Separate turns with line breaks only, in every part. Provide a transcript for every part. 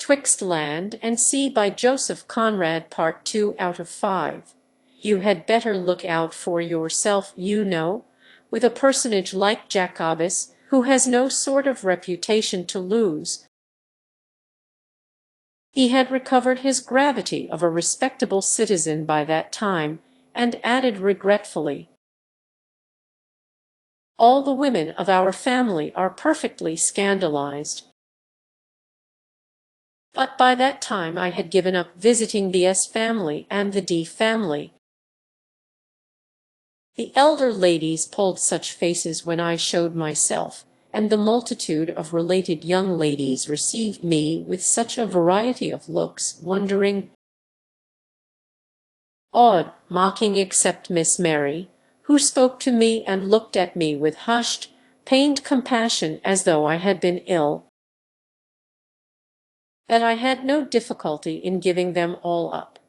Twixt Land and Sea by Joseph Conrad, Part 2 out of 5. You had better look out for yourself, you know, with a personage like Jacobus, who has no sort of reputation to lose. He had recovered his gravity of a respectable citizen by that time, and added regretfully, "All the women of our family are perfectly scandalized." But by that time I had given up visiting the S family and the D family. The elder ladies pulled such faces when I showed myself, and the multitude of related young ladies received me with such a variety of looks, wondering, awed, mocking, except Miss Mary, who spoke to me and looked at me with hushed, pained compassion as though I had been ill, that I had no difficulty in giving them all up.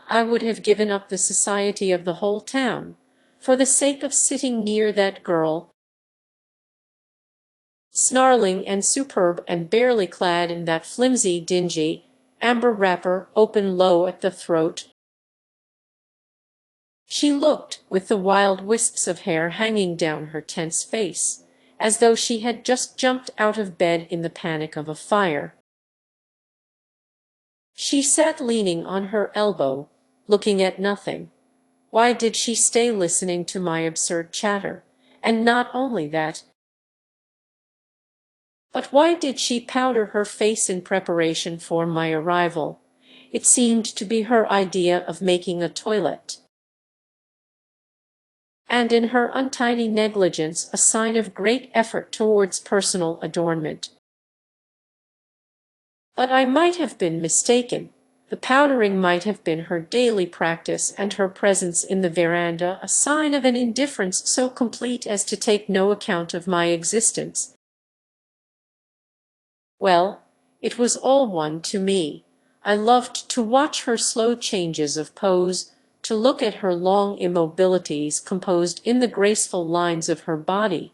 I would have given up the society of the whole town, for the sake of sitting near that girl, snarling and superb and barely clad in that flimsy, dingy, amber wrapper open low at the throat. She looked, with the wild wisps of hair hanging down her tense face, as though she had just jumped out of bed in the panic of a fire. She sat leaning on her elbow, looking at nothing. Why did she stay listening to my absurd chatter? And not only that, but why did she powder her face in preparation for my arrival? It seemed to be her idea of making a toilette, and in her untidy negligence a sign of great effort towards personal adornment. But I might have been mistaken. The powdering might have been her daily practice, and her presence in the veranda a sign of an indifference so complete as to take no account of my existence. Well, it was all one to me. I loved to watch her slow changes of pose, to look at her long immobilities composed in the graceful lines of her body,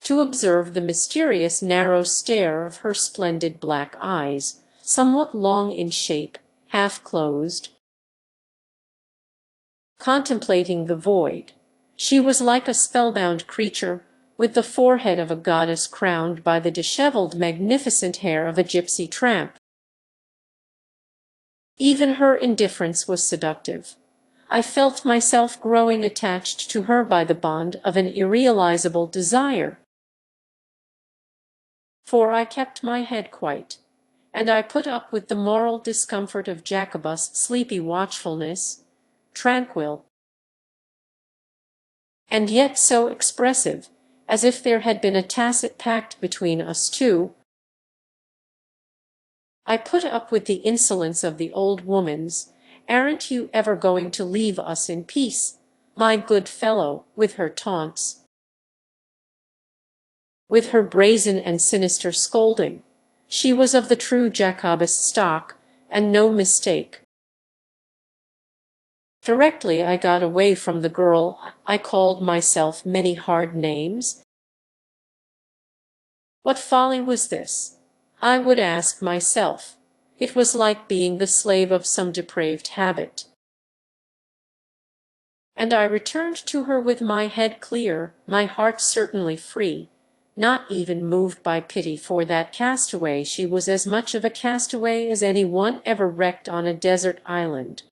to observe the mysterious narrow stare of her splendid black eyes, somewhat long in shape, half-closed, contemplating the void. She was like a spellbound creature, with the forehead of a goddess crowned by the disheveled magnificent hair of a gypsy tramp. Even her indifference was seductive. I felt myself growing attached to her by the bond of an irrealizable desire. For I kept my head quite, and I put up with the moral discomfort of Jacobus' sleepy watchfulness, tranquil, and yet so expressive, as if there had been a tacit pact between us two. I put up with the insolence of the old woman's, "Aren't you ever going to leave us in peace, my good fellow?" with her taunts, with her brazen and sinister scolding. She was of the true Jacobus stock, and no mistake. Directly I got away from the girl, I called myself many hard names. What folly was this? I would ask myself. It was like being the slave of some depraved habit. And I returned to her with my head clear, my heart certainly free, not even moved by pity for that castaway. She was as much of a castaway as any one ever wrecked on a desert island.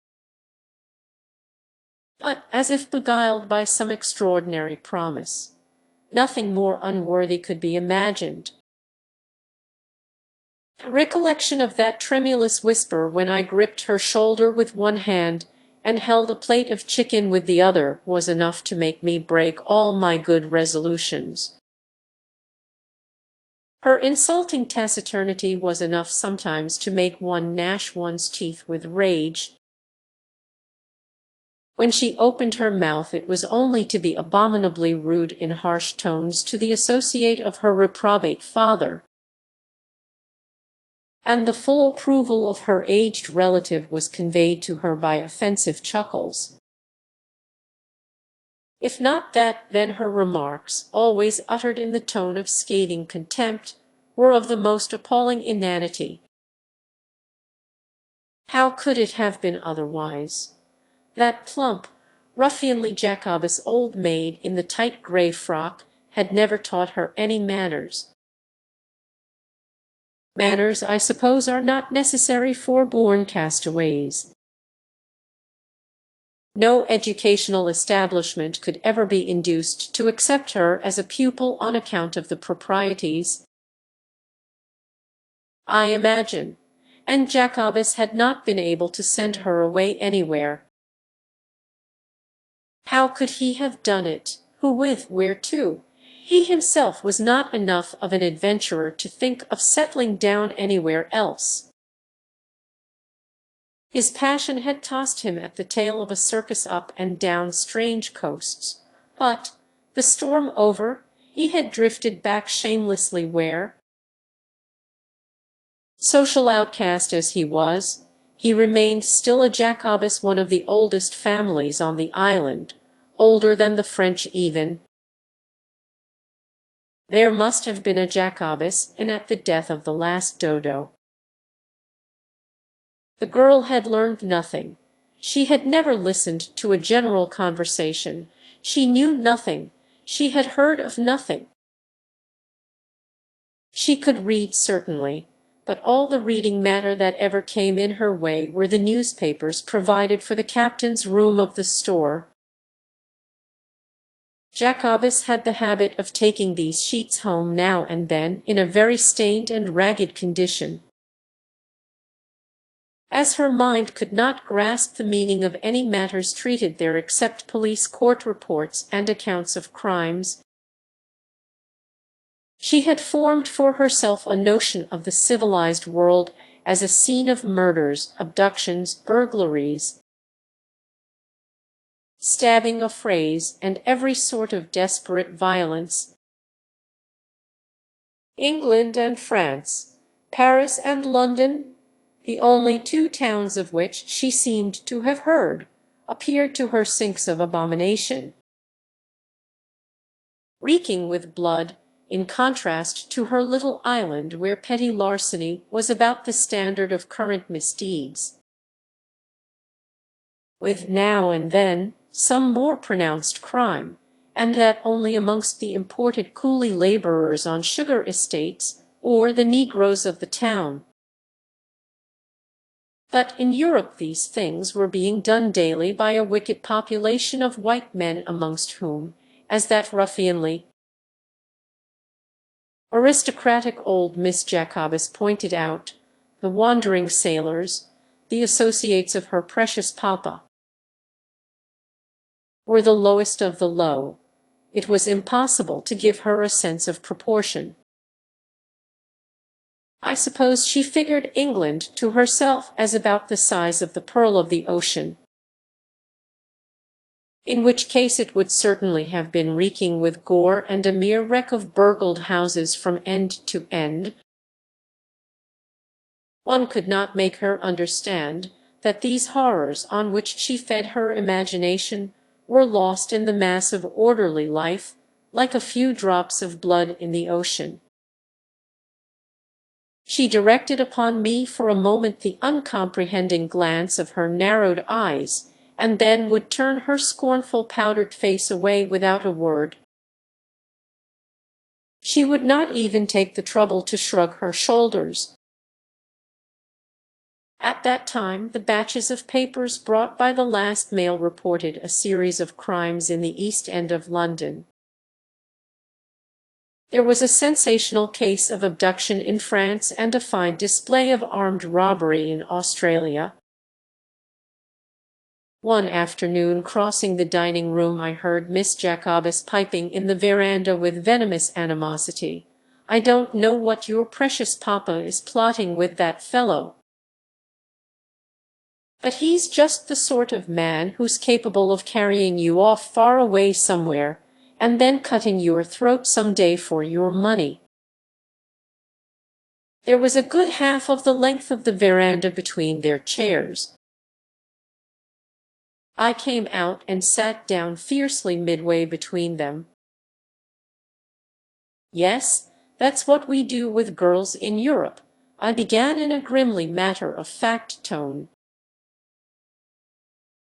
But, as if beguiled by some extraordinary promise, nothing more unworthy could be imagined. The recollection of that tremulous whisper when I gripped her shoulder with one hand and held a plate of chicken with the other was enough to make me break all my good resolutions. Her insulting taciturnity was enough sometimes to make one gnash one's teeth with rage. When she opened her mouth it was only to be abominably rude in harsh tones to the associate of her reprobate father, and the full approval of her aged relative was conveyed to her by offensive chuckles. If not that, then her remarks, always uttered in the tone of scathing contempt, were of the most appalling inanity. How could it have been otherwise? That plump, ruffianly Jacobus old maid in the tight grey frock had never taught her any manners. Manners, I suppose, are not necessary for born castaways. No educational establishment could ever be induced to accept her as a pupil on account of the proprieties, I imagine, and Jacobus had not been able to send her away anywhere. How could he have done it? Who with? Where to? He himself was not enough of an adventurer to think of settling down anywhere else. His passion had tossed him at the tail of a circus up and down strange coasts, but, the storm over, he had drifted back shamelessly where? Social outcast as he was, he remained still a Jacobus, one of the oldest families on the island, older than the French even. There must have been a Jacobus, and at the death of the last dodo. The girl had learned nothing. She had never listened to a general conversation. She knew nothing. She had heard of nothing. She could read, certainly, but all the reading matter that ever came in her way were the newspapers provided for the captain's room of the store. Jacobus had the habit of taking these sheets home now and then in a very stained and ragged condition. As her mind could not grasp the meaning of any matters treated there except police court reports and accounts of crimes, she had formed for herself a notion of the civilized world as a scene of murders, abductions, burglaries, stabbing affrays, and every sort of desperate violence. England and France, Paris and London, the only two towns of which she seemed to have heard, appeared to her sinks of abomination, reeking with blood, in contrast to her little island where petty larceny was about the standard of current misdeeds, with now and then some more pronounced crime, and that only amongst the imported coolie laborers on sugar estates or the Negroes of the town. But in Europe these things were being done daily by a wicked population of white men, amongst whom, as that ruffianly, aristocratic old Miss Jacobus pointed out, the wandering sailors, the associates of her precious papa, were the lowest of the low. It was impossible to give her a sense of proportion. I suppose she figured England to herself as about the size of the pearl of the ocean, in which case it would certainly have been reeking with gore and a mere wreck of burgled houses from end to end. One could not make her understand that these horrors on which she fed her imagination were lost in the mass of orderly life, like a few drops of blood in the ocean. She directed upon me for a moment the uncomprehending glance of her narrowed eyes, and then would turn her scornful powdered face away without a word. She would not even take the trouble to shrug her shoulders. At that time the batches of papers brought by the last mail reported a series of crimes in the East End of London. There was a sensational case of abduction in France and a fine display of armed robbery in Australia. One afternoon, crossing the dining room, I heard Miss Jacobus piping in the veranda with venomous animosity. "I don't know what your precious papa is plotting with that fellow, but he's just the sort of man who's capable of carrying you off far away somewhere, and then cutting your throat some day for your money." There was a good half of the length of the veranda between their chairs. I came out and sat down fiercely midway between them. Yes, That's what we do with girls in Europe, I began in a grimly matter-of-fact tone.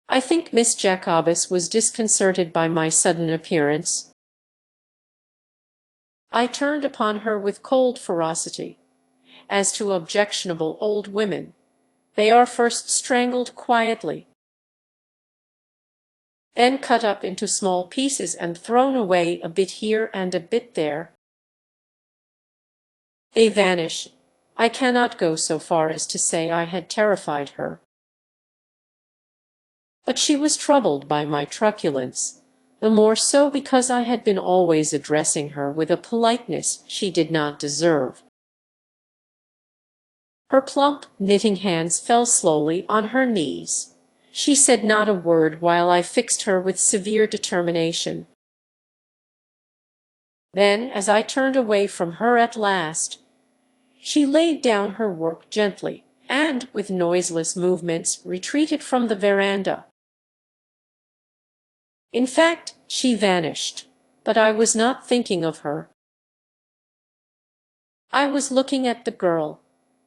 I think Miss Jacobus was disconcerted by my sudden appearance. I turned upon her with cold ferocity. As to objectionable old women, they are first strangled quietly, then cut up into small pieces and thrown away a bit here and a bit there. They vanish. I cannot go so far as to say I had terrified her. But she was troubled by my truculence, the more so because I had been always addressing her with a politeness she did not deserve. Her plump, knitting hands fell slowly on her knees. She said not a word while I fixed her with severe determination. Then, as I turned away from her at last, she laid down her work gently, and, with noiseless movements, retreated from the veranda. In fact, she vanished, but I was not thinking of her. I was looking at the girl.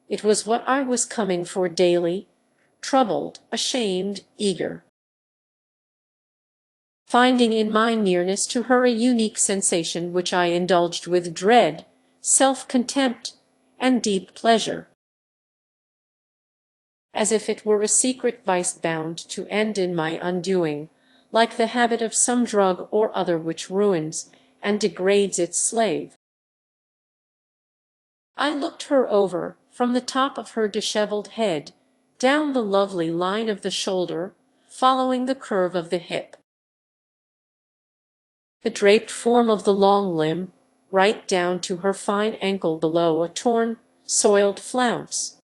It was what I was coming for daily, troubled, ashamed, eager. Finding in my nearness to her a unique sensation which I indulged with dread, self-contempt, and deep pleasure. As if it were a secret vice bound to end in my undoing, like the habit of some drug or other which ruins and degrades its slave. I looked her over, from the top of her disheveled head, down the lovely line of the shoulder, following the curve of the hip, the draped form of the long limb, right down to her fine ankle below a torn, soiled flounce,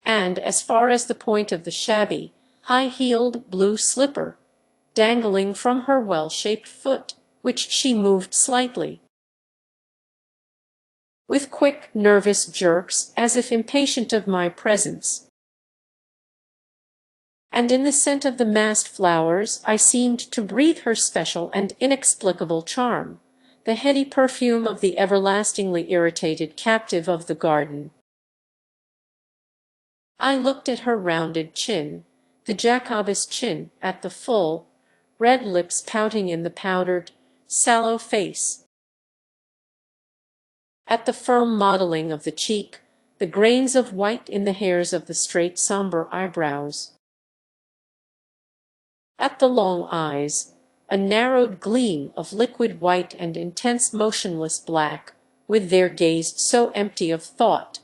and as far as the point of the shabby, high-heeled blue slipper, dangling from her well-shaped foot, which she moved slightly, with quick, nervous jerks, as if impatient of my presence. And in the scent of the massed flowers I seemed to breathe her special and inexplicable charm, the heady perfume of the everlastingly irritated captive of the garden. I looked at her rounded chin, the Jacobus chin, at the full, red lips pouting in the powdered, sallow face, at the firm modeling of the cheek, the grains of white in the hairs of the straight somber eyebrows, at the long eyes, a narrowed gleam of liquid white and intense motionless black, with their gaze so empty of thought,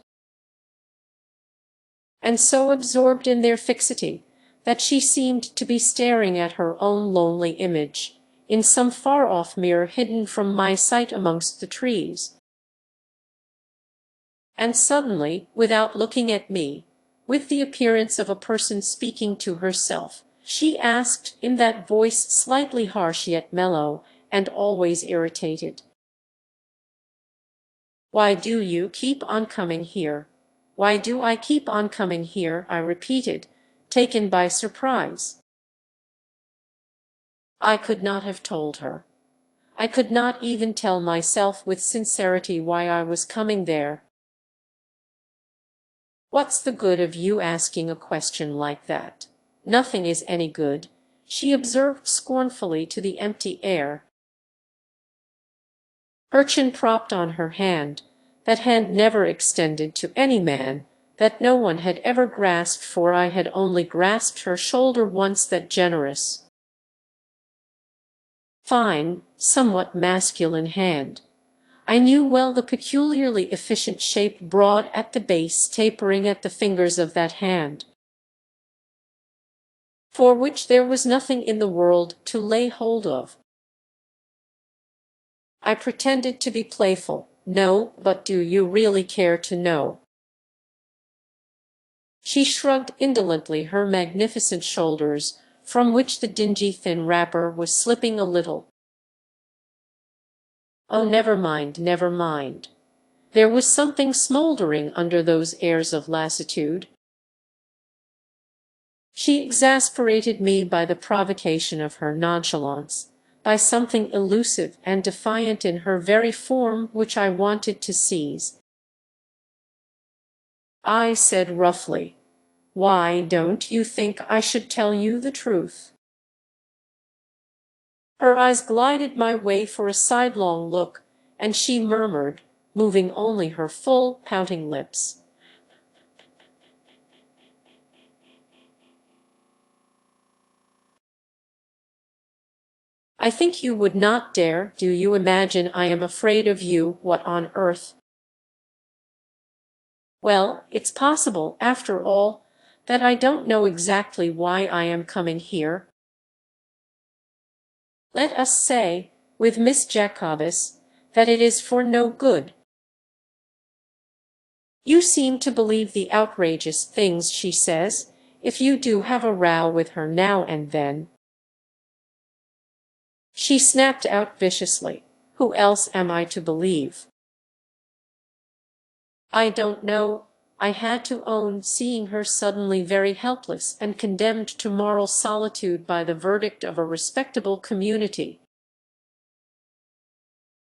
and so absorbed in their fixity, that she seemed to be staring at her own lonely image, in some far-off mirror hidden from my sight amongst the trees. And suddenly, without looking at me, with the appearance of a person speaking to herself, she asked, in that voice slightly harsh yet mellow, and always irritated, "Why do you keep on coming here? Why do I keep on coming here?" I repeated, taken by surprise. I could not have told her. I could not even tell myself with sincerity why I was coming there. "What's the good of you asking a question like that? Nothing is any good," she observed scornfully to the empty air, her chin propped on her hand, that hand never extended to any man, that no one had ever grasped, for I had only grasped her shoulder once, that generous, fine, somewhat masculine hand. I knew well the peculiarly efficient shape, broad at the base, tapering at the fingers of that hand, for which there was nothing in the world to lay hold of. I pretended to be playful. "No, but do you really care to know?" She shrugged indolently her magnificent shoulders, from which the dingy thin wrapper was slipping a little. "Oh, never mind, never mind." There was something smouldering under those airs of lassitude. She exasperated me by the provocation of her nonchalance, by something elusive and defiant in her very form which I wanted to seize. I said roughly, "Why don't you think I should tell you the truth?" Her eyes glided my way for a sidelong look, and she murmured, moving only her full, pouting lips, "I think you would not dare. Do you imagine I am afraid of you? What on earth?" "Well, it's possible, after all, that I don't know exactly why I am coming here. Let us say, with Miss Jacobus, that it is for no good. You seem to believe the outrageous things she says, if you do have a row with her now and then." She snapped out viciously, "Who else am I to believe?" "I don't know," I had to own, seeing her suddenly very helpless and condemned to moral solitude by the verdict of a respectable community.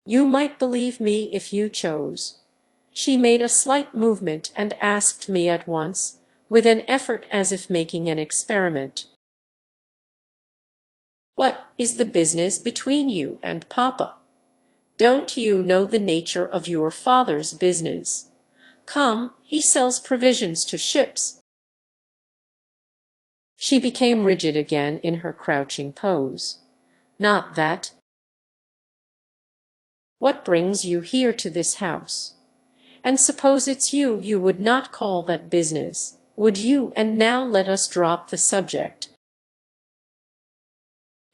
"You might believe me if you chose." She made a slight movement and asked me at once, with an effort as if making an experiment, "What is the business between you and Papa? Don't you know the nature of your father's business? Come, he sells provisions to ships." She became rigid again in her crouching pose. "Not that." "What brings you here to this house? And suppose it's you, you would not call that business, would you? And now let us drop the subject.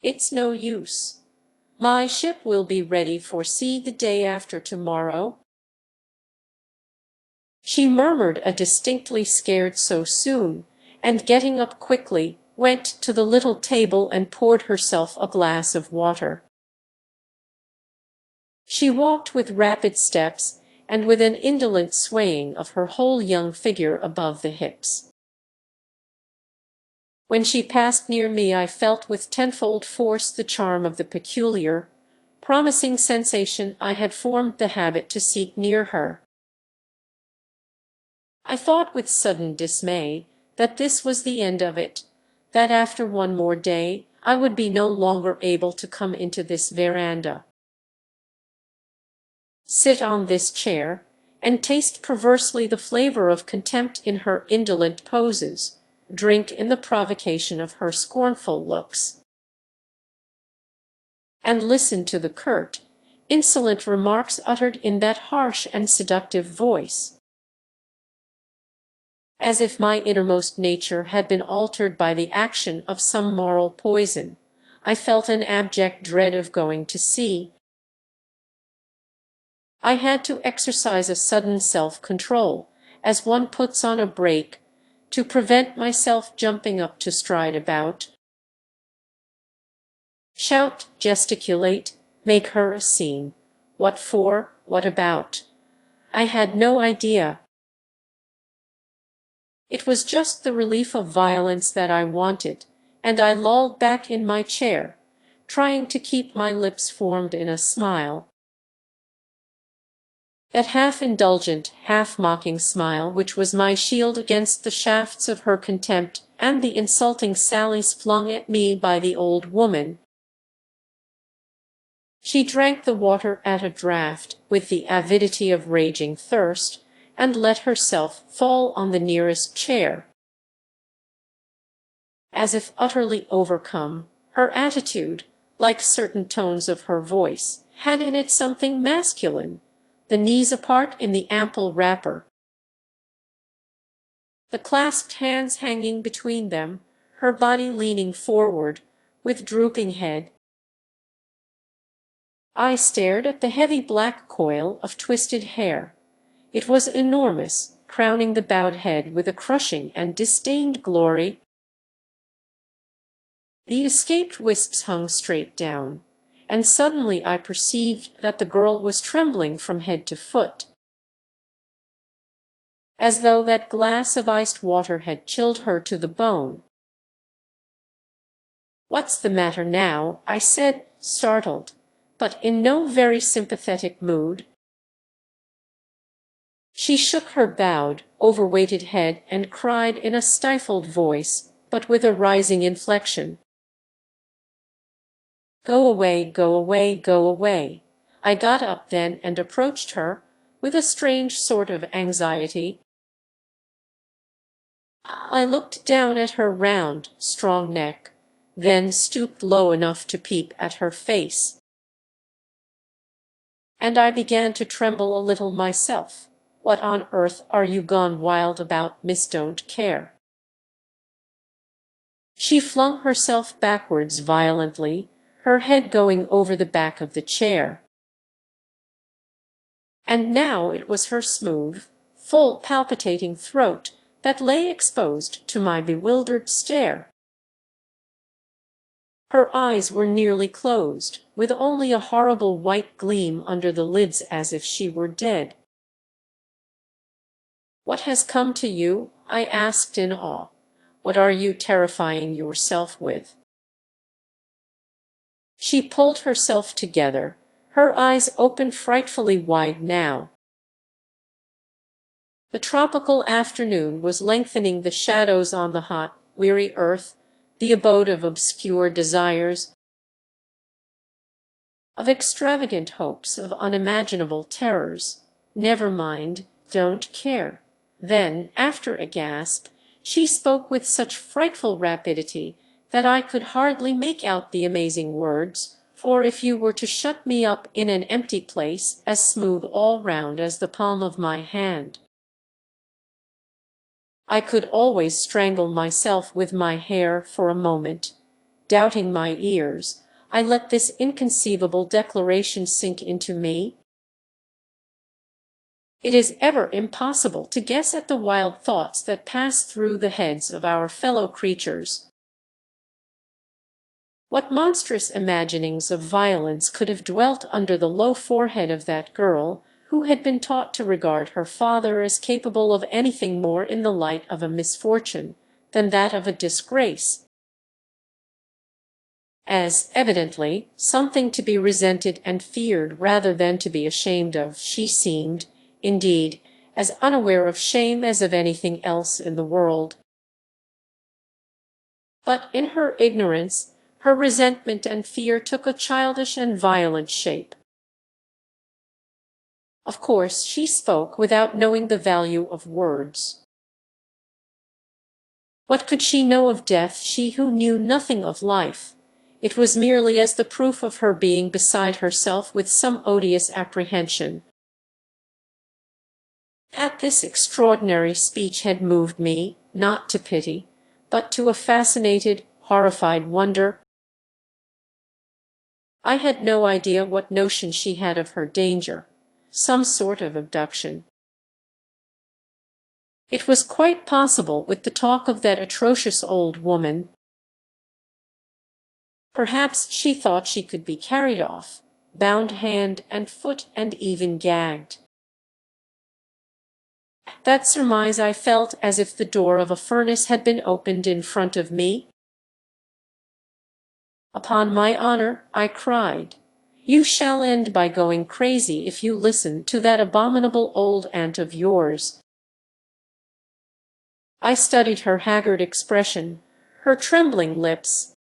It's no use. My ship will be ready for sea the day after tomorrow." She murmured a distinctly scared "so soon," and getting up quickly, went to the little table and poured herself a glass of water. She walked with rapid steps, and with an indolent swaying of her whole young figure above the hips. When she passed near me, I felt with tenfold force the charm of the peculiar, promising sensation I had formed the habit to seek near her. I thought with sudden dismay that this was the end of it, that after one more day I would be no longer able to come into this veranda, sit on this chair, and taste perversely the flavor of contempt in her indolent poses, drink in the provocation of her scornful looks, and listen to the curt, insolent remarks uttered in that harsh and seductive voice. As if my innermost nature had been altered by the action of some moral poison, I felt an abject dread of going to sea. I had to exercise a sudden self-control, as one puts on a brake, to prevent myself jumping up to stride about, shout, gesticulate, make her a scene. What for? What about? I had no idea. It was just the relief of violence that I wanted, and I lolled back in my chair, trying to keep my lips formed in a smile. That half-indulgent, half-mocking smile which was my shield against the shafts of her contempt and the insulting sallies flung at me by the old woman. She drank the water at a draught, with the avidity of raging thirst, and let herself fall on the nearest chair. As if utterly overcome, her attitude, like certain tones of her voice, had in it something masculine, the knees apart in the ample wrapper, the clasped hands hanging between them, her body leaning forward, with drooping head. I stared at the heavy black coil of twisted hair. It was enormous, crowning the bowed head with a crushing and disdained glory. The escaped wisps hung straight down, and suddenly I perceived that the girl was trembling from head to foot, as though that glass of iced water had chilled her to the bone. "What's the matter now?" I said, startled, but in no very sympathetic mood. She shook her bowed, overweighted head and cried in a stifled voice, but with a rising inflection, "Go away, go away, go away." I got up then and approached her, with a strange sort of anxiety. I looked down at her round, strong neck, then stooped low enough to peep at her face. And I began to tremble a little myself. "What on earth are you gone wild about, Miss Don't Care?" She flung herself backwards violently, her head going over the back of the chair. And now it was her smooth, full, palpitating throat that lay exposed to my bewildered stare. Her eyes were nearly closed, with only a horrible white gleam under the lids as if she were dead. "What has come to you?" I asked in awe. "What are you terrifying yourself with?" She pulled herself together, her eyes opened frightfully wide now. The tropical afternoon was lengthening the shadows on the hot, weary earth, the abode of obscure desires, of extravagant hopes, of unimaginable terrors. "Never mind, don't care." Then, after a gasp, she spoke with such frightful rapidity that I could hardly make out the amazing words, "For if you were to shut me up in an empty place as smooth all round as the palm of my hand, I could always strangle myself with my hair for a moment." Doubting my ears, I let this inconceivable declaration sink into me. It is ever impossible to guess at the wild thoughts that pass through the heads of our fellow creatures. What monstrous imaginings of violence could have dwelt under the low forehead of that girl, who had been taught to regard her father as capable of anything more in the light of a misfortune than that of a disgrace, as, evidently, something to be resented and feared rather than to be ashamed of. She seemed, indeed, as unaware of shame as of anything else in the world. But in her ignorance, her resentment and fear took a childish and violent shape. Of course, she spoke without knowing the value of words. What could she know of death, she who knew nothing of life? It was merely as the proof of her being beside herself with some odious apprehension. At this extraordinary speech had moved me, not to pity, but to a fascinated, horrified wonder. I had no idea what notion she had of her danger, some sort of abduction. It was quite possible, with the talk of that atrocious old woman. Perhaps she thought she could be carried off, bound hand and foot and even gagged. At that surmise I felt as if the door of a furnace had been opened in front of me. "Upon my honor," I cried, "you shall end by going crazy if you listen to that abominable old aunt of yours." I studied her haggard expression, her trembling lips.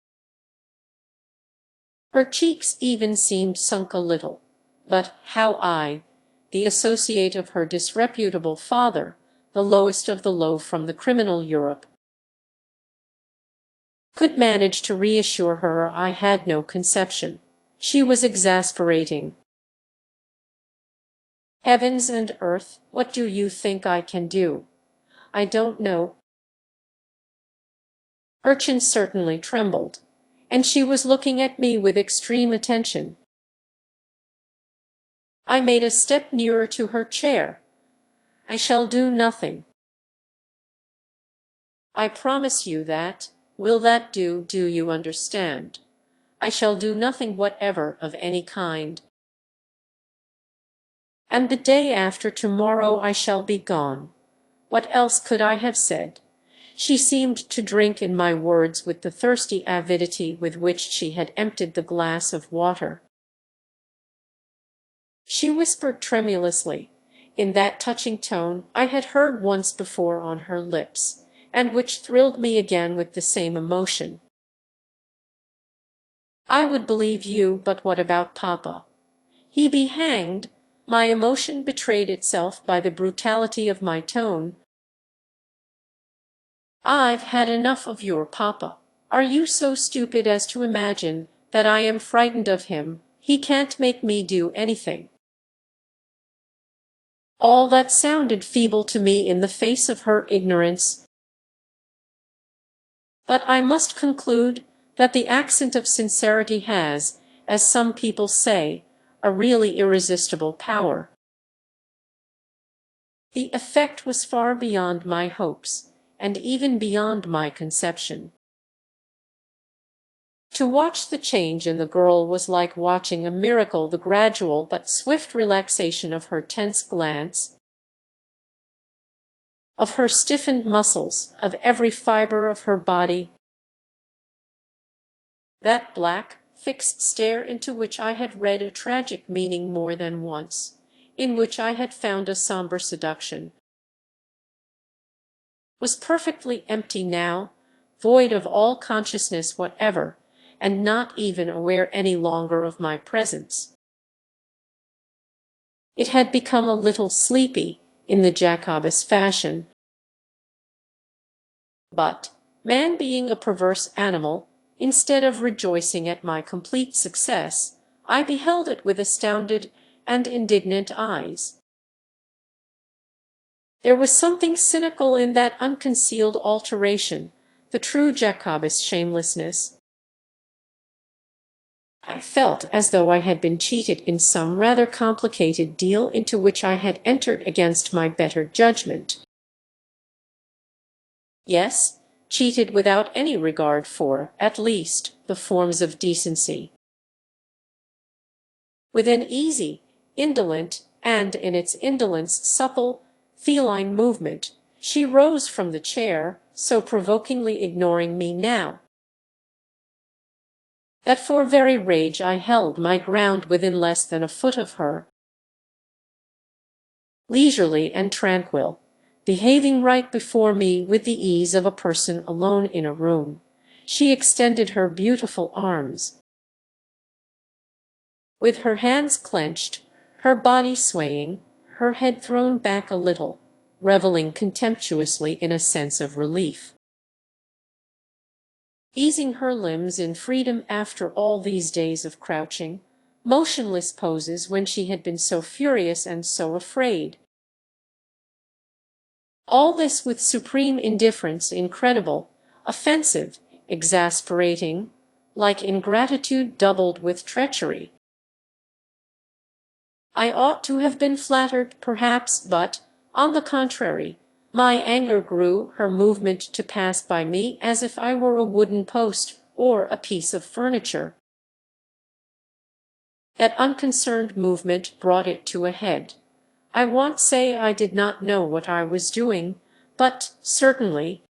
Her cheeks even seemed sunk a little. But how I, the associate of her disreputable father, the lowest of the low from the criminal Europe, could manage to reassure her, I had no conception. She was exasperating. Heavens and earth, what do you think I can do? I don't know. Urchin certainly trembled, and she was looking at me with extreme attention. I made a step nearer to her chair. "I shall do nothing. I promise you that. Will that do? Do you understand? I shall do nothing whatever of any kind. And the day after tomorrow I shall be gone." What else could I have said? She seemed to drink in my words with the thirsty avidity with which she had emptied the glass of water. She whispered tremulously, in that touching tone I had heard once before on her lips, and which thrilled me again with the same emotion. "I would believe you, but what about Papa? He be hanged." My emotion betrayed itself by the brutality of my tone. "I've had enough of your Papa. Are you so stupid as to imagine that I am frightened of him? He can't make me do anything." All that sounded feeble to me in the face of her ignorance. But I must conclude that the accent of sincerity has, as some people say, a really irresistible power. The effect was far beyond my hopes, and even beyond my conception. To watch the change in the girl was like watching a miracle, the gradual but swift relaxation of her tense glance, of her stiffened muscles, of every fiber of her body. That black, fixed stare into which I had read a tragic meaning more than once, in which I had found a somber seduction, was perfectly empty now, void of all consciousness whatever, and not even aware any longer of my presence. It had become a little sleepy, in the Jacobus fashion. But, man being a perverse animal, instead of rejoicing at my complete success, I beheld it with astounded and indignant eyes. There was something cynical in that unconcealed alteration, the true Jacobus shamelessness. I felt as though I had been cheated in some rather complicated deal into which I had entered against my better judgment. Yes, cheated without any regard for, at least, the forms of decency. With an easy, indolent, and in its indolence supple, feline movement, she rose from the chair, so provokingly ignoring me now, that for very rage I held my ground within less than a foot of her. Leisurely and tranquil, behaving right before me with the ease of a person alone in a room, she extended her beautiful arms. With her hands clenched, her body swaying, her head thrown back a little, reveling contemptuously in a sense of relief. Easing her limbs in freedom after all these days of crouching, motionless poses when she had been so furious and so afraid. All this with supreme indifference, incredible, offensive, exasperating, like ingratitude doubled with treachery. I ought to have been flattered, perhaps, but, on the contrary, my anger grew, her movement to pass by me as if I were a wooden post or a piece of furniture. That unconcerned movement brought it to a head. I won't say I did not know what I was doing, but, certainly,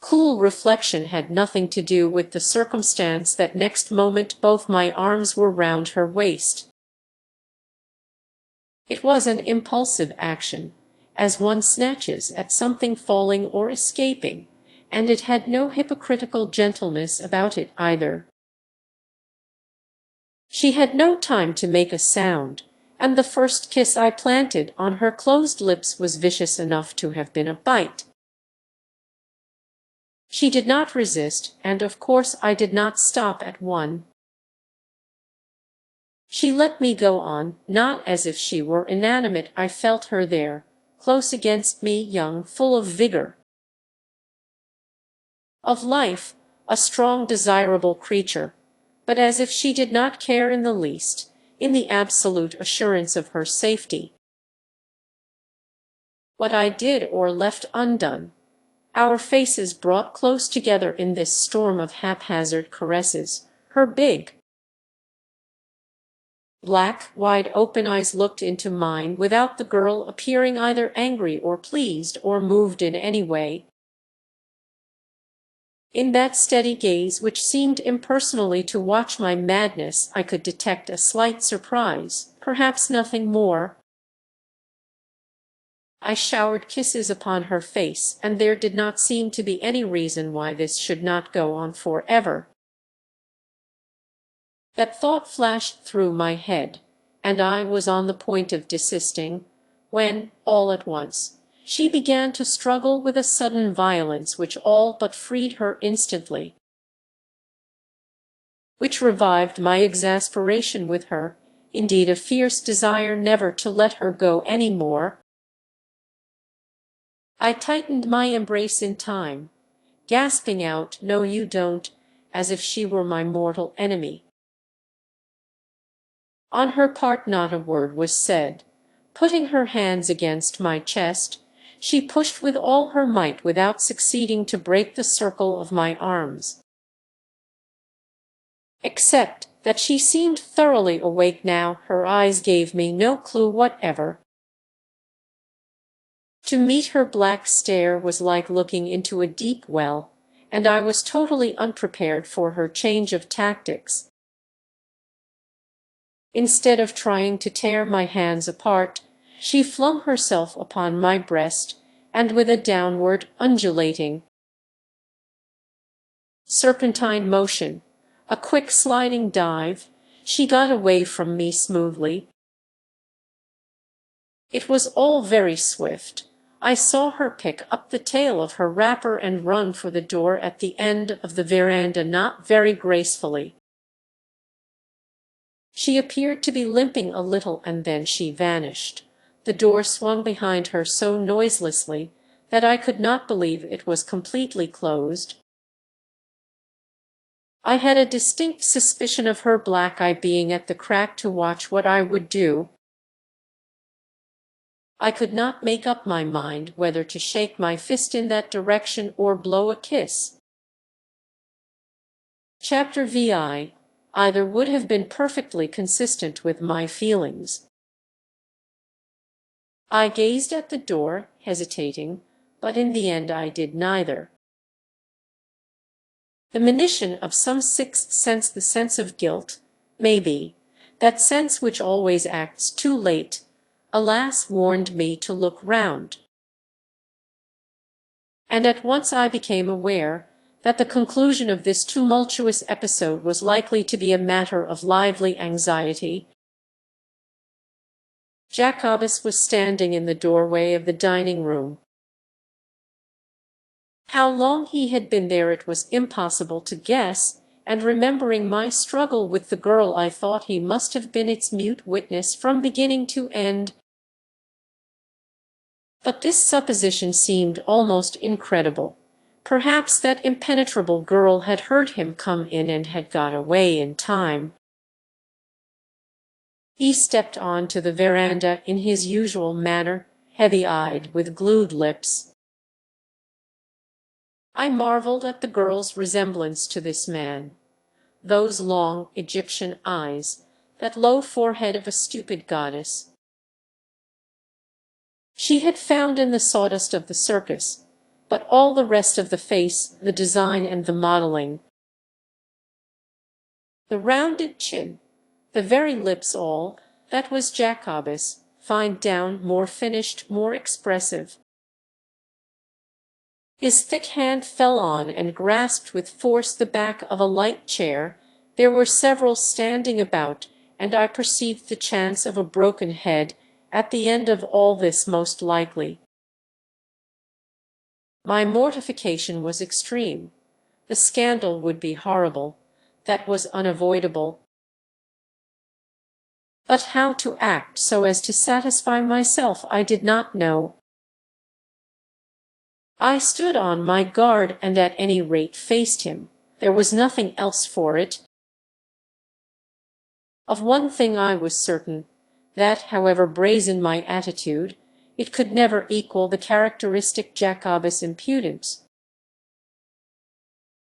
cool reflection had nothing to do with the circumstance that next moment both my arms were round her waist. It was an impulsive action, as one snatches at something falling or escaping, and it had no hypocritical gentleness about it either. She had no time to make a sound, and the first kiss I planted on her closed lips was vicious enough to have been a bite. She did not resist, and of course I did not stop at one. She let me go on, not as if she were inanimate. I felt her there, close against me, young, full of vigor, of life, a strong, desirable creature, but as if she did not care in the least, in the absolute assurance of her safety. What I did or left undone, our faces brought close together in this storm of haphazard caresses, her big, Black, wide-open eyes looked into mine without the girl appearing either angry or pleased or moved in any way. In that steady gaze which seemed impersonally to watch my madness, I could detect a slight surprise, perhaps nothing more. I showered kisses upon her face, and there did not seem to be any reason why this should not go on forever. That thought flashed through my head, and I was on the point of desisting, when, all at once, she began to struggle with a sudden violence which all but freed her instantly, which revived my exasperation with her, indeed a fierce desire never to let her go any more. I tightened my embrace in time, gasping out, "No, you don't," as if she were my mortal enemy. On her part not a word was said. Putting her hands against my chest, she pushed with all her might without succeeding to break the circle of my arms. Except that she seemed thoroughly awake now, her eyes gave me no clue whatever. To meet her black stare was like looking into a deep well, and I was totally unprepared for her change of tactics. Instead of trying to tear my hands apart, she flung herself upon my breast, and with a downward, undulating, serpentine motion, a quick sliding dive, she got away from me smoothly. It was all very swift. I saw her pick up the tail of her wrapper and run for the door at the end of the veranda, not very gracefully. She appeared to be limping a little, and then she vanished. The door swung behind her so noiselessly that I could not believe it was completely closed. I had a distinct suspicion of her black eye being at the crack to watch what I would do. I could not make up my mind whether to shake my fist in that direction or blow a kiss. Chapter VI. Either would have been perfectly consistent with my feelings. I gazed at the door, hesitating, but in the end I did neither. The monition of some sixth sense, the sense of guilt, maybe, that sense which always acts too late, alas, warned me to look round. And at once I became aware that the conclusion of this tumultuous episode was likely to be a matter of lively anxiety. Jacobus was standing in the doorway of the dining room. How long he had been there it was impossible to guess, and remembering my struggle with the girl, I thought he must have been its mute witness from beginning to end. But this supposition seemed almost incredible. Perhaps that impenetrable girl had heard him come in and had got away in time. He stepped on to the veranda in his usual manner, heavy-eyed, with glued lips. I marveled at the girl's resemblance to this man. Those long Egyptian eyes, that low forehead of a stupid goddess. She had found in the sawdust of the circus, but all the rest of the face, the design and the modeling, the rounded chin, the very lips, all that was Jacobus, fine down, more finished, more expressive. His thick hand fell on and grasped with force the back of a light chair. There were several standing about, and I perceived the chance of a broken head at the end of all this most likely. My mortification was extreme. The scandal would be horrible. That was unavoidable. But how to act so as to satisfy myself I did not know. I stood on my guard and at any rate faced him. There was nothing else for it. Of one thing I was certain, that, however brazen my attitude, it could never equal the characteristic Jacobus impudence.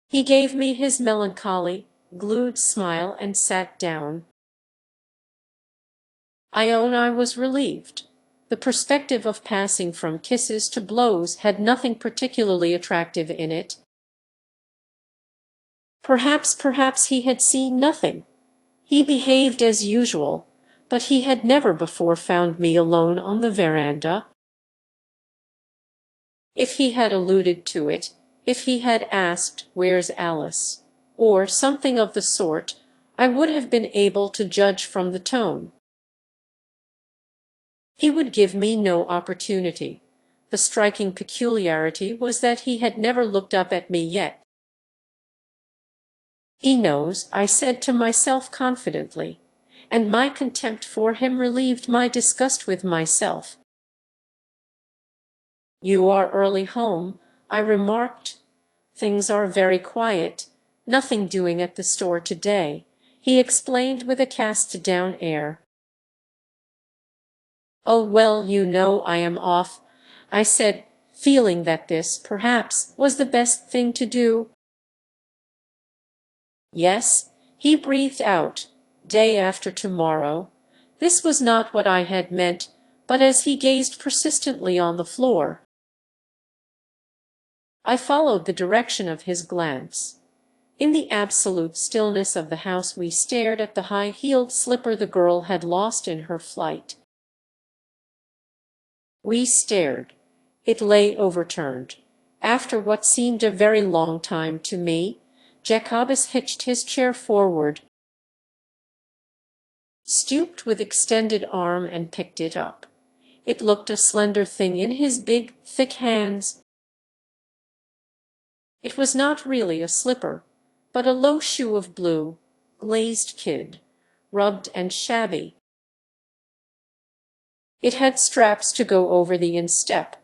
He gave me his melancholy, glued smile and sat down. I own I was relieved. The perspective of passing from kisses to blows had nothing particularly attractive in it. Perhaps he had seen nothing. He behaved as usual, but he had never before found me alone on the veranda. If he had alluded to it, if he had asked, "Where's Alice?" or something of the sort, I would have been able to judge from the tone. He would give me no opportunity. The striking peculiarity was that he had never looked up at me yet. He knows, I said to myself confidently, and my contempt for him relieved my disgust with myself. "You are early home," I remarked. "Things are very quiet. Nothing doing at the store today," he explained with a cast-down air. "Oh, well, you know I am off," I said, feeling that this, perhaps, was the best thing to do. "Yes," he breathed out, "day after tomorrow." This was not what I had meant, but as he gazed persistently on the floor, I followed the direction of his glance. In the absolute stillness of the house we stared at the high-heeled slipper the girl had lost in her flight. We stared. It lay overturned. After what seemed a very long time to me, Jacobus hitched his chair forward, stooped with extended arm and picked it up. It looked a slender thing in his big, thick hands. It was not really a slipper, but a low shoe of blue, glazed kid, rubbed and shabby. It had straps to go over the instep.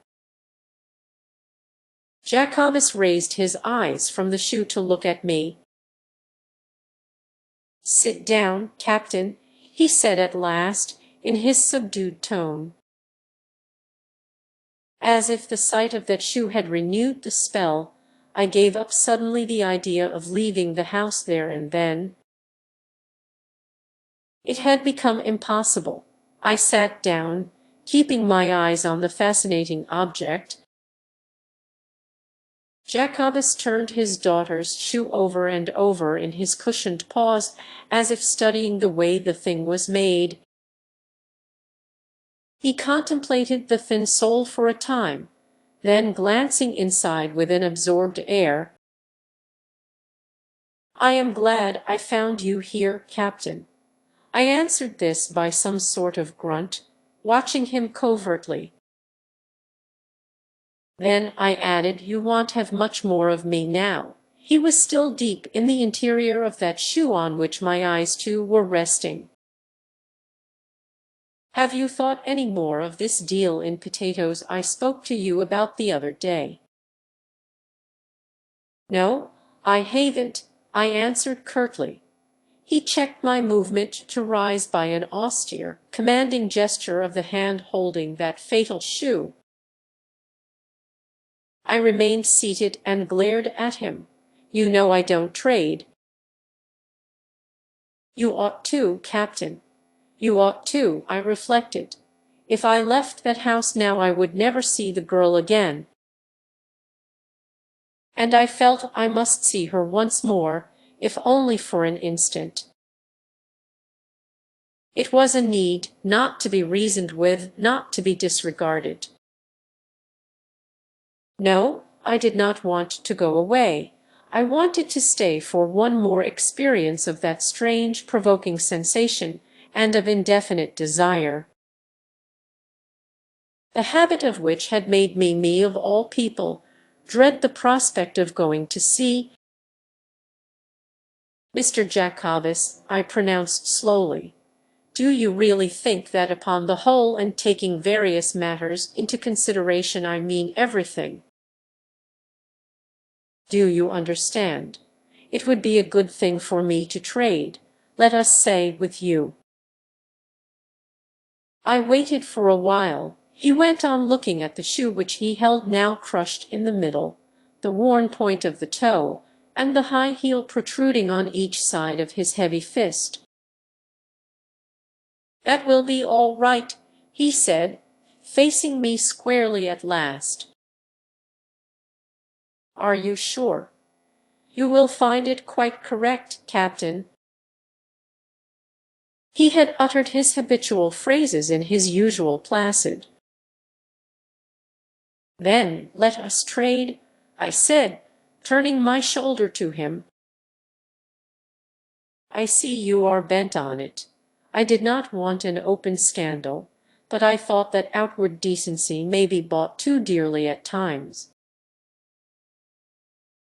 Jacobus raised his eyes from the shoe to look at me. "Sit down, Captain," he said at last, in his subdued tone. As if the sight of that shoe had renewed the spell, I gave up suddenly the idea of leaving the house there and then. It had become impossible. I sat down, keeping my eyes on the fascinating object. Jacobus turned his daughter's shoe over and over in his cushioned paws, as if studying the way the thing was made. He contemplated the thin sole for a time, then glancing inside with an absorbed air, "I am glad I found you here, Captain." I answered this by some sort of grunt, watching him covertly. "Then," I added, "you won't have much more of me now." He was still deep in the interior of that shoe on which my eyes too were resting. "Have you thought any more of this deal in potatoes I spoke to you about the other day?" "No, I haven't," I answered curtly. He checked my movement to rise by an austere, commanding gesture of the hand holding that fatal shoe. I remained seated and glared at him. "You know I don't trade." "You ought to, Captain. You ought to," I reflected. If I left that house now I would never see the girl again. And I felt I must see her once more, if only for an instant. It was a need, not to be reasoned with, not to be disregarded. No, I did not want to go away. I wanted to stay for one more experience of that strange, provoking sensation, and of indefinite desire, the habit of which had made me of all people, dread the prospect of going to sea. "Mr. Jacobus," I pronounced slowly, "do you really think that upon the whole, and taking various matters into consideration, I mean everything? Do you understand? It would be a good thing for me to trade, let us say, with you." I waited for a while. He went on looking at the shoe which he held now crushed in the middle, the worn point of the toe, and the high heel protruding on each side of his heavy fist. "That will be all right," he said, facing me squarely at last. "Are you sure?" "You will find it quite correct, Captain." He had uttered his habitual phrases in his usual placid. "Then let us trade," I said, turning my shoulder to him. "I see you are bent on it." I did not want an open scandal, but I thought that outward decency may be bought too dearly at times.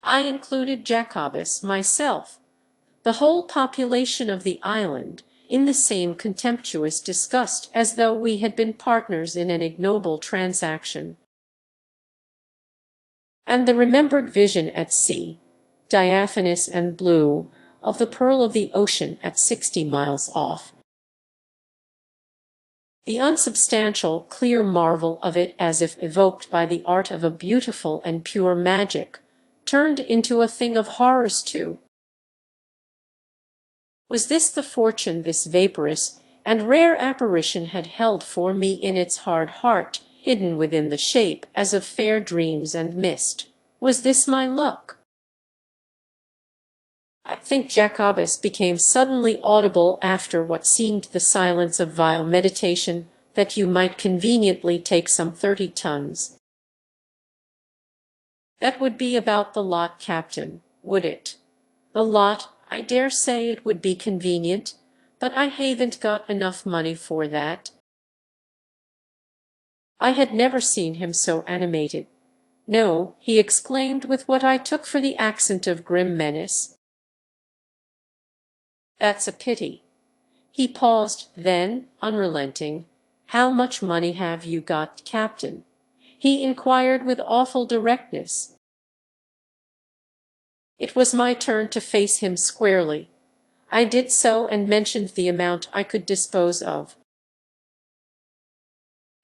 I included Jacobus myself, the whole population of the island, in the same contemptuous disgust, as though we had been partners in an ignoble transaction. And the remembered vision at sea, diaphanous and blue, of the pearl of the ocean at 60 miles off. The unsubstantial, clear marvel of it, as if evoked by the art of a beautiful and pure magic, turned into a thing of horrors too. Was this the fortune this vaporous and rare apparition had held for me in its hard heart, hidden within the shape as of fair dreams and mist? Was this my luck? I think Jacobus became suddenly audible after what seemed the silence of vile meditation, that you might conveniently take some 30 tons. That would be about the lot, Captain, would it? The lot, I dare say it would be convenient, but I haven't got enough money for that. I had never seen him so animated. "No," he exclaimed with what I took for the accent of grim menace. "That's a pity." He paused, then, unrelenting, "How much money have you got, Captain?" he inquired with awful directness. It was my turn to face him squarely. I did so and mentioned the amount I could dispose of.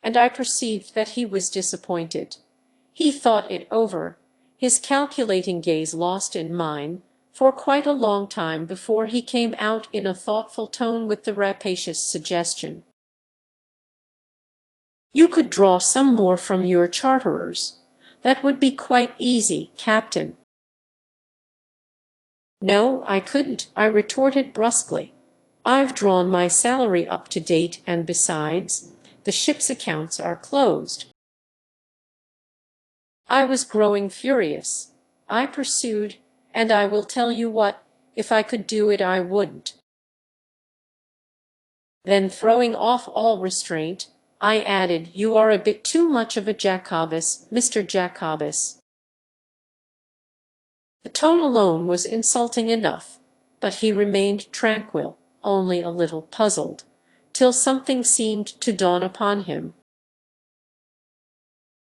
And I perceived that he was disappointed. He thought it over, his calculating gaze lost in mine, for quite a long time before he came out in a thoughtful tone with the rapacious suggestion, "You could draw some more from your charterers. That would be quite easy, Captain." "No, I couldn't," I retorted brusquely. "I've drawn my salary up to date, and besides, the ship's accounts are closed." I was growing furious. I pursued, "And I will tell you what, if I could do it I wouldn't." Then, throwing off all restraint, I added, "You are a bit too much of a Jacobus, Mr. Jacobus." The tone alone was insulting enough, but he remained tranquil, only a little puzzled, till something seemed to dawn upon him.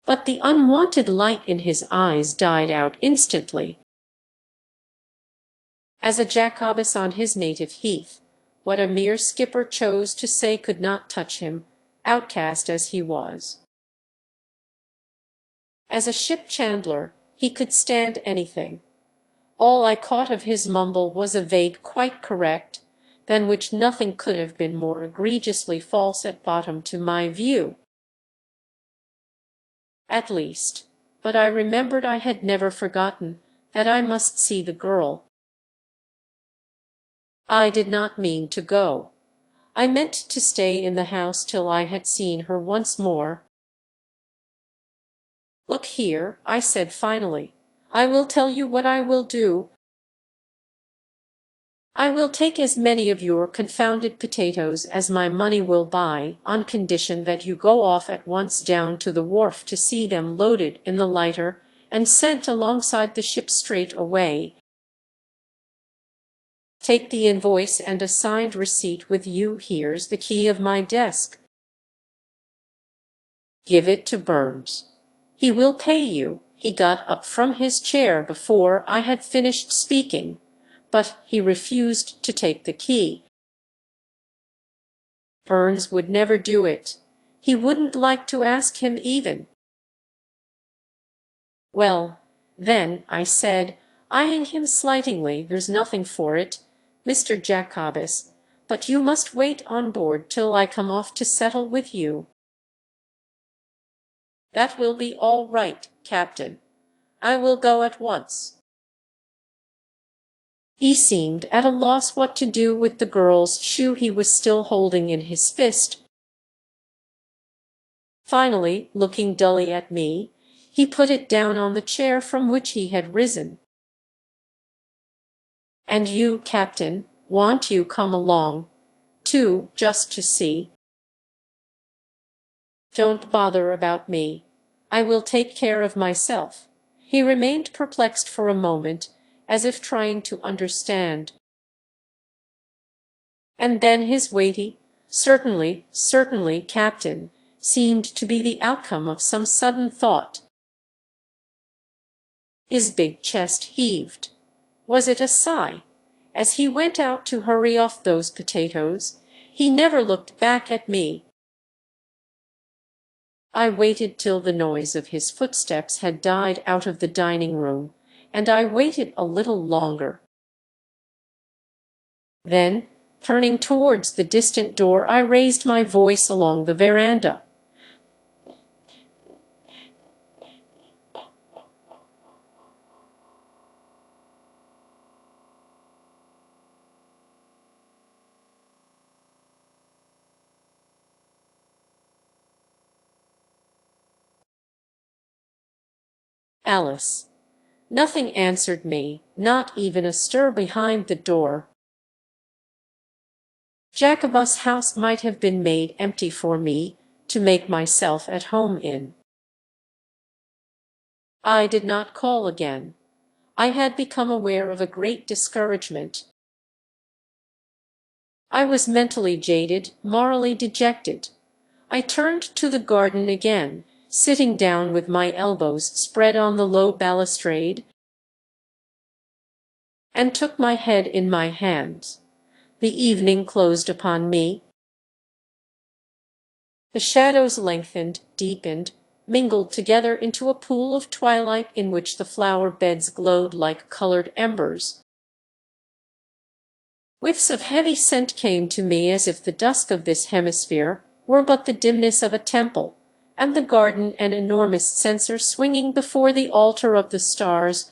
But the unwonted light in his eyes died out instantly. As a Jacobus on his native heath, what a mere skipper chose to say could not touch him, outcast as he was. As a ship chandler, he could stand anything. All I caught of his mumble was a vague "quite correct," than which nothing could have been more egregiously false at bottom to my view, at least. But I remembered I had never forgotten that I must see the girl. I did not mean to go. I meant to stay in the house till I had seen her once more. "Look here," I said finally, "I will tell you what I will do. I will take as many of your confounded potatoes as my money will buy, on condition that you go off at once down to the wharf to see them loaded in the lighter and sent alongside the ship straight away. Take the invoice and a signed receipt with you. Here's the key of my desk. Give it to Burns. He will pay you." He got up from his chair before I had finished speaking, but he refused to take the key. Burns would never do it. He wouldn't like to ask him even. "Well, then," I said, eyeing him slightingly, "there's nothing for it, Mr. Jacobus, but you must wait on board till I come off to settle with you." "That will be all right, Captain. I will go at once." He seemed at a loss what to do with the girl's shoe he was still holding in his fist. Finally, looking dully at me, he put it down on the chair from which he had risen. "And you, Captain, won't you come along, too, just to see?" "Don't bother about me. I will take care of myself." He remained perplexed for a moment, as if trying to understand. And then his weighty, "Certainly, certainly, Captain," seemed to be the outcome of some sudden thought. His big chest heaved. Was it a sigh? As he went out to hurry off those potatoes, he never looked back at me. I waited till the noise of his footsteps had died out of the dining room, and I waited a little longer. Then, turning towards the distant door, I raised my voice along the veranda. "Alice." Nothing answered me, not even a stir behind the door. Jacobus' house might have been made empty for me to make myself at home in. I did not call again. I had become aware of a great discouragement. I was mentally jaded, morally dejected. I turned to the garden again, sitting down with my elbows spread on the low balustrade, and took my head in my hands. The evening closed upon me. The shadows lengthened, deepened, mingled together into a pool of twilight in which the flower beds glowed like colored embers. Whiffs of heavy scent came to me as if the dusk of this hemisphere were but the dimness of a temple, and the garden an enormous censer swinging before the altar of the stars.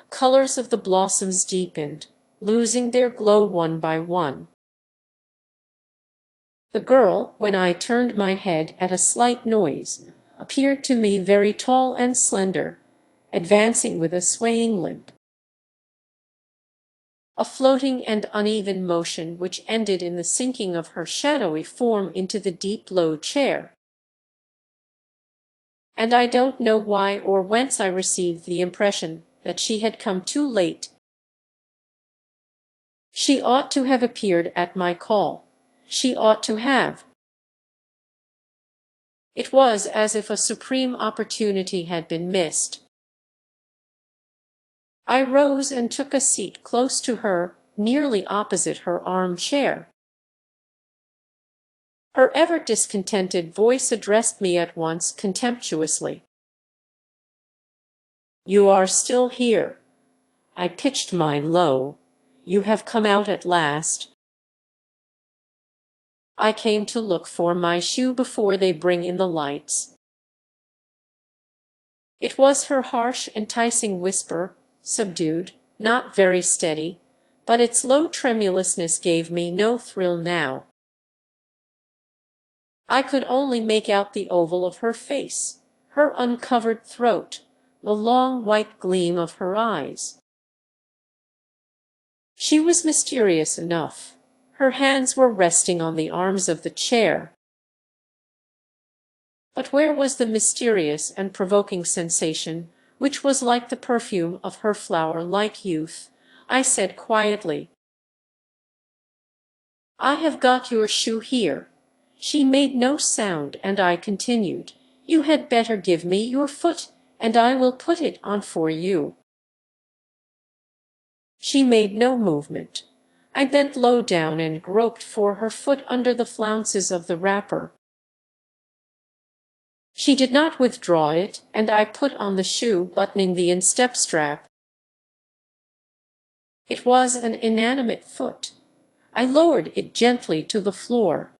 Colors of the blossoms deepened, losing their glow one by one. The girl, when I turned my head at a slight noise, appeared to me very tall and slender, advancing with a swaying limp. A floating and uneven motion which ended in the sinking of her shadowy form into the deep low chair. And I don't know why or whence I received the impression that she had come too late. She ought to have appeared at my call. She ought to have. It was as if a supreme opportunity had been missed. I rose and took a seat close to her, nearly opposite her armchair. Her ever discontented voice addressed me at once contemptuously. "You are still here." I pitched mine low. "You have come out at last." "I came to look for my shoe before they bring in the lights." It was her harsh, enticing whisper, subdued, not very steady, but its low tremulousness gave me no thrill now. I could only make out the oval of her face, her uncovered throat, the long white gleam of her eyes. She was mysterious enough. Her hands were resting on the arms of the chair. But where was the mysterious and provoking sensation, which was like the perfume of her flower-like youth? I said quietly, "I have got your shoe here." She made no sound, and I continued, "You had better give me your foot, and I will put it on for you." She made no movement. I bent low down and groped for her foot under the flounces of the wrapper. She did not withdraw it, and I put on the shoe, buttoning the instep strap. It was an inanimate foot. I lowered it gently to the floor.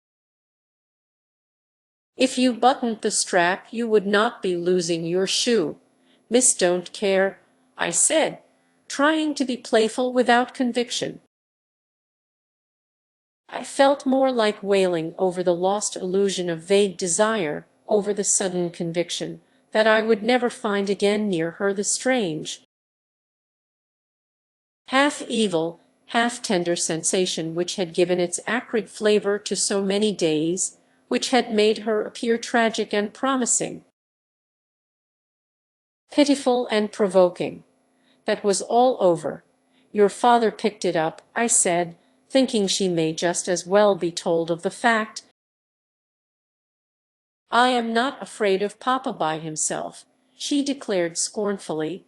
If you buttoned the strap, you would not be losing your shoe. Miss Don't Care, I said, trying to be playful without conviction. I felt more like wailing over the lost illusion of vague desire, over the sudden conviction that I would never find again near her the strange, half evil, half tender sensation which had given its acrid flavor to so many days, which had made her appear tragic and promising, pitiful and provoking. That was all over. Your father picked it up, I said, thinking she may just as well be told of the fact. I am not afraid of Papa by himself, she declared scornfully.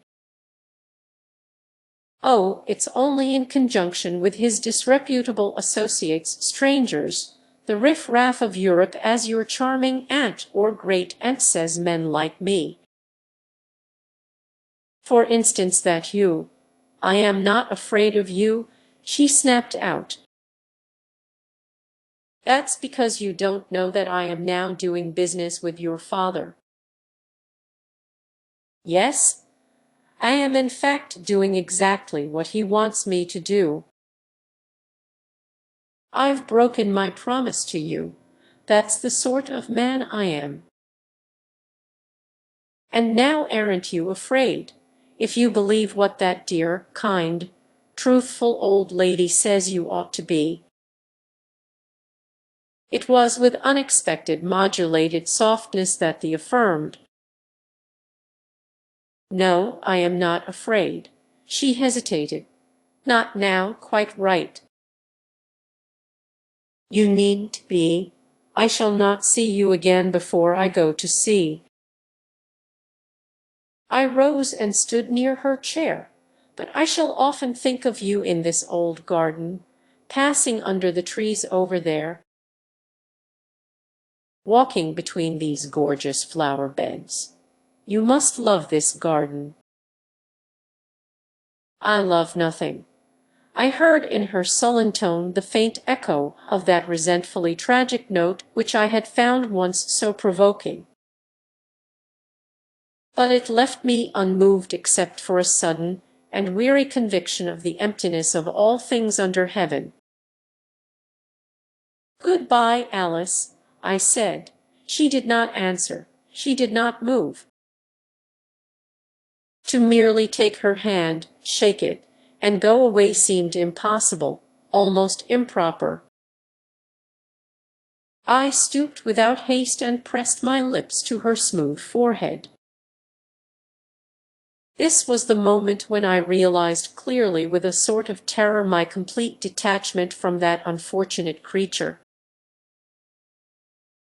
Oh, it's only in conjunction with his disreputable associates, strangers, the riff-raff of Europe, as your charming aunt or great-aunt says, men like me. For instance, that you. I am not afraid of you, she snapped out. That's because you don't know that I am now doing business with your father. Yes, I am in fact doing exactly what he wants me to do. I've broken my promise to you. That's the sort of man I am. And now aren't you afraid, if you believe what that dear, kind, truthful old lady says you ought to be? It was with unexpected modulated softness that he affirmed. No, I am not afraid. She hesitated. Not now, quite right. You needn't be. I shall not see you again before I go to sea. I rose and stood near her chair. But I shall often think of you in this old garden, passing under the trees over there, walking between these gorgeous flower beds. You must love this garden. I love nothing. I heard in her sullen tone the faint echo of that resentfully tragic note which I had found once so provoking. But it left me unmoved except for a sudden and weary conviction of the emptiness of all things under heaven. "Good-bye, Alice," I said. She did not answer. She did not move. To merely take her hand, shake it, and go away seemed impossible, almost improper. I stooped without haste and pressed my lips to her smooth forehead. This was the moment when I realized clearly with a sort of terror my complete detachment from that unfortunate creature.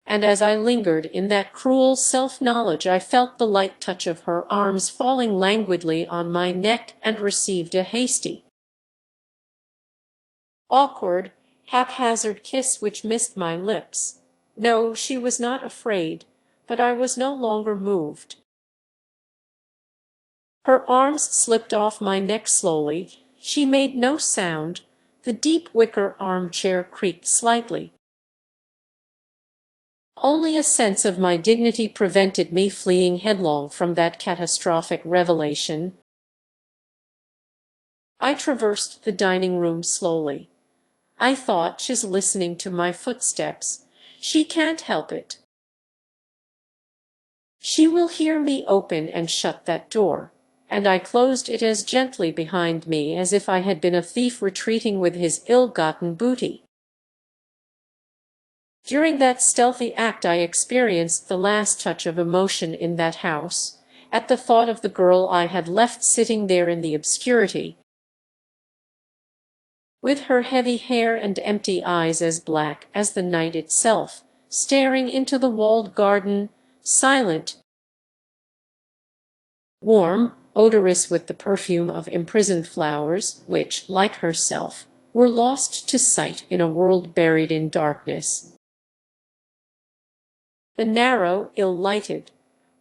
And as I lingered in that cruel self-knowledge, I felt the light touch of her arms falling languidly on my neck and received a hasty, awkward, haphazard kiss which missed my lips. No, she was not afraid, but I was no longer moved. Her arms slipped off my neck slowly. She made no sound. The deep wicker armchair creaked slightly. Only a sense of my dignity prevented me fleeing headlong from that catastrophic revelation. I traversed the dining room slowly. I thought, she's listening to my footsteps. She can't help it. She will hear me open and shut that door. And I closed it as gently behind me as if I had been a thief retreating with his ill-gotten booty. During that stealthy act I experienced the last touch of emotion in that house, at the thought of the girl I had left sitting there in the obscurity, with her heavy hair and empty eyes as black as the night itself, staring into the walled garden, silent, warm, odorous with the perfume of imprisoned flowers, which, like herself, were lost to sight in a world buried in darkness. The narrow, ill-lighted,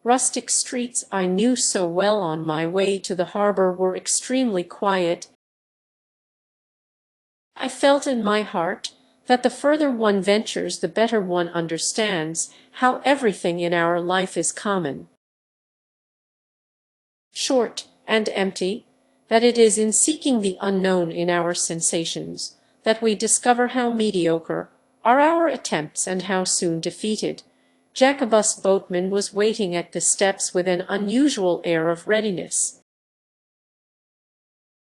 rustic streets I knew so well on my way to the harbor were extremely quiet, I felt in my heart that the further one ventures, the better one understands how everything in our life is common, short, and empty, that it is in seeking the unknown in our sensations that we discover how mediocre are our attempts and how soon defeated. Jacobus Boatman was waiting at the steps with an unusual air of readiness.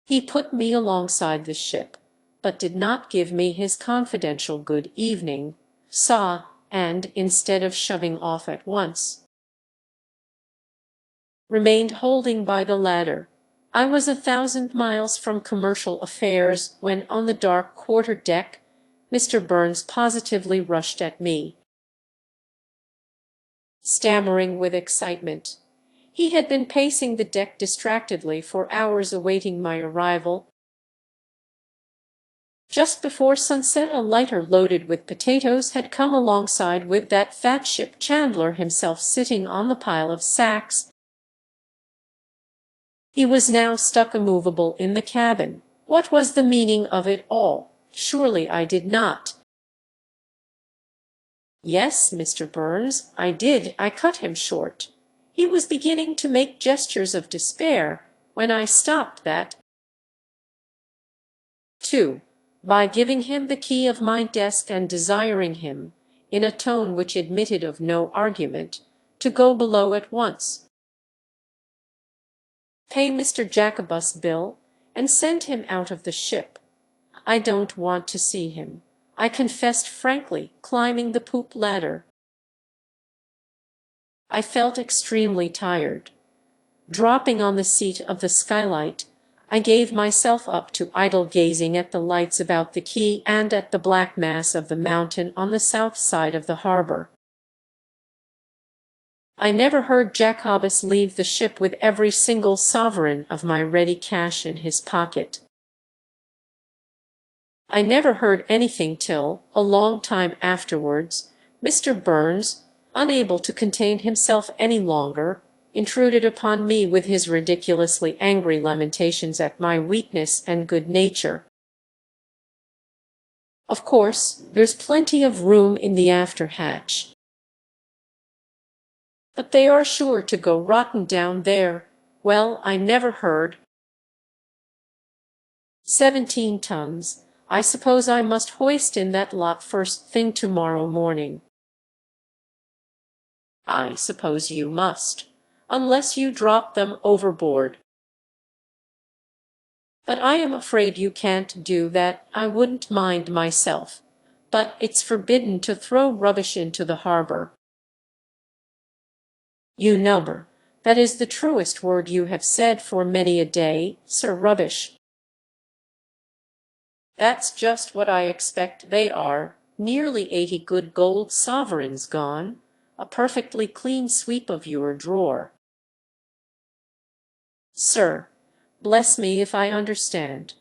He put me alongside the ship, but did not give me his confidential good evening, sir, and, instead of shoving off at once, remained holding by the ladder. I was 1,000 miles from commercial affairs when, on the dark quarter-deck, Mr. Burns positively rushed at me, stammering with excitement. He had been pacing the deck distractedly for hours awaiting my arrival. Just before sunset, a lighter loaded with potatoes had come alongside with that fat ship chandler himself sitting on the pile of sacks. He was now stuck immovable in the cabin. What was the meaning of it all? Surely I did not. Yes, Mr. Burns, I did. I cut him short. He was beginning to make gestures of despair when I stopped that, too, by giving him the key of my desk and desiring him, in a tone which admitted of no argument, to go below at once, pay Mr. Jacobus' bill, and send him out of the ship. I don't want to see him, I confessed frankly, climbing the poop ladder. I felt extremely tired. Dropping on the seat of the skylight, I gave myself up to idle gazing at the lights about the quay and at the black mass of the mountain on the south side of the harbor. I never heard Jacobus leave the ship with every single sovereign of my ready cash in his pocket. I never heard anything till, a long time afterwards, Mr. Burns, unable to contain himself any longer, intruded upon me with his ridiculously angry lamentations at my weakness and good nature. Of course, there's plenty of room in the after hatch, but they are sure to go rotten down there. Well, I never heard. 17 tons. I suppose I must hoist in that lot first thing tomorrow morning. I suppose you must, unless you drop them overboard. But I am afraid you can't do that. I wouldn't mind myself, but it's forbidden to throw rubbish into the harbor. You number. That is the truest word you have said for many a day, sir. Rubbish. That's just what I expect they are. Nearly 80 good gold sovereigns gone. A perfectly clean sweep of your drawer. Sir, bless me if I understand.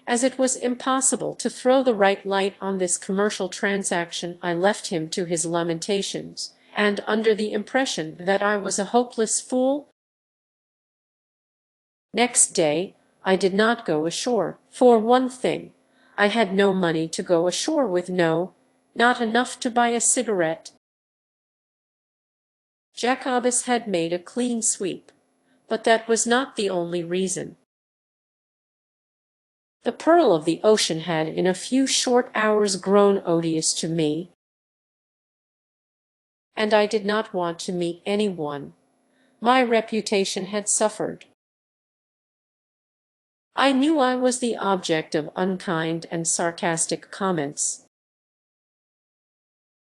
As it was impossible to throw the right light on this commercial transaction, I left him to his lamentations, and under the impression that I was a hopeless fool. Next day, I did not go ashore. For one thing, I had no money to go ashore with, not enough to buy a cigarette. Jacobus had made a clean sweep, but that was not the only reason. The pearl of the ocean had in a few short hours grown odious to me, and I did not want to meet anyone. My reputation had suffered. I knew I was the object of unkind and sarcastic comments.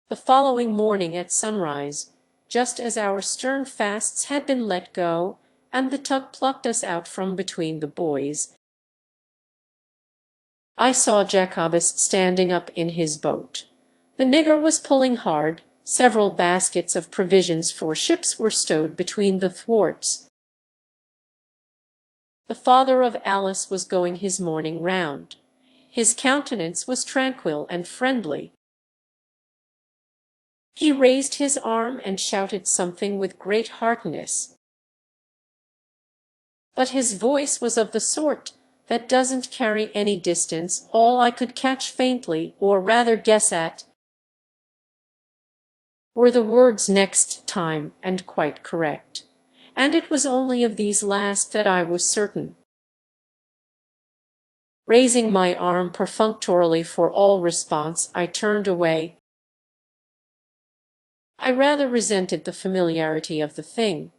The following morning at sunrise, just as our stern fasts had been let go, and the tug plucked us out from between the buoys, I saw Jacobus standing up in his boat. The nigger was pulling hard. Several baskets of provisions for ships were stowed between the thwarts. The father of Alice was going his morning round. His countenance was tranquil and friendly. He raised his arm and shouted something with great heartiness, but his voice was of the sort that doesn't carry any distance. All I could catch faintly, or rather guess at, were the words next time and quite correct. And it was only of these last that I was certain. Raising my arm perfunctorily for all response, I turned away. I rather resented the familiarity of the thing.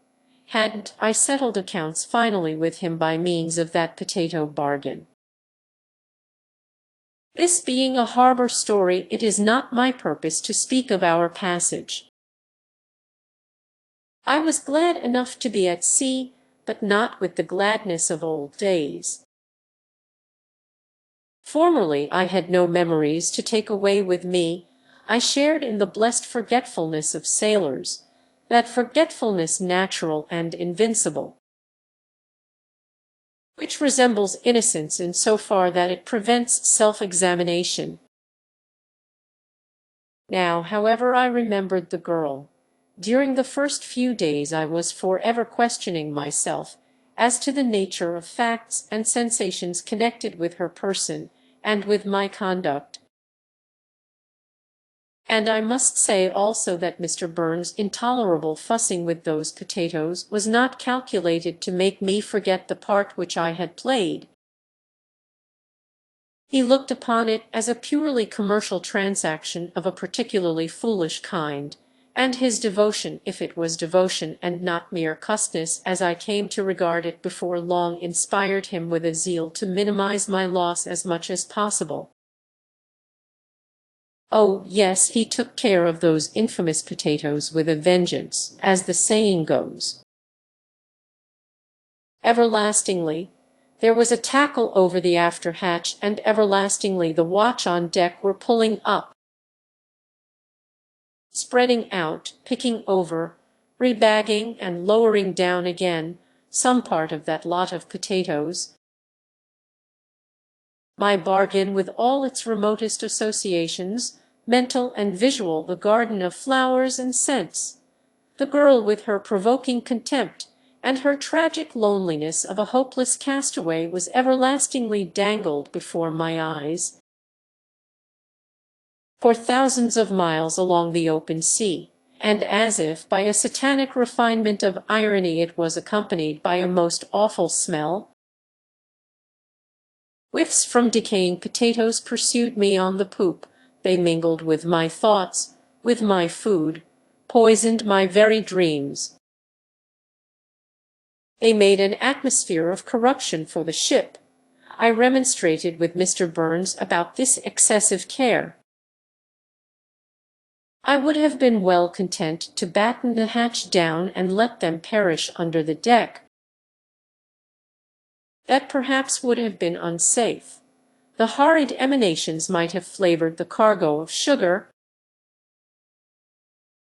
Hadn't I settled accounts finally with him by means of that potato bargain? This being a harbor story, it is not my purpose to speak of our passage. I was glad enough to be at sea, but not with the gladness of old days. Formerly I had no memories to take away with me. I shared in the blessed forgetfulness of sailors, that forgetfulness natural and invincible, which resembles innocence in so far that it prevents self-examination. Now, however, I remembered the girl. During the first few days I was forever questioning myself as to the nature of facts and sensations connected with her person and with my conduct. And I must say also that Mr. Burns' intolerable fussing with those potatoes was not calculated to make me forget the part which I had played. He looked upon it as a purely commercial transaction of a particularly foolish kind, and his devotion, if it was devotion and not mere cussedness as I came to regard it before long, inspired him with a zeal to minimize my loss as much as possible. Oh, yes, he took care of those infamous potatoes with a vengeance, as the saying goes. Everlastingly, there was a tackle over the after hatch, and everlastingly the watch on deck were pulling up, spreading out, picking over, rebagging, and lowering down again some part of that lot of potatoes. My bargain, with all its remotest associations, mental and visual, the garden of flowers and scents, the girl with her provoking contempt, and her tragic loneliness of a hopeless castaway, was everlastingly dangled before my eyes. For thousands of miles along the open sea, and as if by a satanic refinement of irony, it was accompanied by a most awful smell. Whiffs from decaying potatoes pursued me on the poop. They mingled with my thoughts, with my food, poisoned my very dreams. They made an atmosphere of corruption for the ship. I remonstrated with Mr. Burns about this excessive care. I would have been well content to batten the hatch down and let them perish under the deck. That perhaps would have been unsafe. The horrid emanations might have flavored the cargo of sugar.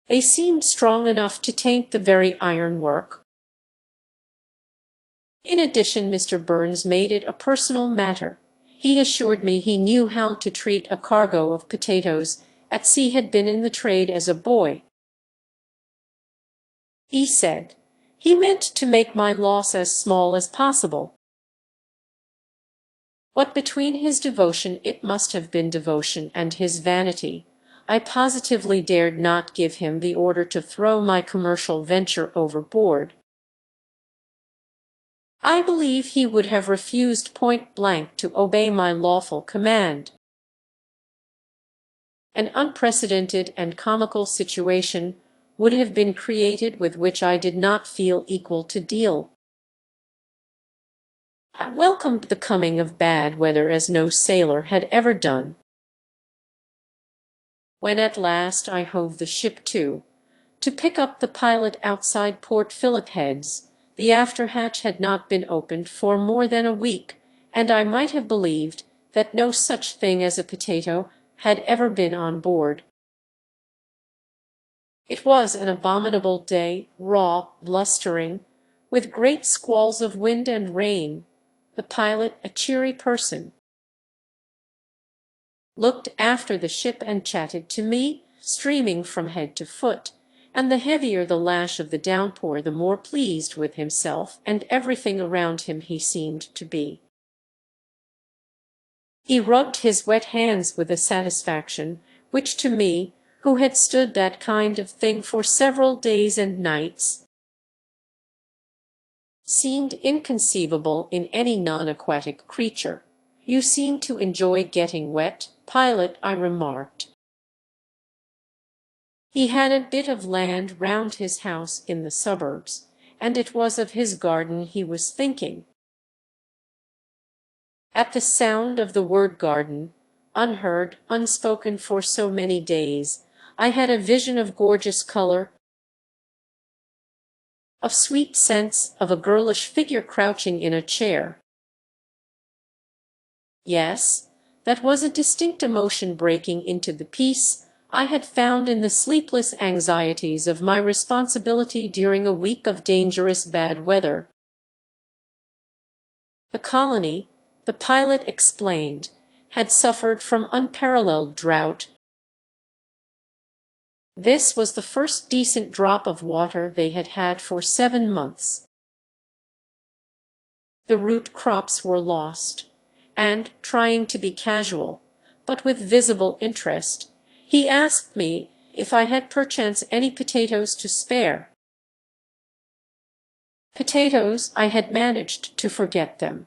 They seemed strong enough to taint the very ironwork. In addition, Mr. Burns made it a personal matter. He assured me he knew how to treat a cargo of potatoes, at sea, had been in the trade as a boy. He said he meant to make my loss as small as possible. What between his devotion, it must have been devotion, and his vanity, I positively dared not give him the order to throw my commercial venture overboard. I believe he would have refused point blank to obey my lawful command. An unprecedented and comical situation would have been created with which I did not feel equal to deal. I welcomed the coming of bad weather as no sailor had ever done. When at last I hove the ship to pick up the pilot outside Port Phillip Heads, the after hatch had not been opened for more than a week, and I might have believed that no such thing as a potato had ever been on board. It was an abominable day, raw, blustering, with great squalls of wind and rain. The pilot, a cheery person, looked after the ship and chatted to me, streaming from head to foot, and the heavier the lash of the downpour, the more pleased with himself and everything around him he seemed to be. He rubbed his wet hands with a satisfaction which to me, who had stood that kind of thing for several days and nights, seemed inconceivable in any non-aquatic creature. "You seem to enjoy getting wet, Pilot," I remarked. He had a bit of land round his house in the suburbs, and it was of his garden he was thinking. At the sound of the word garden, unheard, unspoken for so many days, I had a vision of gorgeous color, of sweet scents, of a girlish figure crouching in a chair. Yes, that was a distinct emotion breaking into the peace I had found in the sleepless anxieties of my responsibility during a week of dangerous bad weather. The colony, the pilot explained, had suffered from unparalleled drought. This was the first decent drop of water they had had for 7 months. The root crops were lost, and, trying to be casual, but with visible interest, he asked me if I had perchance any potatoes to spare. Potatoes, I had managed to forget them.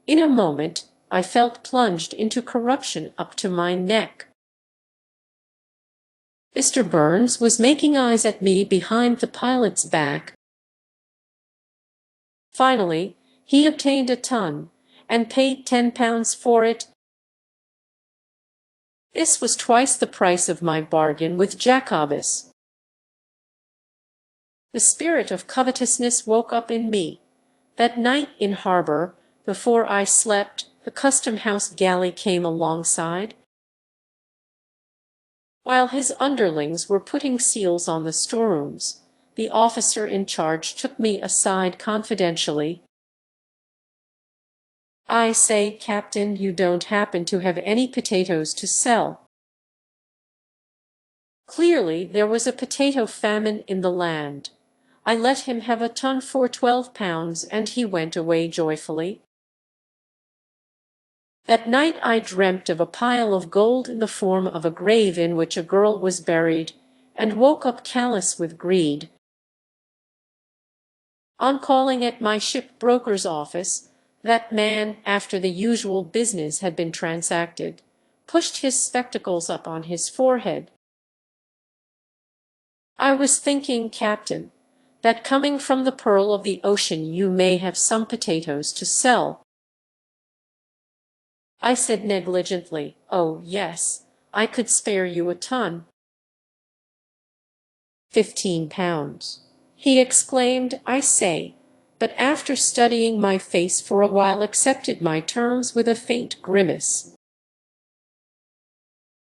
In a moment, I felt plunged into corruption up to my neck. Mr. Burns was making eyes at me behind the pilot's back. Finally, he obtained a ton, and paid £10 for it. This was twice the price of my bargain with Jacobus. The spirit of covetousness woke up in me. That night in harbor, before I slept, the custom-house galley came alongside. While his underlings were putting seals on the storerooms, the officer in charge took me aside confidentially. "I say, Captain, you don't happen to have any potatoes to sell?" Clearly there was a potato famine in the land. I let him have a ton for £12, and he went away joyfully. That night I dreamt of a pile of gold in the form of a grave in which a girl was buried, and woke up callous with greed. On calling at my shipbroker's office, that man, after the usual business had been transacted, pushed his spectacles up on his forehead. "I was thinking, Captain, that coming from the pearl of the ocean you may have some potatoes to sell." I said negligently, "Oh, yes, I could spare you a ton." £15. He exclaimed, I say, but after studying my face for a while accepted my terms with a faint grimace.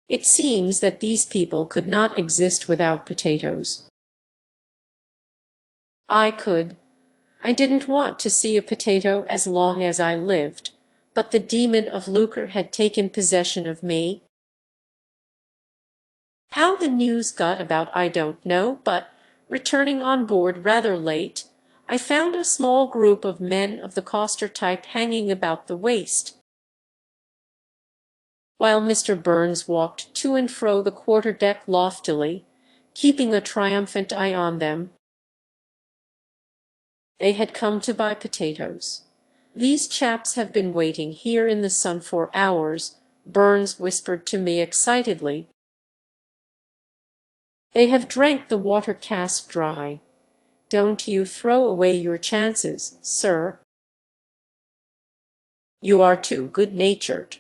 It seems that these people could not exist without potatoes. I could. I didn't want to see a potato as long as I lived, but the demon of lucre had taken possession of me. How the news got about I don't know, but, returning on board rather late, I found a small group of men of the coster type hanging about the waist, while Mr. Burns walked to and fro the quarter-deck loftily, keeping a triumphant eye on them. They had come to buy potatoes. "These chaps have been waiting here in the sun for hours," Burns whispered to me excitedly. "They have drank the water cask dry. Don't you throw away your chances, sir. You are too good-natured."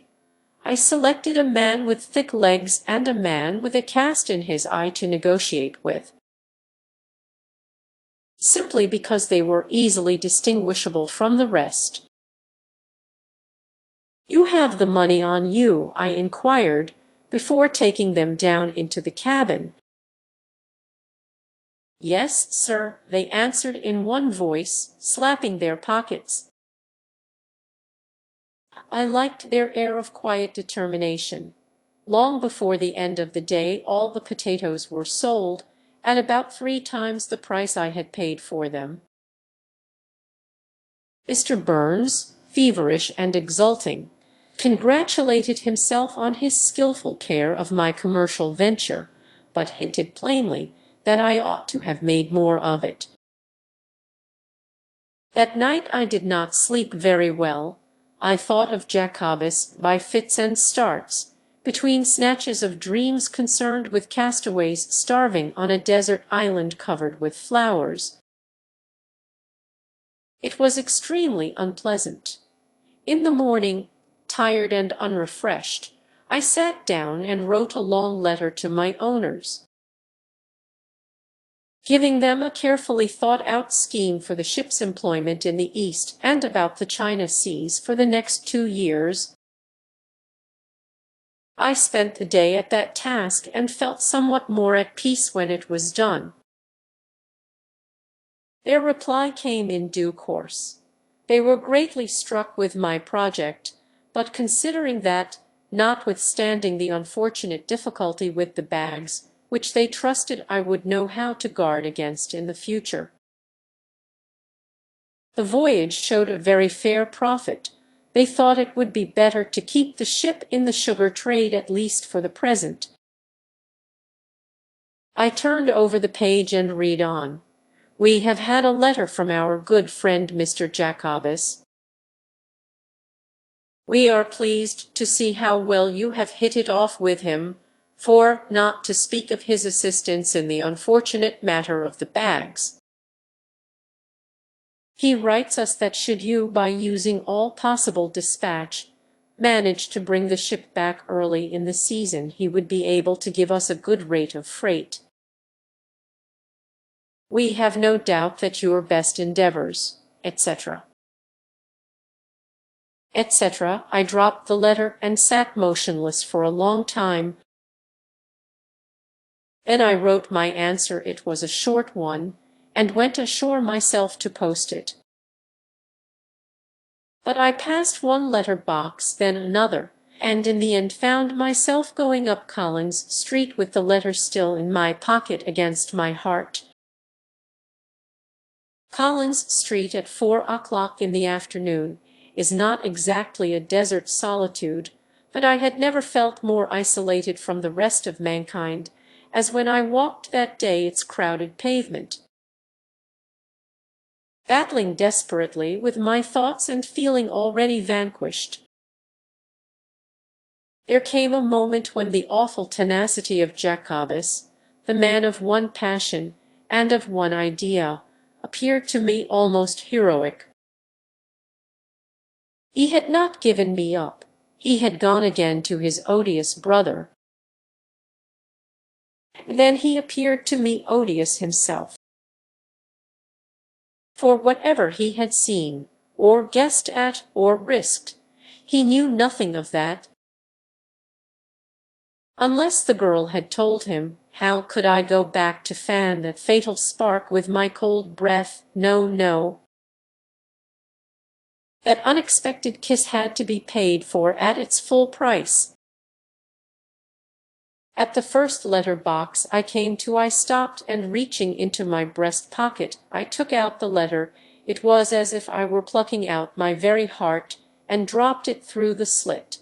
I selected a man with thick legs and a man with a cast in his eye to negotiate with, simply because they were easily distinguishable from the rest. "You have the money on you?" I inquired, before taking them down into the cabin. "Yes, sir," they answered in one voice, slapping their pockets. I liked their air of quiet determination. Long before the end of the day all the potatoes were sold, at about 3 times the price I had paid for them. Mr. Burns, feverish and exulting, congratulated himself on his skillful care of my commercial venture, but hinted plainly that I ought to have made more of it. That night I did not sleep very well. I thought of Jacobus by fits and starts, between snatches of dreams concerned with castaways starving on a desert island covered with flowers. It was extremely unpleasant. In the morning, tired and unrefreshed, I sat down and wrote a long letter to my owners, giving them a carefully thought-out scheme for the ship's employment in the East and about the China Seas for the next 2 years. I spent the day at that task and felt somewhat more at peace when it was done. Their reply came in due course. They were greatly struck with my project, but considering that, notwithstanding the unfortunate difficulty with the bags, which they trusted I would know how to guard against in the future, the voyage showed a very fair profit, they thought it would be better to keep the ship in the sugar trade at least for the present. I turned over the page and read on. We have had a letter from our good friend Mr. Jacobus. We are pleased to see how well you have hit it off with him, for, not to speak of his assistance in the unfortunate matter of the bags, he writes us that should you, by using all possible dispatch, manage to bring the ship back early in the season, he would be able to give us a good rate of freight. We have no doubt that your best endeavors, etc. etc. I dropped the letter and sat motionless for a long time. Then I wrote my answer. It was a short one, and went ashore myself to post it. But I passed one letter box, then another, and in the end found myself going up Collins Street with the letter still in my pocket against my heart. Collins Street at 4 o'clock in the afternoon is not exactly a desert solitude, but I had never felt more isolated from the rest of mankind as when I walked that day its crowded pavement. Battling desperately with my thoughts and feeling already vanquished, there came a moment when the awful tenacity of Jacobus, the man of one passion and of one idea, appeared to me almost heroic. He had not given me up. He had gone again to his odious brother. Then he appeared to me odious himself. For whatever he had seen, or guessed at, or risked, he knew nothing of that. Unless the girl had told him, how could I go back to fan that fatal spark with my cold breath? No, no. That unexpected kiss had to be paid for at its full price. At the first letter box I came to I stopped, and reaching into my breast pocket I took out the letter. It was as if I were plucking out my very heart, and dropped it through the slit.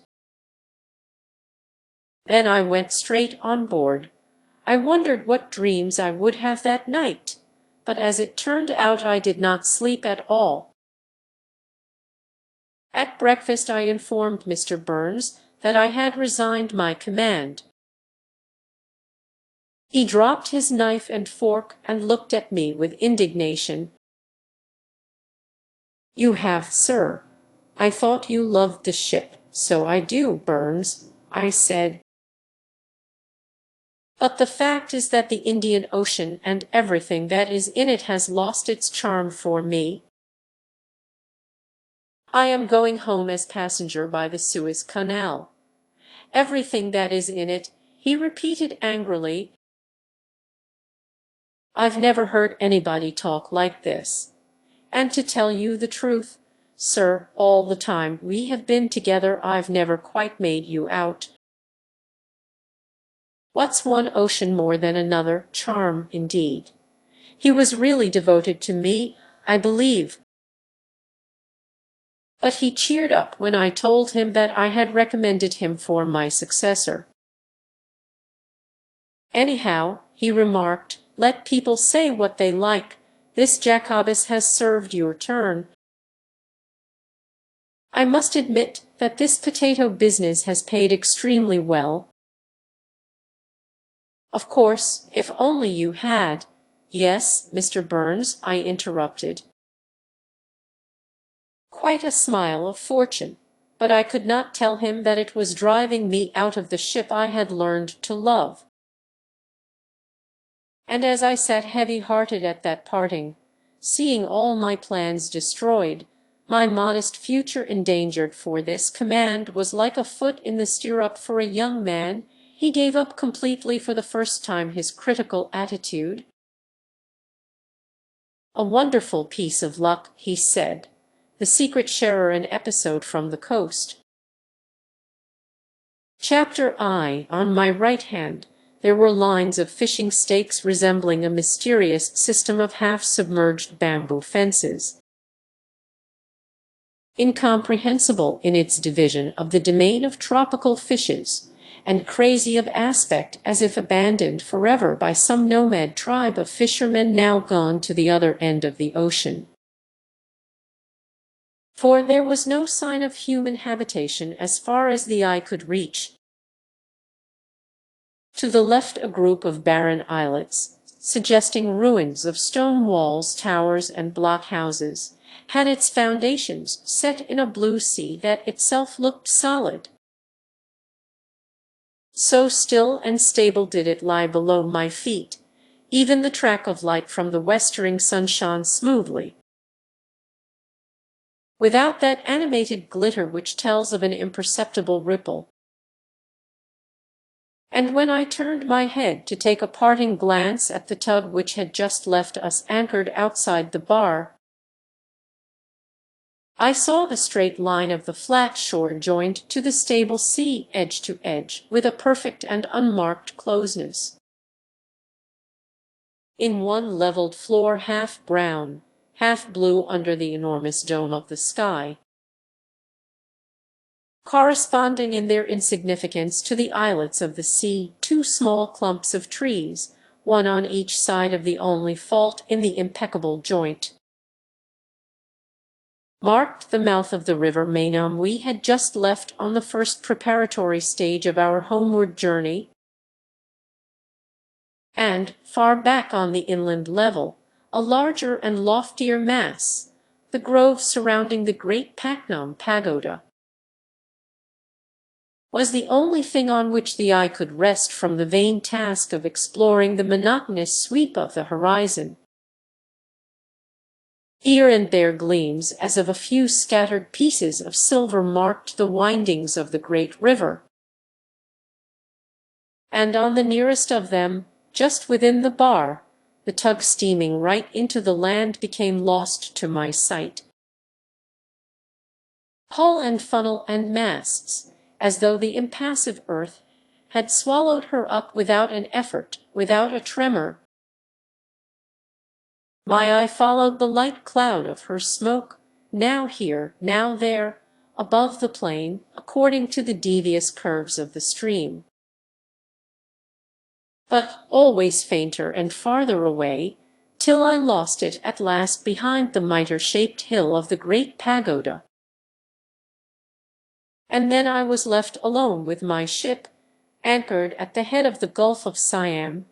Then I went straight on board. I wondered what dreams I would have that night, but as it turned out I did not sleep at all. At breakfast I informed Mr. Burns that I had resigned my command. He dropped his knife and fork and looked at me with indignation. "You have, sir. I thought you loved the ship." "So I do, Burns," I said. "But the fact is that the Indian Ocean and everything that is in it has lost its charm for me. I am going home as passenger by the Suez Canal. Everything that is in it," he repeated angrily. "I've never heard anybody talk like this. And to tell you the truth, sir, all the time we have been together I've never quite made you out. What's one ocean more than another? Charm, indeed. He was really devoted to me, I believe. But he cheered up when I told him that I had recommended him for my successor. Anyhow, he remarked, let people say what they like. This Jacobus has served your turn. I must admit that this potato business has paid extremely well. Of course, if only you had— Yes, Mr. Burns, I interrupted. Quite a smile of fortune, but I could not tell him that it was driving me out of the ship I had learned to love. And as I sat heavy-hearted at that parting, seeing all my plans destroyed, my modest future endangered, for this command was like a foot in the stirrup for a young man, he gave up completely for the first time his critical attitude. A wonderful piece of luck, he said. The secret sharer an episode from the coast. Chapter I. On my right hand, there were lines of fishing stakes resembling a mysterious system of half-submerged bamboo fences. Incomprehensible in its division of the domain of tropical fishes, and crazy of aspect as if abandoned forever by some nomad tribe of fishermen now gone to the other end of the ocean. For there was no sign of human habitation as far as the eye could reach. To the left a group of barren islets, suggesting ruins of stone walls, towers, and blockhouses, had its foundations set in a blue sea that itself looked solid. So still and stable did it lie below my feet, even the track of light from the westering sun shone smoothly, without that animated glitter which tells of an imperceptible ripple. And when I turned my head to take a parting glance at the tug which had just left us anchored outside the bar, I saw the straight line of the flat shore joined to the stable sea edge to edge with a perfect and unmarked closeness. In one leveled floor half brown, half blue under the enormous dome of the sky, corresponding in their insignificance to the islets of the sea, two small clumps of trees, one on each side of the only fault in the impeccable joint, marked the mouth of the river Mainam we had just left on the first preparatory stage of our homeward journey. And, far back on the inland level, a larger and loftier mass, the grove surrounding the great Paknam pagoda, was the only thing on which the eye could rest from the vain task of exploring the monotonous sweep of the horizon. Here and there gleams as of a few scattered pieces of silver marked the windings of the great river. And on the nearest of them, just within the bar, the tug steaming right into the land became lost to my sight. Hull and funnel and masts, as though the impassive earth had swallowed her up without an effort, without a tremor. My eye followed the light cloud of her smoke, now here, now there, above the plain, according to the devious curves of the stream, but always fainter and farther away, till I lost it at last behind the mitre-shaped hill of the great pagoda. And then I was left alone with my ship, anchored at the head of the Gulf of Siam.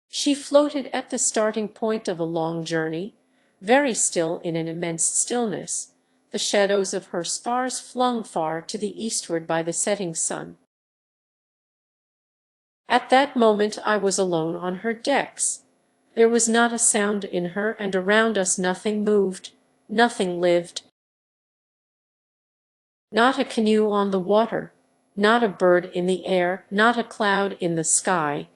She floated at the starting point of a long journey, very still in an immense stillness, the shadows of her spars flung far to the eastward by the setting sun. At that moment I was alone on her decks. There was not a sound in her, and around us nothing moved, nothing lived. Not a canoe on the water, not a bird in the air, not a cloud in the sky.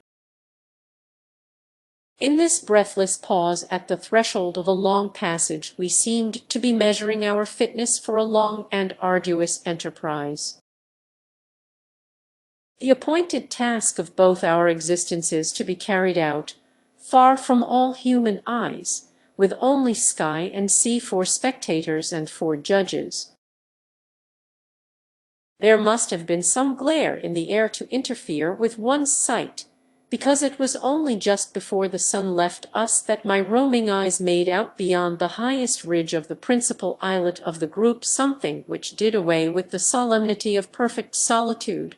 In this breathless pause at the threshold of a long passage we seemed to be measuring our fitness for a long and arduous enterprise. The appointed task of both our existences to be carried out, far from all human eyes, with only sky and sea for spectators and for judges. There must have been some glare in the air to interfere with one's sight, because it was only just before the sun left us that my roaming eyes made out beyond the highest ridge of the principal islet of the group something which did away with the solemnity of perfect solitude.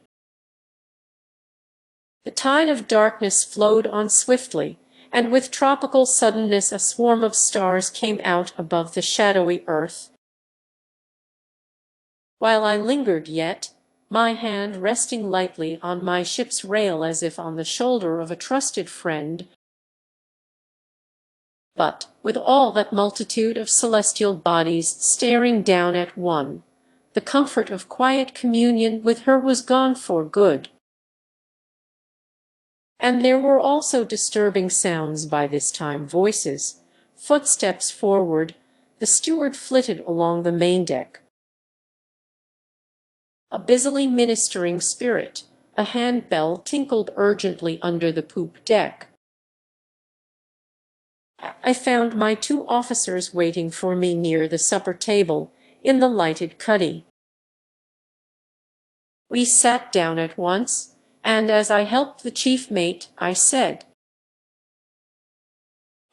The tide of darkness flowed on swiftly, and with tropical suddenness a swarm of stars came out above the shadowy earth. While I lingered yet, my hand resting lightly on my ship's rail as if on the shoulder of a trusted friend, but with all that multitude of celestial bodies staring down at one, the comfort of quiet communion with her was gone for good. And there were also disturbing sounds by this time, voices, footsteps forward. The steward flitted along the main deck, a busily ministering spirit. A handbell tinkled urgently under the poop deck. I found my two officers waiting for me near the supper table, in the lighted cuddy. We sat down at once, and as I helped the chief mate, I said,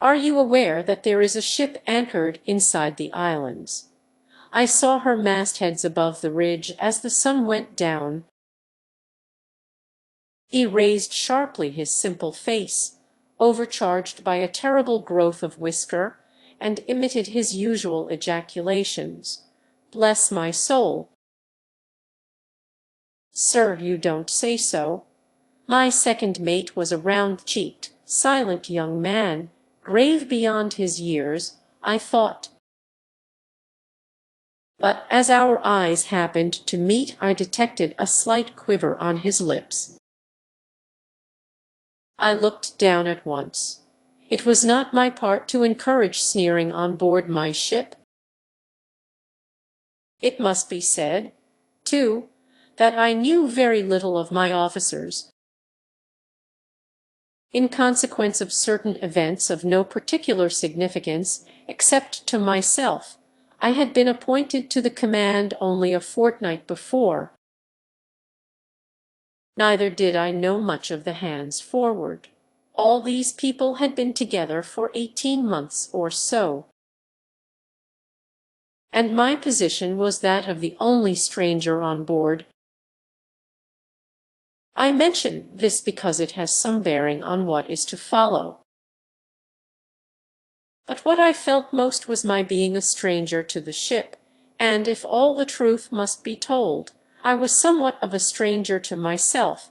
"Are you aware that there is a ship anchored inside the islands? I saw her mastheads above the ridge as the sun went down." He raised sharply his simple face, overcharged by a terrible growth of whisker, and emitted his usual ejaculations. "Bless my soul! Sir, you don't say so." My second mate was a round-cheeked, silent young man, grave beyond his years, I thought. But as our eyes happened to meet, I detected a slight quiver on his lips. I looked down at once. It was not my part to encourage sneering on board my ship. It must be said, too, that I knew very little of my officers. In consequence of certain events of no particular significance, except to myself, I had been appointed to the command only a fortnight before. Neither did I know much of the hands forward. All these people had been together for 18 months or so, and my position was that of the only stranger on board. I mention this because it has some bearing on what is to follow. But what I felt most was my being a stranger to the ship, and if all the truth must be told, I was somewhat of a stranger to myself.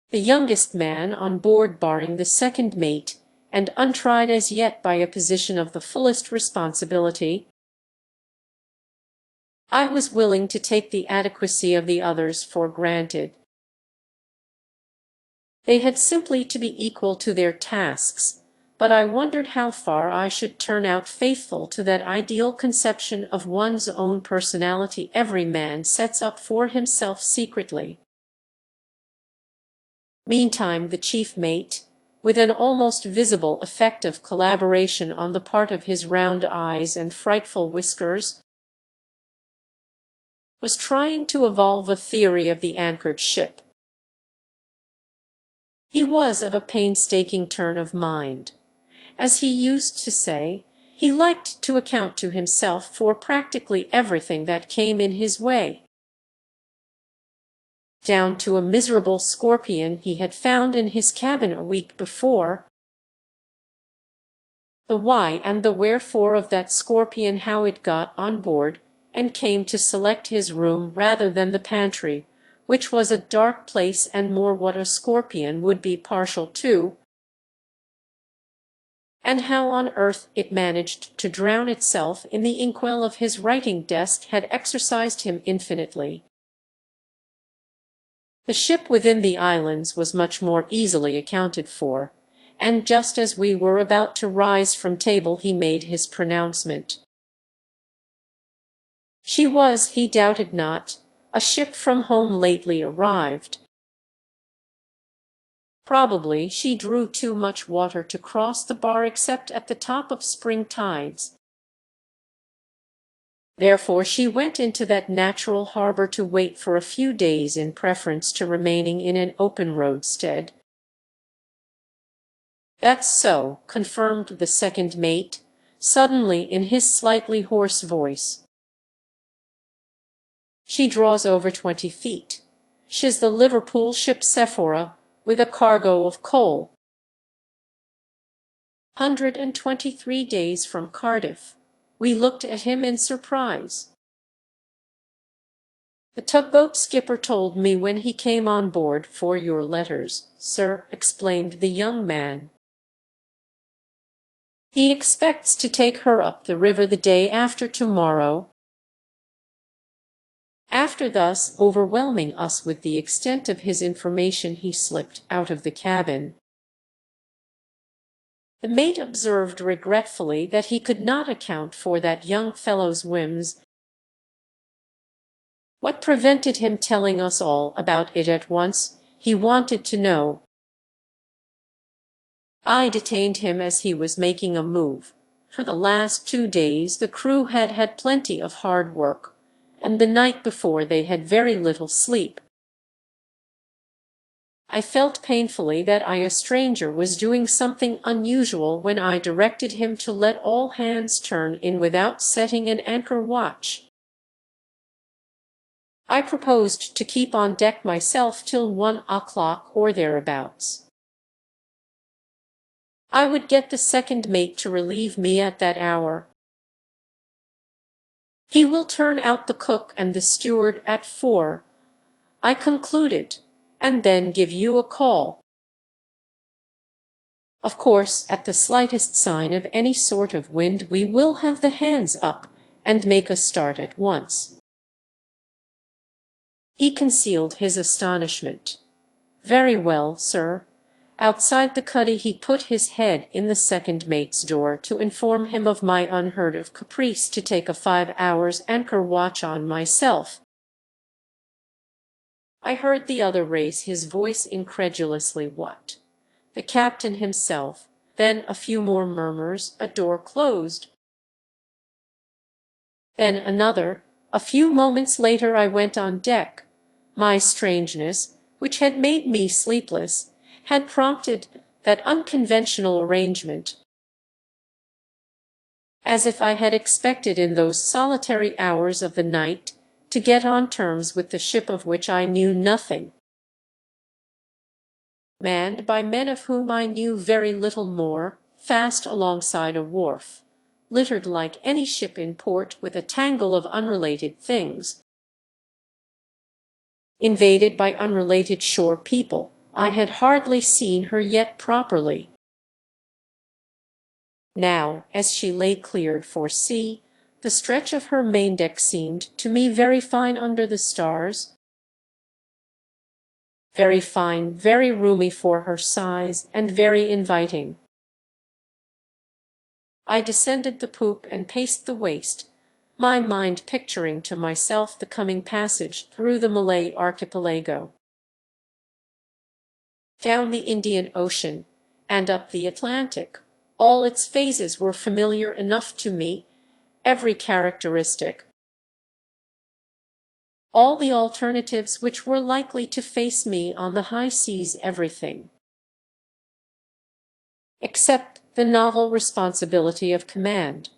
The youngest man on board, barring the second mate, and untried as yet by a position of the fullest responsibility, I was willing to take the adequacy of the others for granted. They had simply to be equal to their tasks, but I wondered how far I should turn out faithful to that ideal conception of one's own personality every man sets up for himself secretly. Meantime the chief mate, with an almost visible effect of collaboration on the part of his round eyes and frightful whiskers, was trying to evolve a theory of the anchored ship. He was of a painstaking turn of mind. As he used to say, he liked to account to himself for practically everything that came in his way, down to a miserable scorpion he had found in his cabin a week before. The why and the wherefore of that scorpion, how it got on board and came to select his room rather than the pantry, which was a dark place and more what a scorpion would be partial to, and how on earth it managed to drown itself in the inkwell of his writing desk, had exercised him infinitely. The ship within the islands was much more easily accounted for, and just as we were about to rise from table he made his pronouncement. She was, he doubted not, a ship from home lately arrived. Probably she drew too much water to cross the bar except at the top of spring tides. Therefore she went into that natural harbor to wait for a few days in preference to remaining in an open roadstead. "That's so," confirmed the second mate, suddenly in his slightly hoarse voice. "She draws over 20 feet. She's the Liverpool ship Sephora, with a cargo of coal. 123 days from Cardiff." We looked at him in surprise. "The tugboat skipper told me when he came on board for your letters, sir," explained the young man. "He expects to take her up the river the day after tomorrow." After thus overwhelming us with the extent of his information, he slipped out of the cabin. The mate observed regretfully that he could not account for that young fellow's whims. What prevented him telling us all about it at once, he wanted to know. I detained him as he was making a move. For the last 2 days the crew had had plenty of hard work, and the night before they had very little sleep. I felt painfully that a stranger was doing something unusual when I directed him to let all hands turn in without setting an anchor watch. I proposed to keep on deck myself till 1 o'clock or thereabouts. I would get the second mate to relieve me at that hour. He will turn out the cook and the steward at 4, I concluded, and then give you a call. Of course, at the slightest sign of any sort of wind we will have the hands up and make a start at once." He concealed his astonishment. "Very well, sir." Outside the cuddy he put his head in the second mate's door to inform him of my unheard-of caprice to take a 5 hours anchor watch on myself. I heard the other raise his voice incredulously. What? The captain himself, then a few more murmurs, a door closed. Then another. A few moments later I went on deck. My strangeness, which had made me sleepless, had prompted that unconventional arrangement. As if I had expected in those solitary hours of the night to get on terms with the ship of which I knew nothing, manned by men of whom I knew very little more, fast alongside a wharf, littered like any ship in port with a tangle of unrelated things, invaded by unrelated shore people. I had hardly seen her yet properly. Now, as she lay cleared for sea, the stretch of her main deck seemed to me very fine under the stars, very fine, very roomy for her size, and very inviting. I descended the poop and paced the waist, my mind picturing to myself the coming passage through the Malay archipelago, down the Indian Ocean, and up the Atlantic. All its phases were familiar enough to me, every characteristic, all the alternatives which were likely to face me on the high seas, everything, except the novel responsibility of command.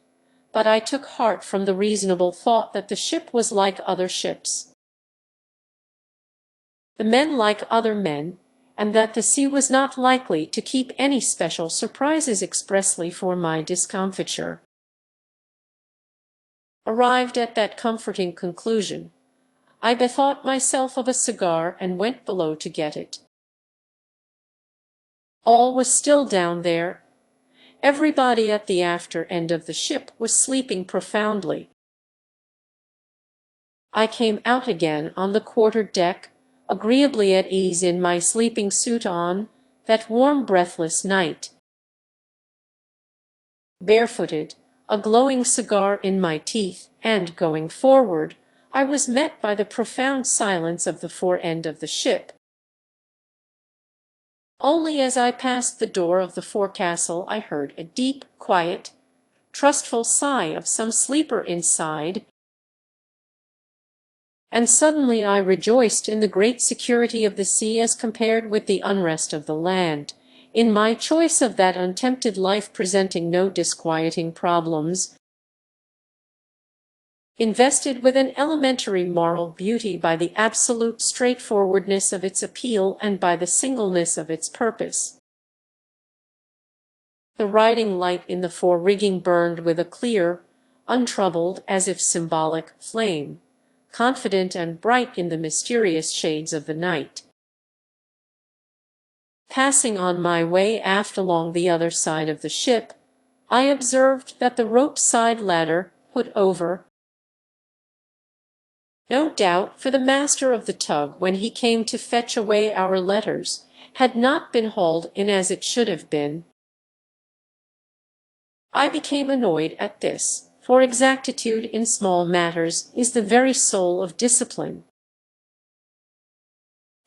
But I took heart from the reasonable thought that the ship was like other ships, the men like other men, and that the sea was not likely to keep any special surprises expressly for my discomfiture. Arrived at that comforting conclusion, I bethought myself of a cigar and went below to get it. All was still down there. Everybody at the after end of the ship was sleeping profoundly. I came out again on the quarter-deck, agreeably at ease in my sleeping suit on that warm breathless night, barefooted, a glowing cigar in my teeth, and going forward, I was met by the profound silence of the fore end of the ship. Only as I passed the door of the forecastle I heard a deep, quiet, trustful sigh of some sleeper inside, and suddenly I rejoiced in the great security of the sea as compared with the unrest of the land, in my choice of that untempted life presenting no disquieting problems, invested with an elementary moral beauty by the absolute straightforwardness of its appeal and by the singleness of its purpose. The riding light in the fore-rigging burned with a clear, untroubled, as if symbolic, flame, confident and bright in the mysterious shades of the night. Passing on my way aft along the other side of the ship, I observed that the rope-side ladder, put over, no doubt for the master of the tug when he came to fetch away our letters, had not been hauled in as it should have been. I became annoyed at this, for exactitude in small matters is the very soul of discipline.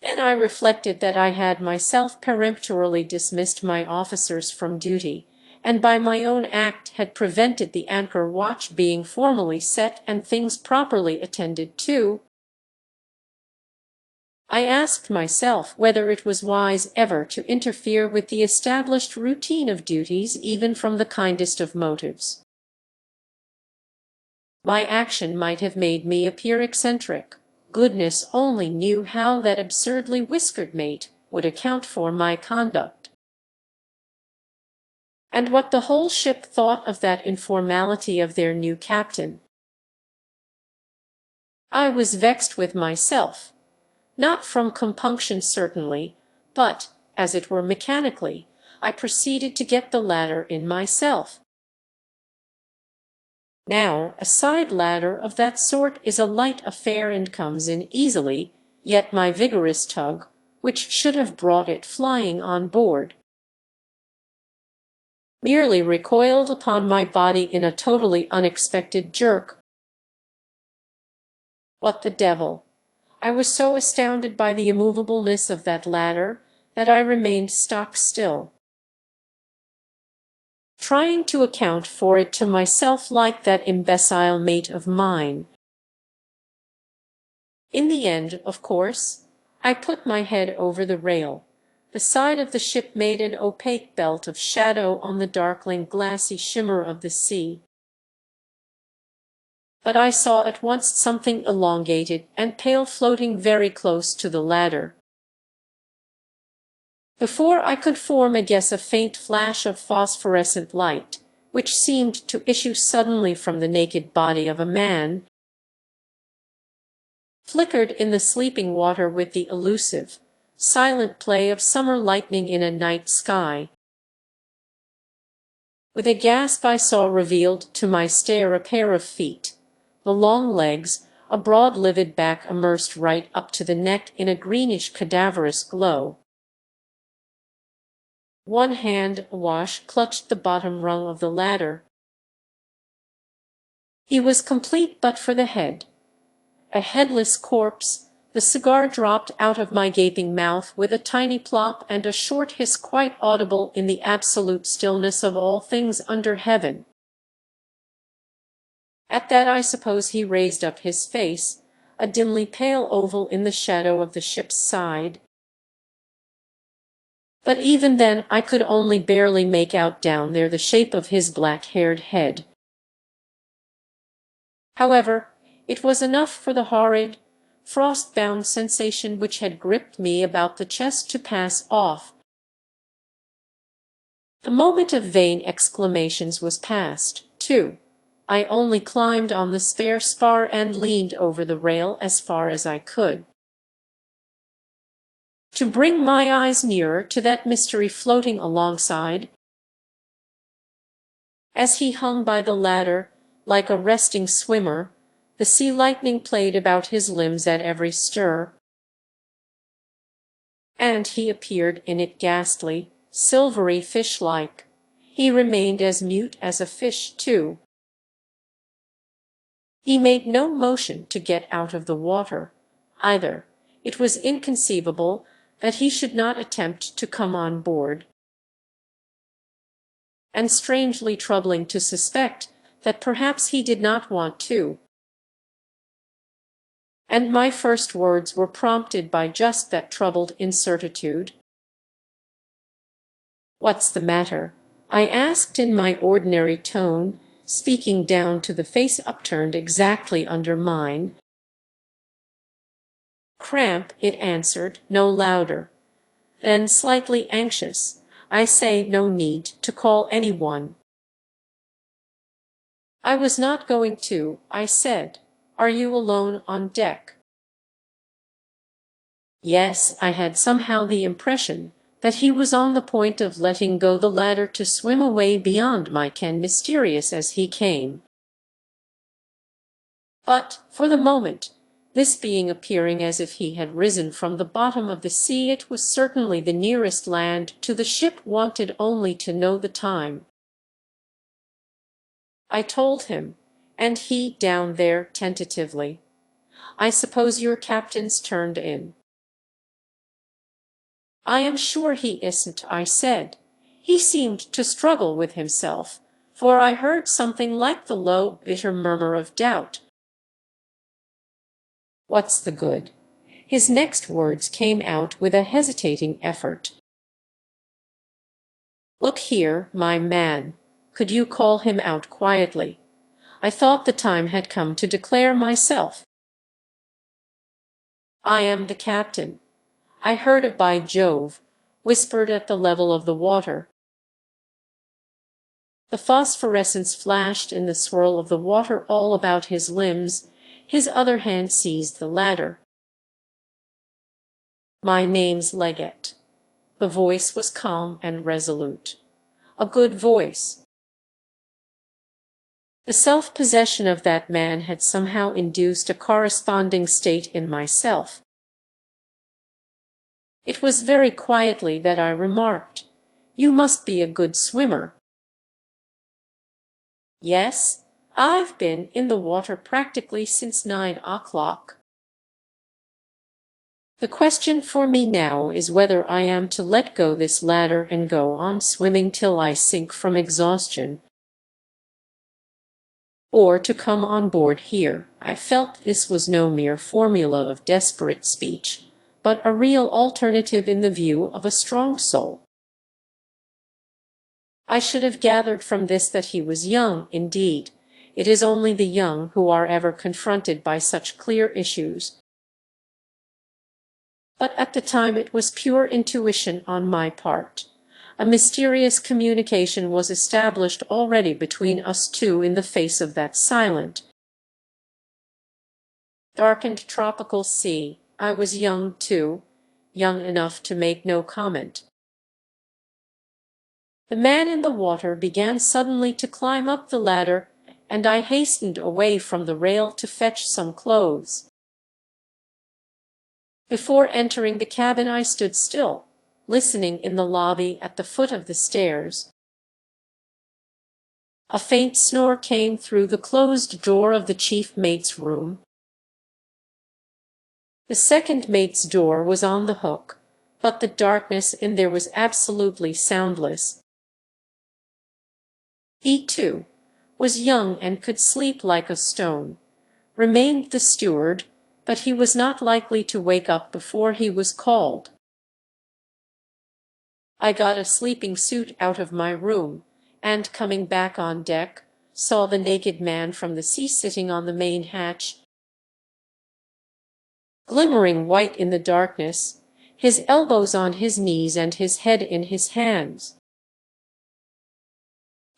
Then I reflected that I had myself peremptorily dismissed my officers from duty, and by my own act had prevented the anchor watch being formally set and things properly attended to. I asked myself whether it was wise ever to interfere with the established routine of duties even from the kindest of motives. My action might have made me appear eccentric. Goodness only knew how that absurdly whiskered mate would account for my conduct, and what the whole ship thought of that informality of their new captain. I was vexed with myself, not from compunction certainly, but, as it were mechanically, I proceeded to get the ladder in myself. Now, a side ladder of that sort is a light affair and comes in easily, yet my vigorous tug, which should have brought it flying on board, merely recoiled upon my body in a totally unexpected jerk. What the devil! I was so astounded by the immovableness of that ladder that I remained stock still, trying to account for it to myself like that imbecile mate of mine. In the end, of course, I put my head over the rail. The side of the ship made an opaque belt of shadow on the darkling glassy shimmer of the sea. But I saw at once something elongated and pale floating very close to the ladder. Before I could form a guess, a faint flash of phosphorescent light, which seemed to issue suddenly from the naked body of a man, flickered in the sleeping water with the elusive, silent play of summer lightning in a night sky. With a gasp I saw revealed to my stare a pair of feet, the long legs, a broad livid back immersed right up to the neck in a greenish cadaverous glow. One hand, awash, clutched the bottom rung of the ladder. He was complete but for the head. A headless corpse, the cigar dropped out of my gaping mouth with a tiny plop and a short hiss quite audible in the absolute stillness of all things under heaven. At that I suppose he raised up his face, a dimly pale oval in the shadow of the ship's side. But even then I could only barely make out down there the shape of his black-haired head. However, it was enough for the horrid, frost-bound sensation which had gripped me about the chest to pass off. The moment of vain exclamations was past, too. I only climbed on the spare spar and leaned over the rail as far as I could, to bring my eyes nearer to that mystery floating alongside. As he hung by the ladder, like a resting swimmer, the sea lightning played about his limbs at every stir, and he appeared in it ghastly, silvery, fish-like. He remained as mute as a fish, too. He made no motion to get out of the water, either. It was inconceivable that he should not attempt to come on board, and strangely troubling to suspect that perhaps he did not want to. And my first words were prompted by just that troubled incertitude. "What's the matter?" I asked in my ordinary tone, speaking down to the face upturned exactly under mine. "Cramp," it answered, no louder. Then, slightly anxious, "I say, no need to call anyone." "I was not going to," I said. "Are you alone on deck?" Yes, I had somehow the impression that he was on the point of letting go the ladder to swim away beyond my ken, mysterious as he came. But, for the moment, this being appearing as if he had risen from the bottom of the sea, it was certainly the nearest land to the ship, wanted only to know the time. I told him, and he, down there, tentatively. "I suppose your captain's turned in." "I am sure he isn't," I said. He seemed to struggle with himself, for I heard something like the low, bitter murmur of doubt. "What's the good?" His next words came out with a hesitating effort. "Look here, my man," could you call him out quietly? I thought the time had come to declare myself. "I am the captain." I heard a "by Jove" whispered at the level of the water. The phosphorescence flashed in the swirl of the water all about his limbs. His other hand seized the ladder. "My name's Leggett." The voice was calm and resolute. A good voice. The self-possession of that man had somehow induced a corresponding state in myself. It was very quietly that I remarked, "You must be a good swimmer." "Yes, I've been in the water practically since 9 o'clock. The question for me now is whether I am to let go this ladder and go on swimming till I sink from exhaustion, or to come on board here." I felt this was no mere formula of desperate speech, but a real alternative in the view of a strong soul. I should have gathered from this that he was young. Indeed, it is only the young who are ever confronted by such clear issues. But at the time it was pure intuition on my part. A mysterious communication was established already between us two in the face of that silent, darkened tropical sea. I was young, too, young enough to make no comment. The man in the water began suddenly to climb up the ladder, and I hastened away from the rail to fetch some clothes. Before entering the cabin I stood still, listening in the lobby at the foot of the stairs. A faint snore came through the closed door of the chief mate's room. The second mate's door was on the hook, but the darkness in there was absolutely soundless. He, too, was young and could sleep like a stone. Remained the steward, but he was not likely to wake up before he was called. I got a sleeping suit out of my room, and coming back on deck, saw the naked man from the sea sitting on the main hatch, glimmering white in the darkness, his elbows on his knees and his head in his hands.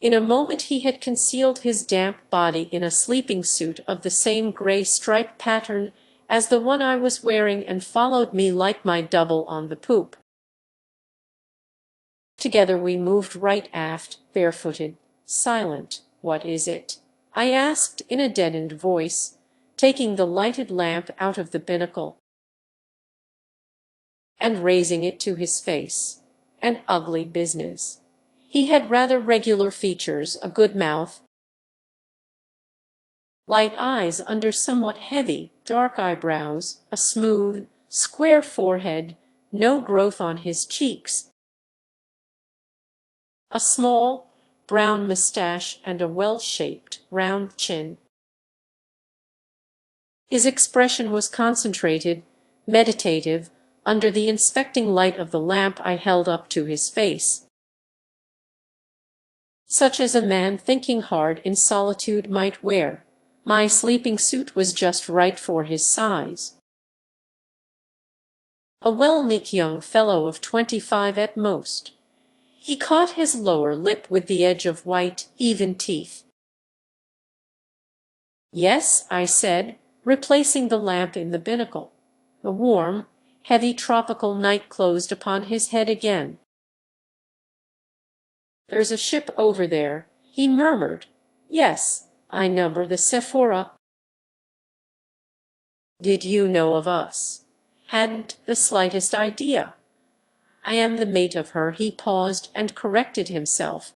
In a moment he had concealed his damp body in a sleeping suit of the same gray striped pattern as the one I was wearing, and followed me like my double on the poop. Together we moved right aft, barefooted, silent. "What is it?" I asked in a deadened voice, taking the lighted lamp out of the binnacle and raising it to his face. An ugly business. He had rather regular features, a good mouth, light eyes under somewhat heavy, dark eyebrows, a smooth, square forehead, no growth on his cheeks, a small, brown mustache and a well-shaped, round chin. His expression was concentrated, meditative, under the inspecting light of the lamp I held up to his face, such as a man thinking hard in solitude might wear. My sleeping suit was just right for his size. A well-knit young fellow of 25 at most. He caught his lower lip with the edge of white, even teeth. "Yes," I said, replacing the lamp in the binnacle. The warm, heavy tropical night closed upon his head again. "There's a ship over there," he murmured. "Yes, I number the Sephora." "Did you know of us?" "Hadn't the slightest idea." "I am the mate of her." He paused and corrected himself.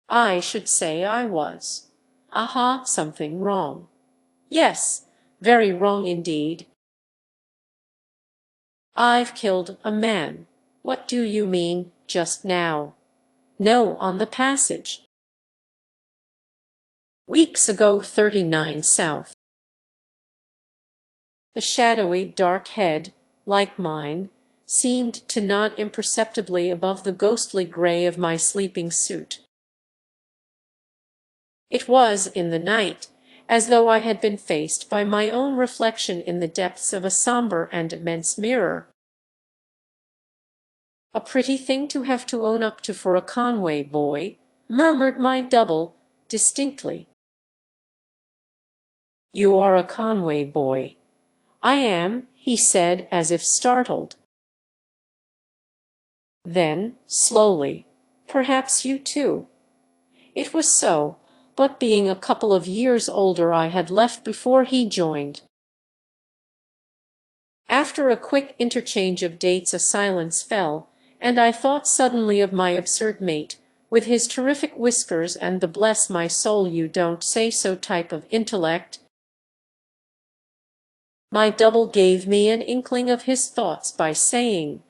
"I should say I was." "Aha, something wrong." "Yes, very wrong indeed." "I've killed a man." "What do you mean, just now?" "No, on the passage. Weeks ago, 39 south." The shadowy, dark head, like mine, seemed to nod imperceptibly above the ghostly gray of my sleeping suit. It was, in the night, as though I had been faced by my own reflection in the depths of a somber and immense mirror. "A pretty thing to have to own up to for a Conway boy," murmured my double, distinctly. "You are a Conway boy." "I am," he said, as if startled. Then, slowly, "Perhaps you too." It was so, but being a couple of years older I had left before he joined. After a quick interchange of dates a silence fell, and I thought suddenly of my absurd mate, with his terrific whiskers and the "bless my soul you don't say so" type of intellect. My double gave me an inkling of his thoughts by saying,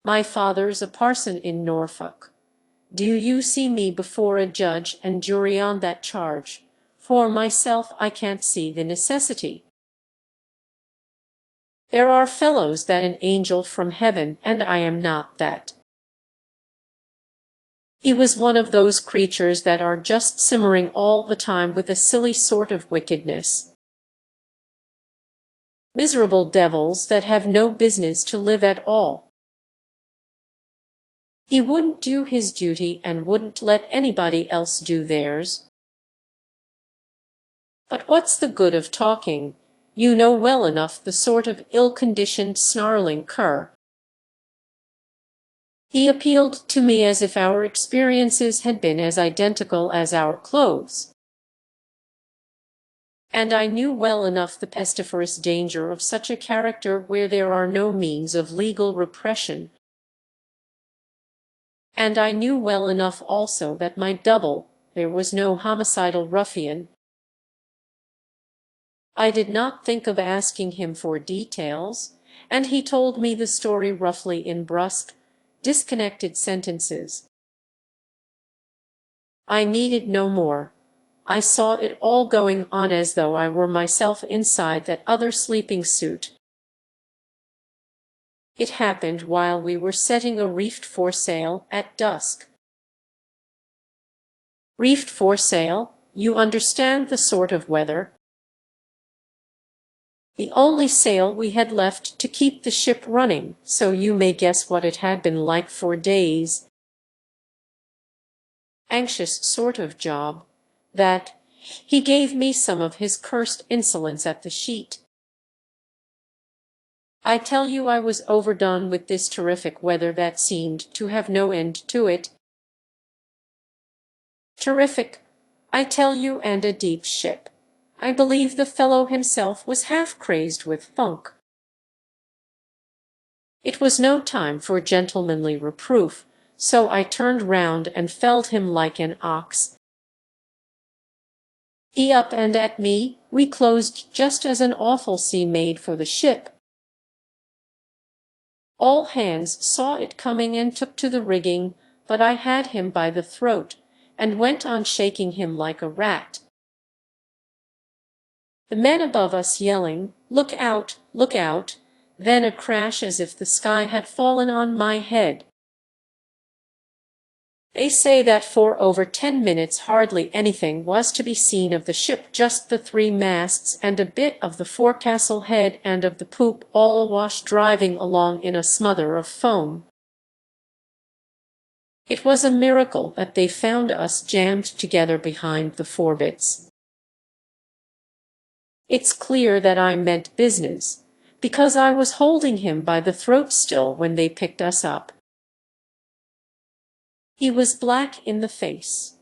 "My father's a parson in Norfolk. Do you see me before a judge and jury on that charge? For myself, I can't see the necessity. There are fellows that an angel from heaven, and I am not that." He was one of those creatures that are just simmering all the time with a silly sort of wickedness. Miserable devils that have no business to live at all. He wouldn't do his duty and wouldn't let anybody else do theirs. But what's the good of talking? You know well enough the sort of ill-conditioned, snarling cur. He appealed to me as if our experiences had been as identical as our clothes. And I knew well enough the pestiferous danger of such a character where there are no means of legal repression. And I knew well enough also that my double, there was no homicidal ruffian. I did not think of asking him for details, and he told me the story roughly in brusque, disconnected sentences. I needed no more. I saw it all going on as though I were myself inside that other sleeping suit. It happened while we were setting a reefed foresail at dusk. Reefed foresail, you understand the sort of weather. The only sail we had left to keep the ship running, so you may guess what it had been like for days. Anxious sort of job, that. He gave me some of his cursed insolence at the sheet. I tell you I was overdone with this terrific weather that seemed to have no end to it. Terrific, I tell you, and a deep ship. I believe the fellow himself was half crazed with funk. It was no time for gentlemanly reproof, so I turned round and felled him like an ox. Up and at me, we closed just as an awful sea made for the ship. All hands saw it coming and took to the rigging, but I had him by the throat, and went on shaking him like a rat. The men above us yelling, "Look out, look out," then a crash as if the sky had fallen on my head. They say that for over 10 minutes hardly anything was to be seen of the ship, just the three masts and a bit of the forecastle head and of the poop, all awash, driving along in a smother of foam. It was a miracle that they found us jammed together behind the forebits. It's clear that I meant business, because I was holding him by the throat still when they picked us up. He was black in the face.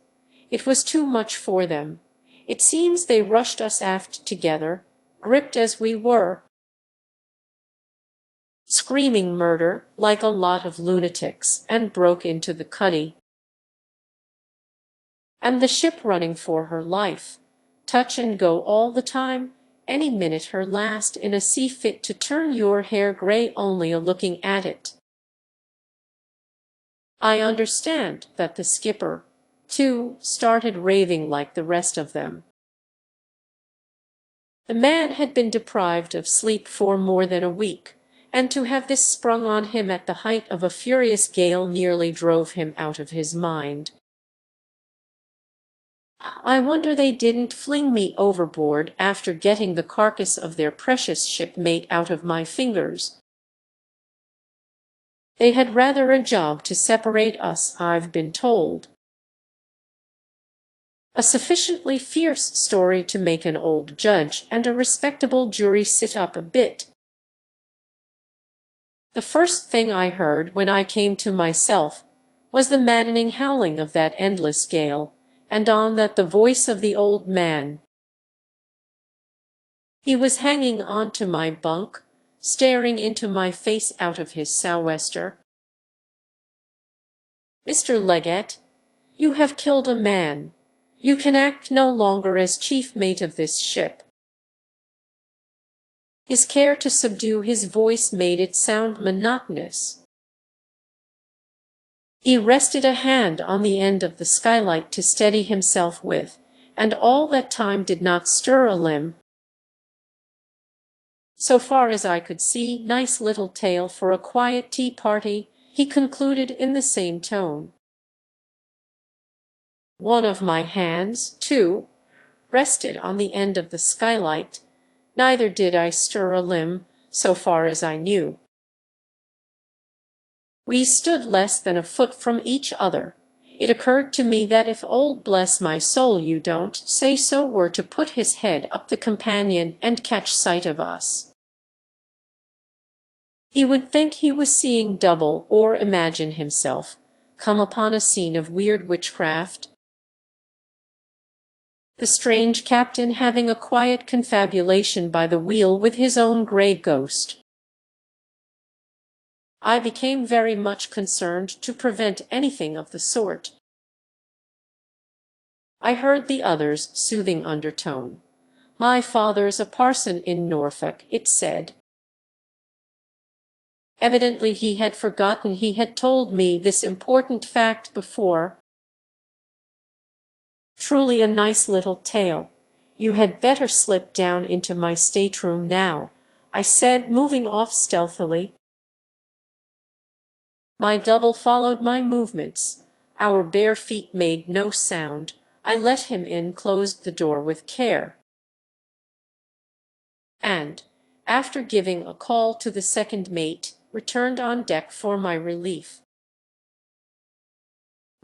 It was too much for them. It seems they rushed us aft together, gripped as we were, screaming murder like a lot of lunatics, and broke into the cuddy. And the ship running for her life, touch and go all the time, any minute her last in a sea fit to turn your hair grey only a looking at it. I understand that the skipper, too, started raving like the rest of them. The man had been deprived of sleep for more than a week, and to have this sprung on him at the height of a furious gale nearly drove him out of his mind. I wonder they didn't fling me overboard after getting the carcass of their precious shipmate out of my fingers. They had rather a job to separate us, I've been told. A sufficiently fierce story to make an old judge and a respectable jury sit up a bit. The first thing I heard when I came to myself was the maddening howling of that endless gale, and on that the voice of the old man. He was hanging on to my bunk, staring into my face out of his sou'wester. "Mr. Leggett, you have killed a man. You can act no longer as chief mate of this ship." His care to subdue his voice made it sound monotonous. He rested a hand on the end of the skylight to steady himself with, and all that time did not stir a limb. "So far as I could see, nice little tale for a quiet tea party," he concluded in the same tone. One of my hands, too, rested on the end of the skylight. Neither did I stir a limb, so far as I knew. We stood less than a foot from each other. It occurred to me that if old bless my soul you don't say so were to put his head up the companion and catch sight of us, he would think he was seeing double, or imagine himself come upon a scene of weird witchcraft. The strange captain having a quiet confabulation by the wheel with his own grey ghost. I became very much concerned to prevent anything of the sort. I heard the other's soothing undertone. "My father's a parson in Norfolk," it said. Evidently he had forgotten he had told me this important fact before. "Truly a nice little tale. You had better slip down into my stateroom now," I said, moving off stealthily. My double followed my movements. Our bare feet made no sound. I let him in, closed the door with care, and, after giving a call to the second mate, returned on deck for my relief.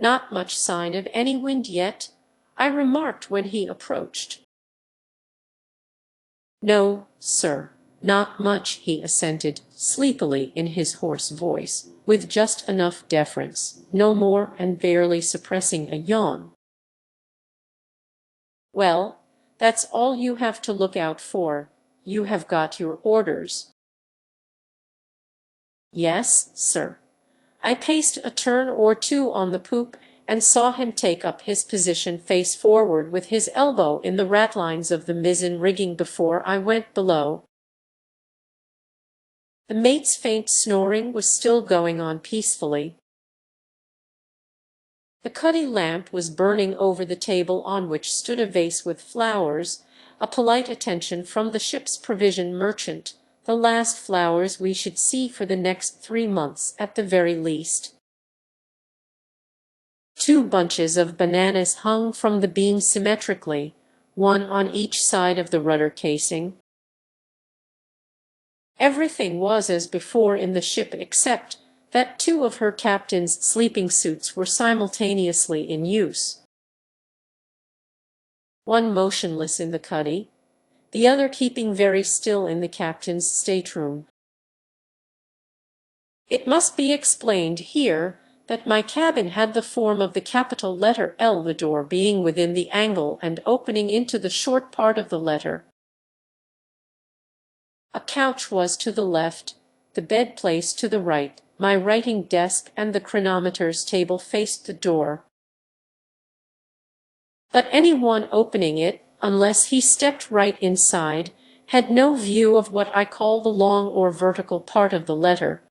"Not much sign of any wind yet?" I remarked when he approached. "No, sir, not much," he assented, sleepily in his hoarse voice, with just enough deference, no more, and barely suppressing a yawn. "Well, that's all you have to look out for. You have got your orders." "Yes, sir." I paced a turn or two on the poop, and saw him take up his position face forward with his elbow in the ratlines of the mizzen rigging before I went below. The mate's faint snoring was still going on peacefully. The cuddy lamp was burning over the table on which stood a vase with flowers, a polite attention from the ship's provision merchant, the last flowers we should see for the next 3 months at the very least. 2 bunches of bananas hung from the beam symmetrically, one on each side of the rudder casing. Everything was as before in the ship except that 2 of her captain's sleeping suits were simultaneously in use. One motionless in the cuddy, the other keeping very still in the captain's stateroom. It must be explained here that my cabin had the form of the capital letter L, the door being within the angle and opening into the short part of the letter. A couch was to the left, the bed place to the right, my writing desk and the chronometer's table faced the door. But anyone opening it, unless he stepped right inside, had no view of what I call the long or vertical part of the letter.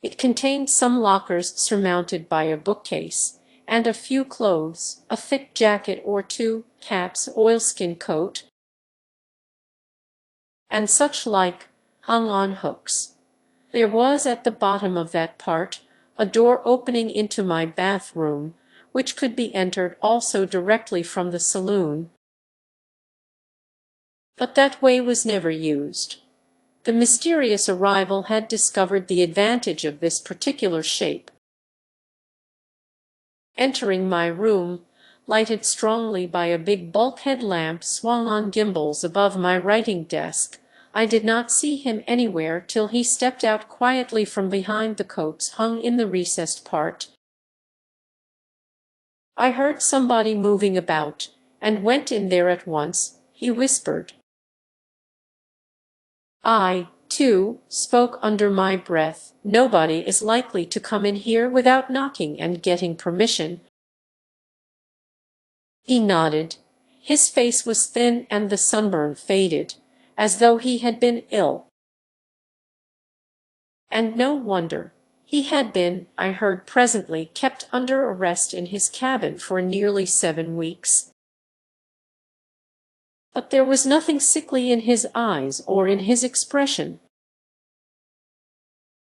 It contained some lockers surmounted by a bookcase, and a few clothes, a thick jacket or 2, caps, oilskin coat, and such like, hung on hooks. There was at the bottom of that part a door opening into my bathroom, which could be entered also directly from the saloon. But that way was never used. The mysterious arrival had discovered the advantage of this particular shape. Entering my room, lighted strongly by a big bulkhead lamp swung on gimbals above my writing desk, I did not see him anywhere till he stepped out quietly from behind the coats hung in the recessed part. I heard somebody moving about, and went in there at once, he whispered. I, too, spoke under my breath. Nobody is likely to come in here without knocking and getting permission. He nodded. His face was thin and the sunburn faded, as though he had been ill. And no wonder. He had been, I heard presently, kept under arrest in his cabin for nearly 7 weeks. But there was nothing sickly in his eyes or in his expression.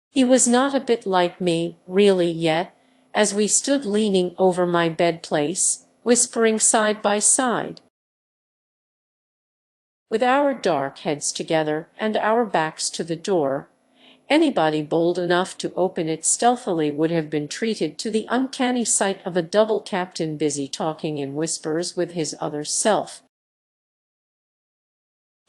He was not a bit like me, really, yet, as we stood leaning over my bed-place, whispering side by side. With our dark heads together and our backs to the door, anybody bold enough to open it stealthily would have been treated to the uncanny sight of a double captain busy talking in whispers with his other self.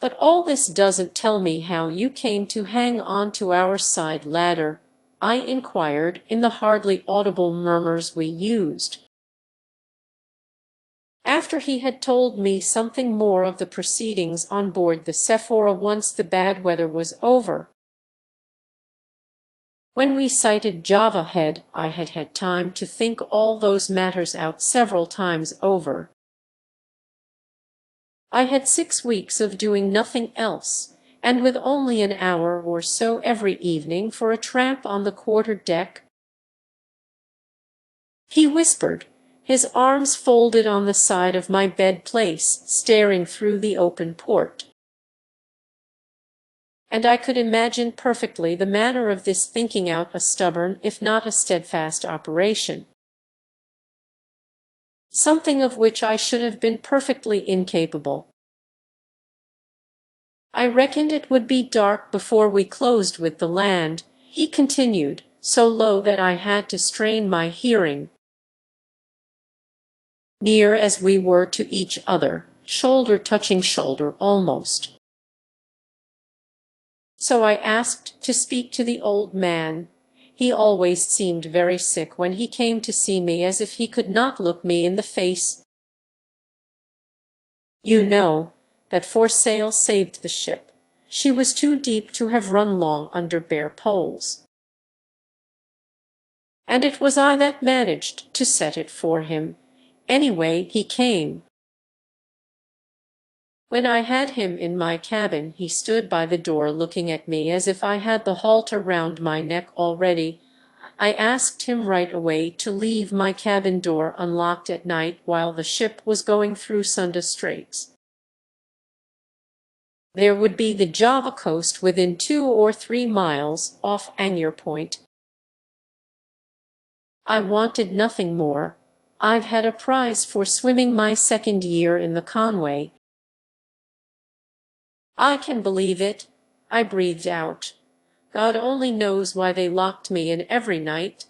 But all this doesn't tell me how you came to hang on to our side ladder, I inquired in the hardly audible murmurs we used. After he had told me something more of the proceedings on board the Sephora once the bad weather was over. When we sighted Java Head, I had had time to think all those matters out several times over. I had 6 weeks of doing nothing else, and with only an hour or so every evening for a tramp on the quarter-deck. He whispered, his arms folded on the side of my bed-place, staring through the open port. And I could imagine perfectly the manner of this thinking out a stubborn, if not a steadfast operation. Something of which I should have been perfectly incapable. I reckoned it would be dark before we closed with the land, he continued, so low that I had to strain my hearing. Near as we were to each other, shoulder touching shoulder almost. So I asked to speak to the old man. He always seemed very sick when he came to see me, as if he could not look me in the face. You know, that foresail saved the ship. She was too deep to have run long under bare poles. and it was I that managed to set it for him. Anyway, he came. When I had him in my cabin, he stood by the door looking at me as if I had the halter round my neck already. I asked him right away to leave my cabin door unlocked at night while the ship was going through Sunda Straits. There would be the Java coast within 2 or 3 miles off Angier Point. I wanted nothing more. I've had a prize for swimming my 2nd year in the Conway. I can believe it, I breathed out. God only knows why they locked me in every night.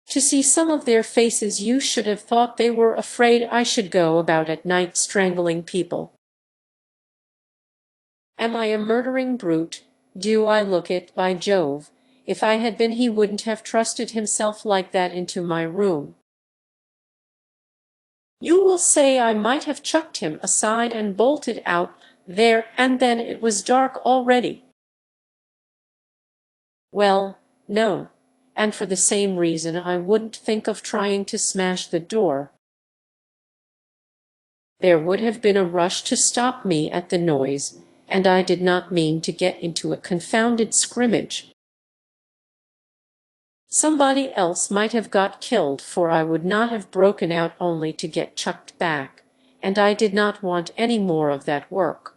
To see some of their faces, you should have thought they were afraid I should go about at night strangling people. Am I a murdering brute? Do I look it? By Jove, if I had been, he wouldn't have trusted himself like that into my room. You will say I might have chucked him aside and bolted out there, and then it was dark already. Well, no, and for the same reason I wouldn't think of trying to smash the door. There would have been a rush to stop me at the noise, and I did not mean to get into a confounded scrimmage. Somebody else might have got killed, for I would not have broken out only to get chucked back, and I did not want any more of that work.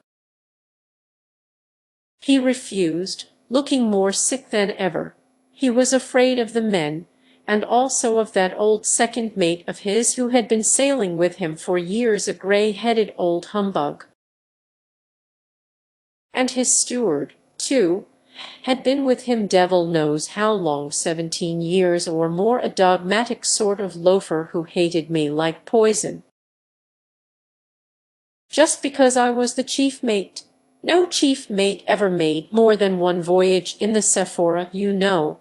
He refused, looking more sick than ever. He was afraid of the men, and also of that old second mate of his who had been sailing with him for years, a grey-headed old humbug. And his steward, too, had been with him devil knows how long, 17 years or more, a dogmatic sort of loafer who hated me like poison. Just because I was the chief mate. No chief mate ever made more than one voyage in the Sephora, you know.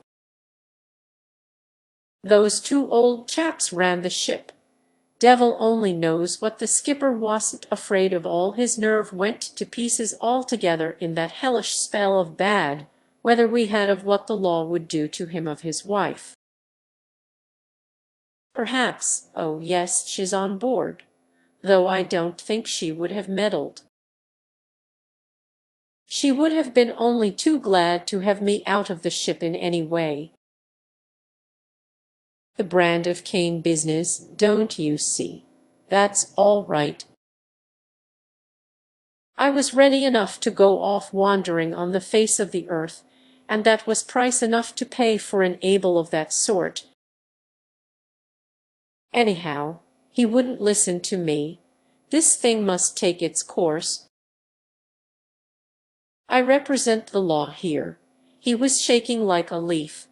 Those 2 old chaps ran the ship. Devil only knows what the skipper wasn't afraid of. All his nerve went to pieces altogether in that hellish spell of bad weather we had, of what the law would do to him, of his wife. Perhaps, oh yes, she's on board, though I don't think she would have meddled. She would have been only too glad to have me out of the ship in any way. The brand of Cain business, don't you see? That's all right. I was ready enough to go off wandering on the face of the earth, and that was price enough to pay for an able of that sort. Anyhow, he wouldn't listen to me. This thing must take its course. I represent the law here. He was shaking like a leaf.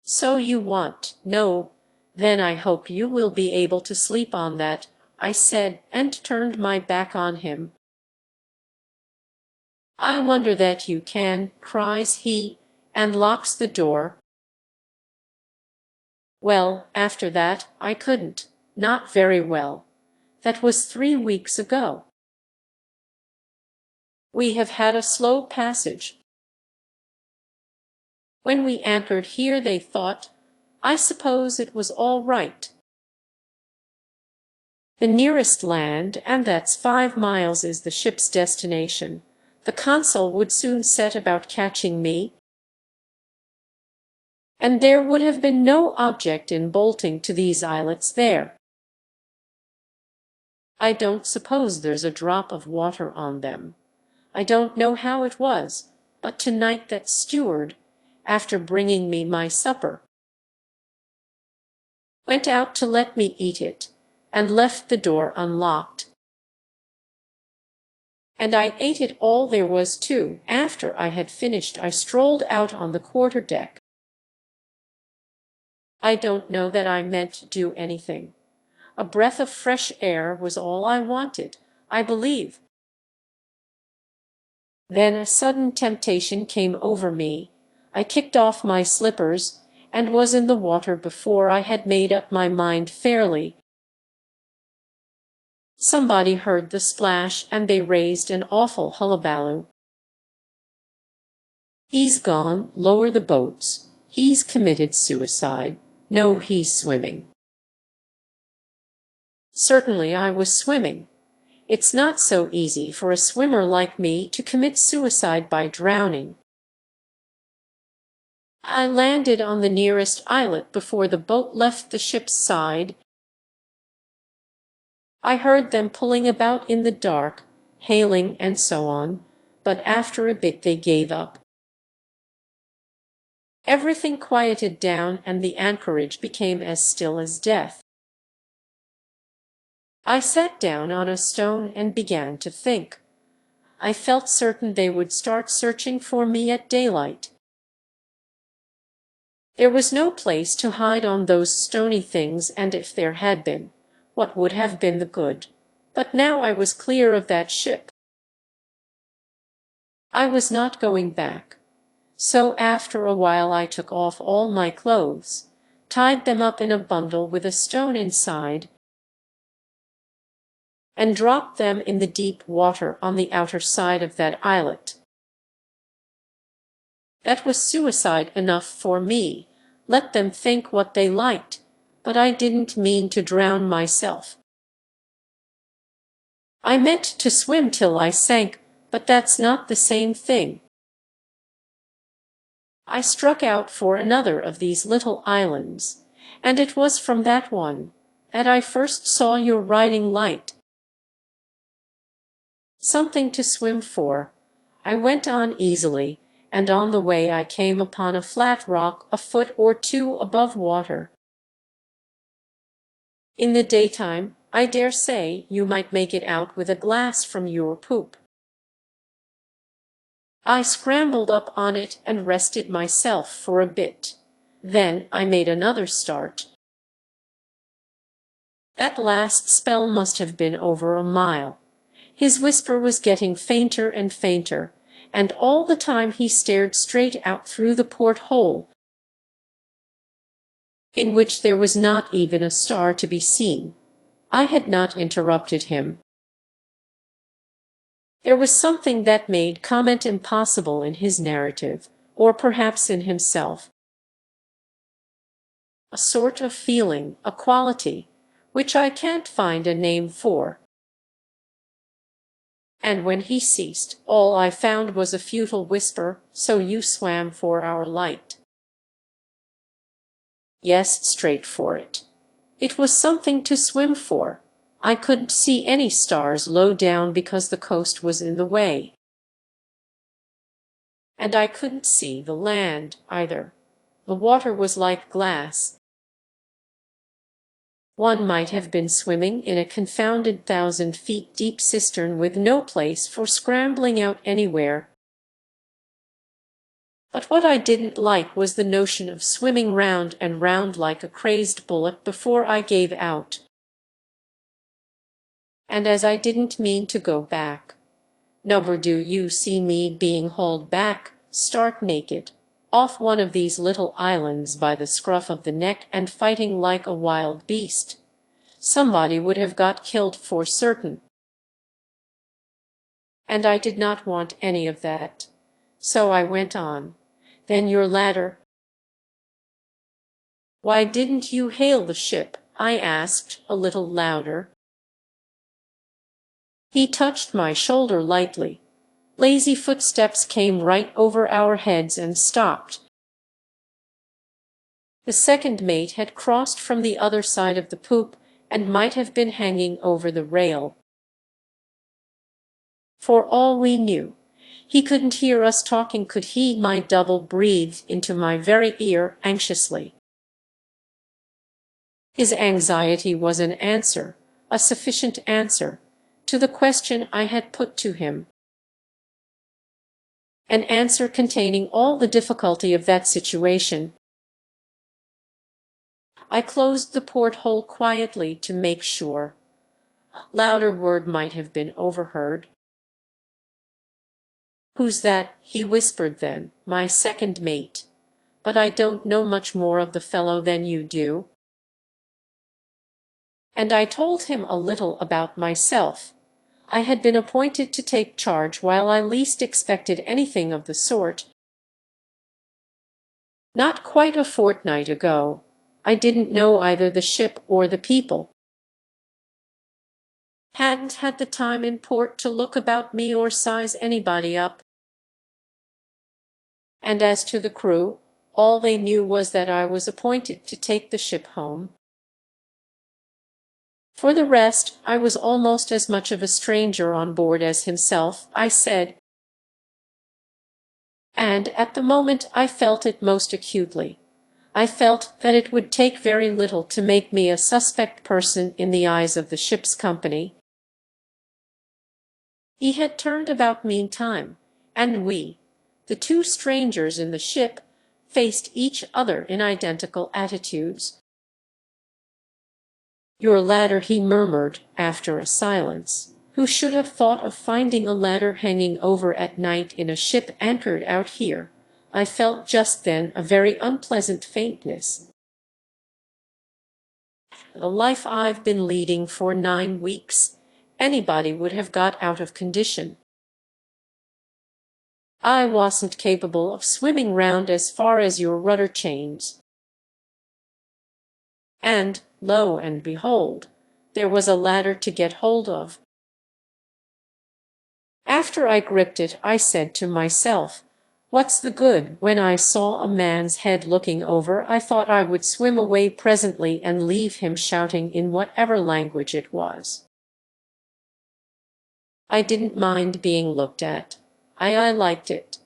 So you want? No. Then I hope you will be able to sleep on that, I said, and turned my back on him. I wonder that you can, cries he, and locks the door. Well, after that, I couldn't. Not very well. That was 3 weeks ago. We have had a slow passage. When we anchored here, they thought, I suppose it was all right. The nearest land, and that's 5 miles, is the ship's destination. The consul would soon set about catching me, and there would have been no object in bolting to these islets there. I don't suppose there's a drop of water on them. I don't know how it was, but tonight that steward, after bringing me my supper, went out to let me eat it, and left the door unlocked. And I ate it all there was to. After I had finished, I strolled out on the quarter-deck. I don't know that I meant to do anything. A breath of fresh air was all I wanted, I believe. Then a sudden temptation came over me. I kicked off my slippers, and was in the water before I had made up my mind fairly. Somebody heard the splash, and they raised an awful hullabaloo. He's gone, lower the boats. He's committed suicide. No, he's swimming. Certainly I was swimming. It's not so easy for a swimmer like me to commit suicide by drowning. I landed on the nearest islet before the boat left the ship's side. I heard them pulling about in the dark, hailing and so on, but after a bit they gave up. Everything quieted down and the anchorage became as still as death. I sat down on a stone and began to think. I felt certain they would start searching for me at daylight. There was no place to hide on those stony things, and if there had been, what would have been the good? But now I was clear of that ship. I was not going back. So after a while I took off all my clothes, tied them up in a bundle with a stone inside, and dropped them in the deep water on the outer side of that islet. That was suicide enough for me. Let them think what they liked, but I didn't mean to drown myself. I meant to swim till I sank, but that's not the same thing. I struck out for another of these little islands, and it was from that one that I first saw your riding light. Something to swim for. I went on easily, and on the way I came upon a flat rock a foot or two above water. In the daytime, I dare say, you might make it out with a glass from your poop. I scrambled up on it and rested myself for a bit. Then I made another start. That last spell must have been over a mile. His whisper was getting fainter and fainter, and all the time he stared straight out through the port-hole, in which there was not even a star to be seen. I had not interrupted him. There was something that made comment impossible in his narrative, or perhaps in himself. A sort of feeling, a quality, which I can't find a name for. And when he ceased, all I found was a futile whisper, "So you swam for our light." Yes, straight for it. It was something to swim for. I couldn't see any stars low down because the coast was in the way. And I couldn't see the land, either. The water was like glass. One might have been swimming in a confounded 1,000 feet deep cistern with no place for scrambling out anywhere. But what I didn't like was the notion of swimming round and round like a crazed bullock before I gave out. And as I didn't mean to go back, never do you see me being hauled back, stark naked, off one of these little islands by the scruff of the neck and fighting like a wild beast. Somebody would have got killed for certain. And I did not want any of that. So I went on. Then your ladder. Why didn't you hail the ship? I asked, a little louder. He touched my shoulder lightly. Lazy footsteps came right over our heads and stopped. The second mate had crossed from the other side of the poop and might have been hanging over the rail. For all we knew, he couldn't hear us talking, could he? My double breathed into my very ear anxiously. His anxiety was an answer, a sufficient answer, to the question I had put to him. An answer containing all the difficulty of that situation. I closed the porthole quietly to make sure. A louder word might have been overheard. "Who's that?" he whispered then. "My second mate. But I don't know much more of the fellow than you do." And I told him a little about myself. I had been appointed to take charge while I least expected anything of the sort. Not quite a fortnight ago. I didn't know either the ship or the people. Hadn't had the time in port to look about me or size anybody up. And as to the crew, all they knew was that I was appointed to take the ship home. For the rest, I was almost as much of a stranger on board as himself, I said. And at the moment I felt it most acutely. I felt that it would take very little to make me a suspect person in the eyes of the ship's company. He had turned about meantime, and we, the two strangers in the ship, faced each other in identical attitudes. "Your ladder," he murmured, after a silence. "Who should have thought of finding a ladder hanging over at night in a ship anchored out here?" I felt just then a very unpleasant faintness. The life I've been leading for 9 weeks, anybody would have got out of condition. I wasn't capable of swimming round as far as your rudder chains. And, lo and behold, there was a ladder to get hold of. After I gripped it, I said to myself, "What's the good?" When I saw a man's head looking over, I thought I would swim away presently and leave him shouting in whatever language it was. I didn't mind being looked at. I liked it.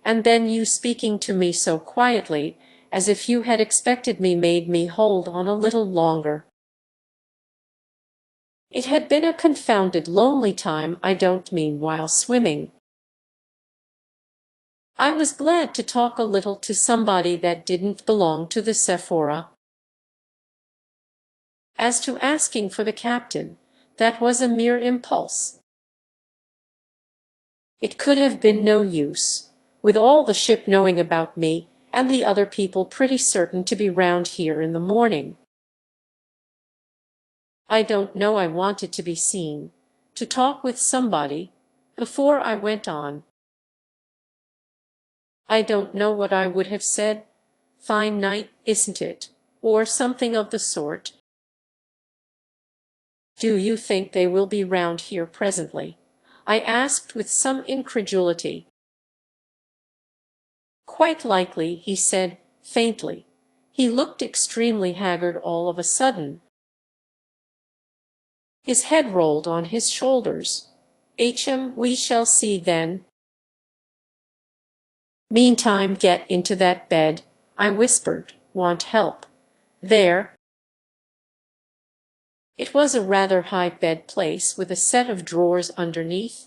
And then you speaking to me so quietly, as if you had expected me, made me hold on a little longer. It had been a confounded lonely time, I don't mean while swimming. I was glad to talk a little to somebody that didn't belong to the Sephora. As to asking for the captain, that was a mere impulse. It could have been no use, with all the ship knowing about me, and the other people pretty certain to be round here in the morning. I don't know, I wanted to be seen, to talk with somebody, before I went on. I don't know what I would have said. "Fine night, isn't it?" or something of the sort. "Do you think they will be round here presently?" I asked with some incredulity. "Quite likely," he said, faintly. He looked extremely haggard all of a sudden. His head rolled on his shoulders. We shall see then. Meantime, get into that bed," I whispered. "Want help?" "There." It was a rather high bed place with a set of drawers underneath.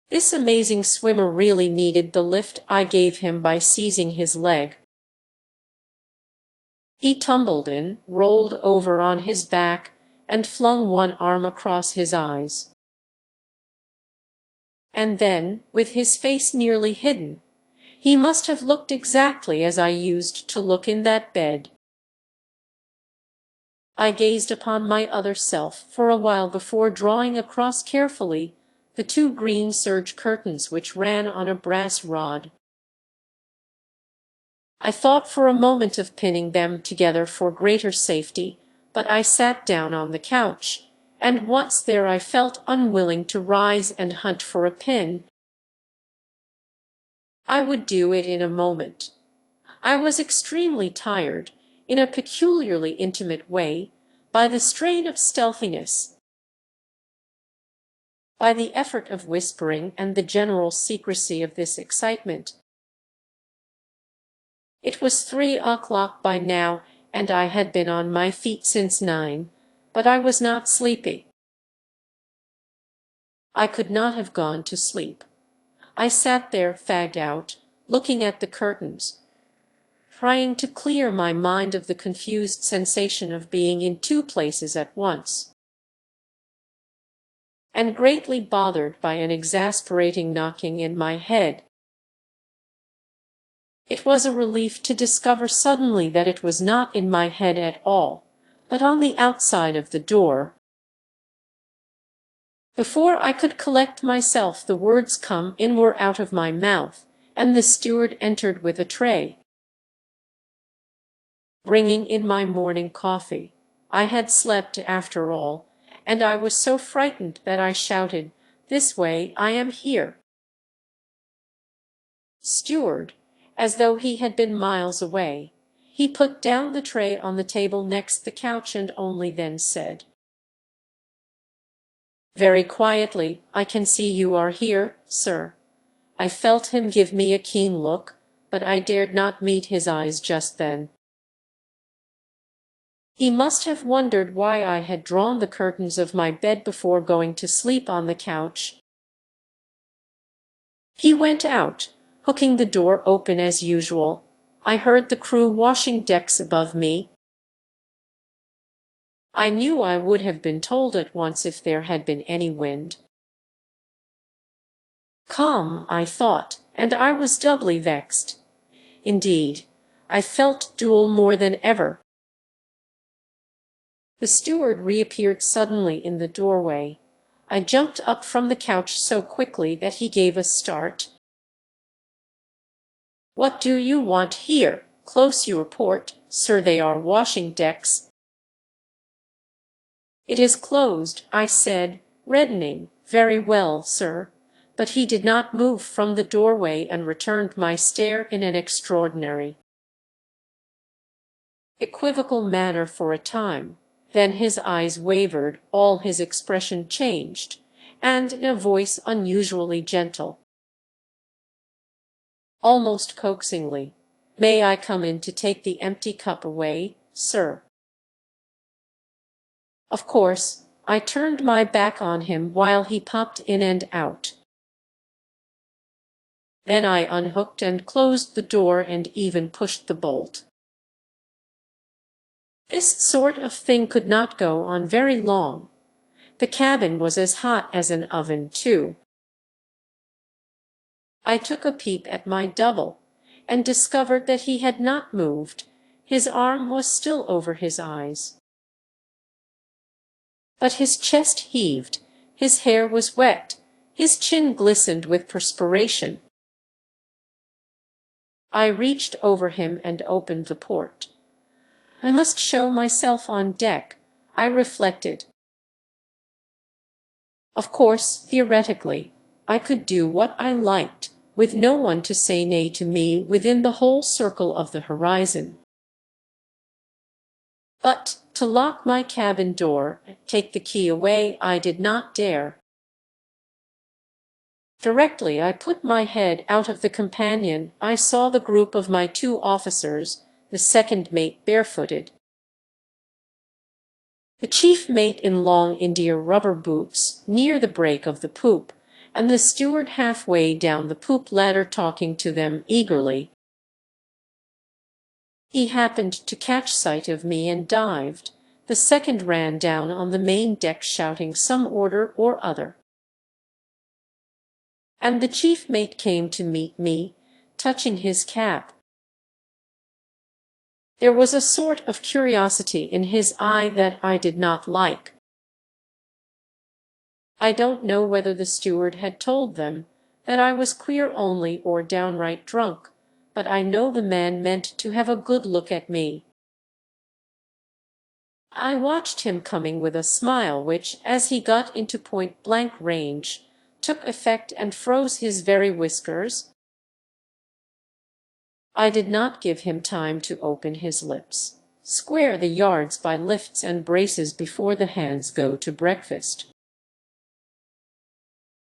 This amazing swimmer really needed the lift I gave him by seizing his leg. He tumbled in, rolled over on his back, and flung one arm across his eyes. And then, with his face nearly hidden, he must have looked exactly as I used to look in that bed. I gazed upon my other self for a while before drawing across carefully the two green serge curtains which ran on a brass rod. I thought for a moment of pinning them together for greater safety, but I sat down on the couch, and once there I felt unwilling to rise and hunt for a pin. I would do it in a moment. I was extremely tired, in a peculiarly intimate way, by the strain of stealthiness, by the effort of whispering and the general secrecy of this excitement. It was 3 o'clock by now, and I had been on my feet since 9, but I was not sleepy. I could not have gone to sleep. I sat there fagged out, looking at the curtains, trying to clear my mind of the confused sensation of being in two places at once, and greatly bothered by an exasperating knocking in my head. It was a relief to discover suddenly that it was not in my head at all, but on the outside of the door. Before I could collect myself, the words "come in" were out of my mouth, and the steward entered with a tray, bringing in my morning coffee. I had slept after all, and I was so frightened that I shouted, "This way, I am here." Steward, as though he had been miles away. He put down the tray on the table next the couch and only then said, very quietly, "I can see you are here, sir." I felt him give me a keen look, but I dared not meet his eyes just then. He must have wondered why I had drawn the curtains of my bed before going to sleep on the couch. He went out, hooking the door open as usual. I heard the crew washing decks above me. I knew I would have been told at once if there had been any wind. Calm, I thought, and I was doubly vexed. Indeed, I felt dull more than ever. The steward reappeared suddenly in the doorway. I jumped up from the couch so quickly that he gave a start. "What do you want here? Close your port, sir, they are washing decks." "It is closed," I said, reddening. "Very well, sir." But he did not move from the doorway and returned my stare in an extraordinary, equivocal manner for a time. Then his eyes wavered, all his expression changed, and in a voice unusually gentle, almost coaxingly, "May I come in to take the empty cup away, sir?" Of course, I turned my back on him while he popped in and out. Then I unhooked and closed the door and even pushed the bolt. This sort of thing could not go on very long. The cabin was as hot as an oven, too. I took a peep at my double, and discovered that he had not moved. His arm was still over his eyes. But his chest heaved, his hair was wet, his chin glistened with perspiration. I reached over him and opened the port. I must show myself on deck, I reflected. Of course, theoretically, I could do what I liked, with no one to say nay to me within the whole circle of the horizon. But to lock my cabin door and take the key away, I did not dare. Directly I put my head out of the companion, I saw the group of my two officers, the second mate barefooted, the chief mate in long India rubber boots near the break of the poop, and the steward halfway down the poop ladder talking to them eagerly. He happened to catch sight of me and dived. The second ran down on the main deck shouting some order or other. And the chief mate came to meet me, touching his cap. There was a sort of curiosity in his eye that I did not like. I don't know whether the steward had told them that I was queer only or downright drunk, but I know the man meant to have a good look at me. I watched him coming with a smile which, as he got into point-blank range, took effect and froze his very whiskers. I did not give him time to open his lips. Square the yards by lifts and braces before the hands go to breakfast.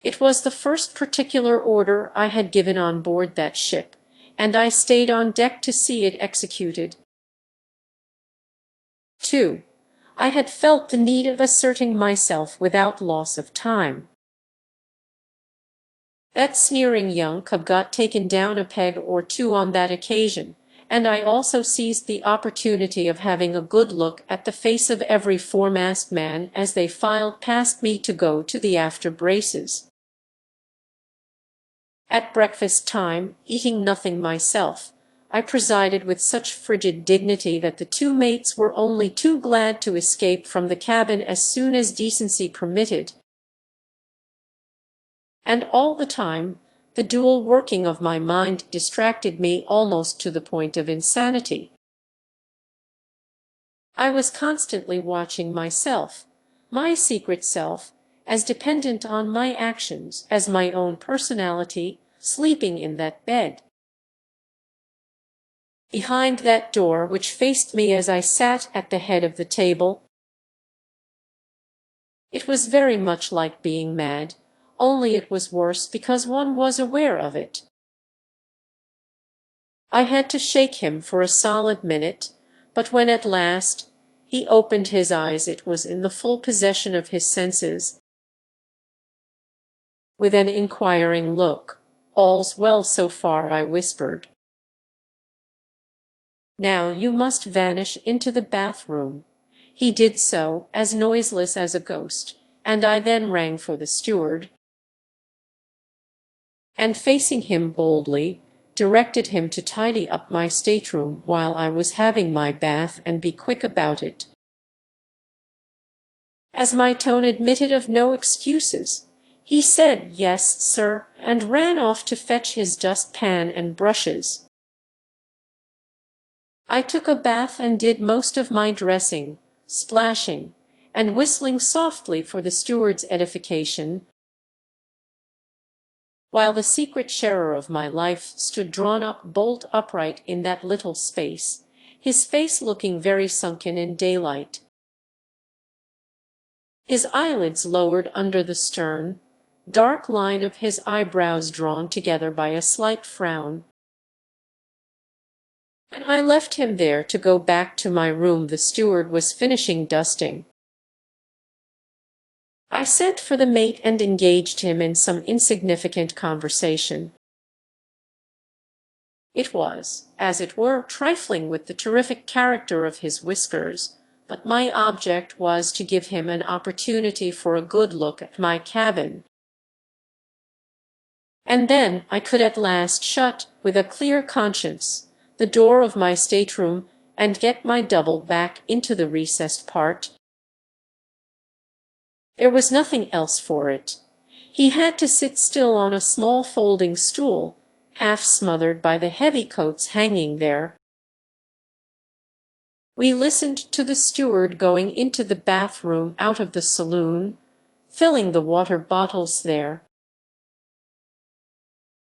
It was the first particular order I had given on board that ship, and I stayed on deck to see it executed. 2. I had felt the need of asserting myself without loss of time. That sneering young cub got taken down a peg or two on that occasion, and I also seized the opportunity of having a good look at the face of every foremast man as they filed past me to go to the after braces. At breakfast time, eating nothing myself, I presided with such frigid dignity that the two mates were only too glad to escape from the cabin as soon as decency permitted. And all the time, The dual working of my mind distracted me almost to the point of insanity. I was constantly watching myself, my secret self, as dependent on my actions as my own personality, sleeping in that bed. Behind that door which faced me as I sat at the head of the table, it was very much like being mad, only it was worse because one was aware of it. I had to shake him for a solid minute, but when at last he opened his eyes it was in the full possession of his senses. With an inquiring look, "All's well so far," I whispered. "Now you must vanish into the bathroom." He did so, as noiseless as a ghost, and I then rang for the steward, and facing him boldly, directed him to tidy up my stateroom while I was having my bath and be quick about it. As my tone admitted of no excuses, he said, "Yes, sir," and ran off to fetch his dustpan and brushes. I took a bath and did most of my dressing, splashing, and whistling softly for the steward's edification, while the secret sharer of my life stood drawn up bolt upright in that little space, his face looking very sunken in daylight, his eyelids lowered under the stern, dark line of his eyebrows drawn together by a slight frown. When I left him there to go back to my room, the steward was finishing dusting. I sent for the mate and engaged him in some insignificant conversation. It was, as it were, trifling with the terrific character of his whiskers, but my object was to give him an opportunity for a good look at my cabin. And then I could at last shut, with a clear conscience, the door of my stateroom and get my double back into the recessed part. There was nothing else for it. He had to sit still on a small folding stool, half smothered by the heavy coats hanging there. We listened to the steward going into the bathroom out of the saloon, filling the water bottles there,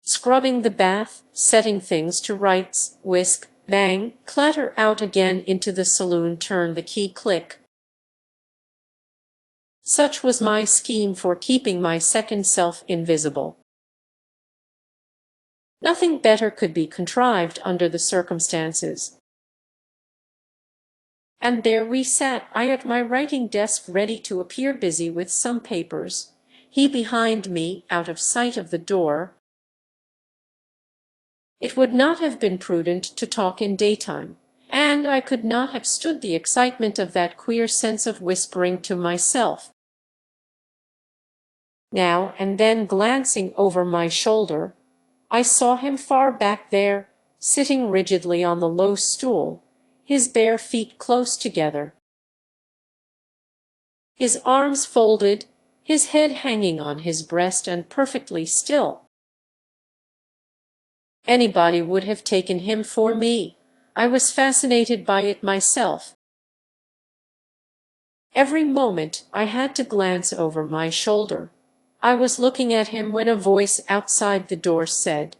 scrubbing the bath, setting things to rights, whisk, bang, clatter out again into the saloon, turn the key, click. Such was my scheme for keeping my second self invisible. Nothing better could be contrived under the circumstances. And there we sat, I at my writing desk ready to appear busy with some papers, he behind me, out of sight of the door. It would not have been prudent to talk in daytime, and I could not have stood the excitement of that queer sense of whispering to myself. Now and then, glancing over my shoulder, I saw him far back there, sitting rigidly on the low stool, his bare feet close together, his arms folded, his head hanging on his breast and perfectly still. Anybody would have taken him for me. I was fascinated by it myself. Every moment I had to glance over my shoulder. I was looking at him when a voice outside the door said,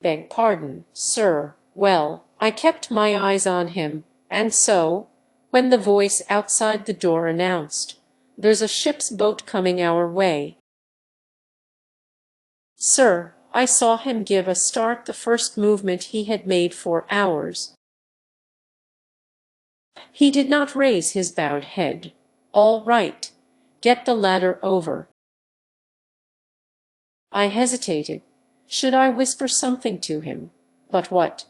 "Beg pardon, sir." Well, I kept my eyes on him, and so, when the voice outside the door announced, "There's a ship's boat coming our way," sir, I saw him give a start, the first movement he had made for hours. He did not raise his bowed head. "All right. Get the ladder over." I hesitated. Should I whisper something to him? But what?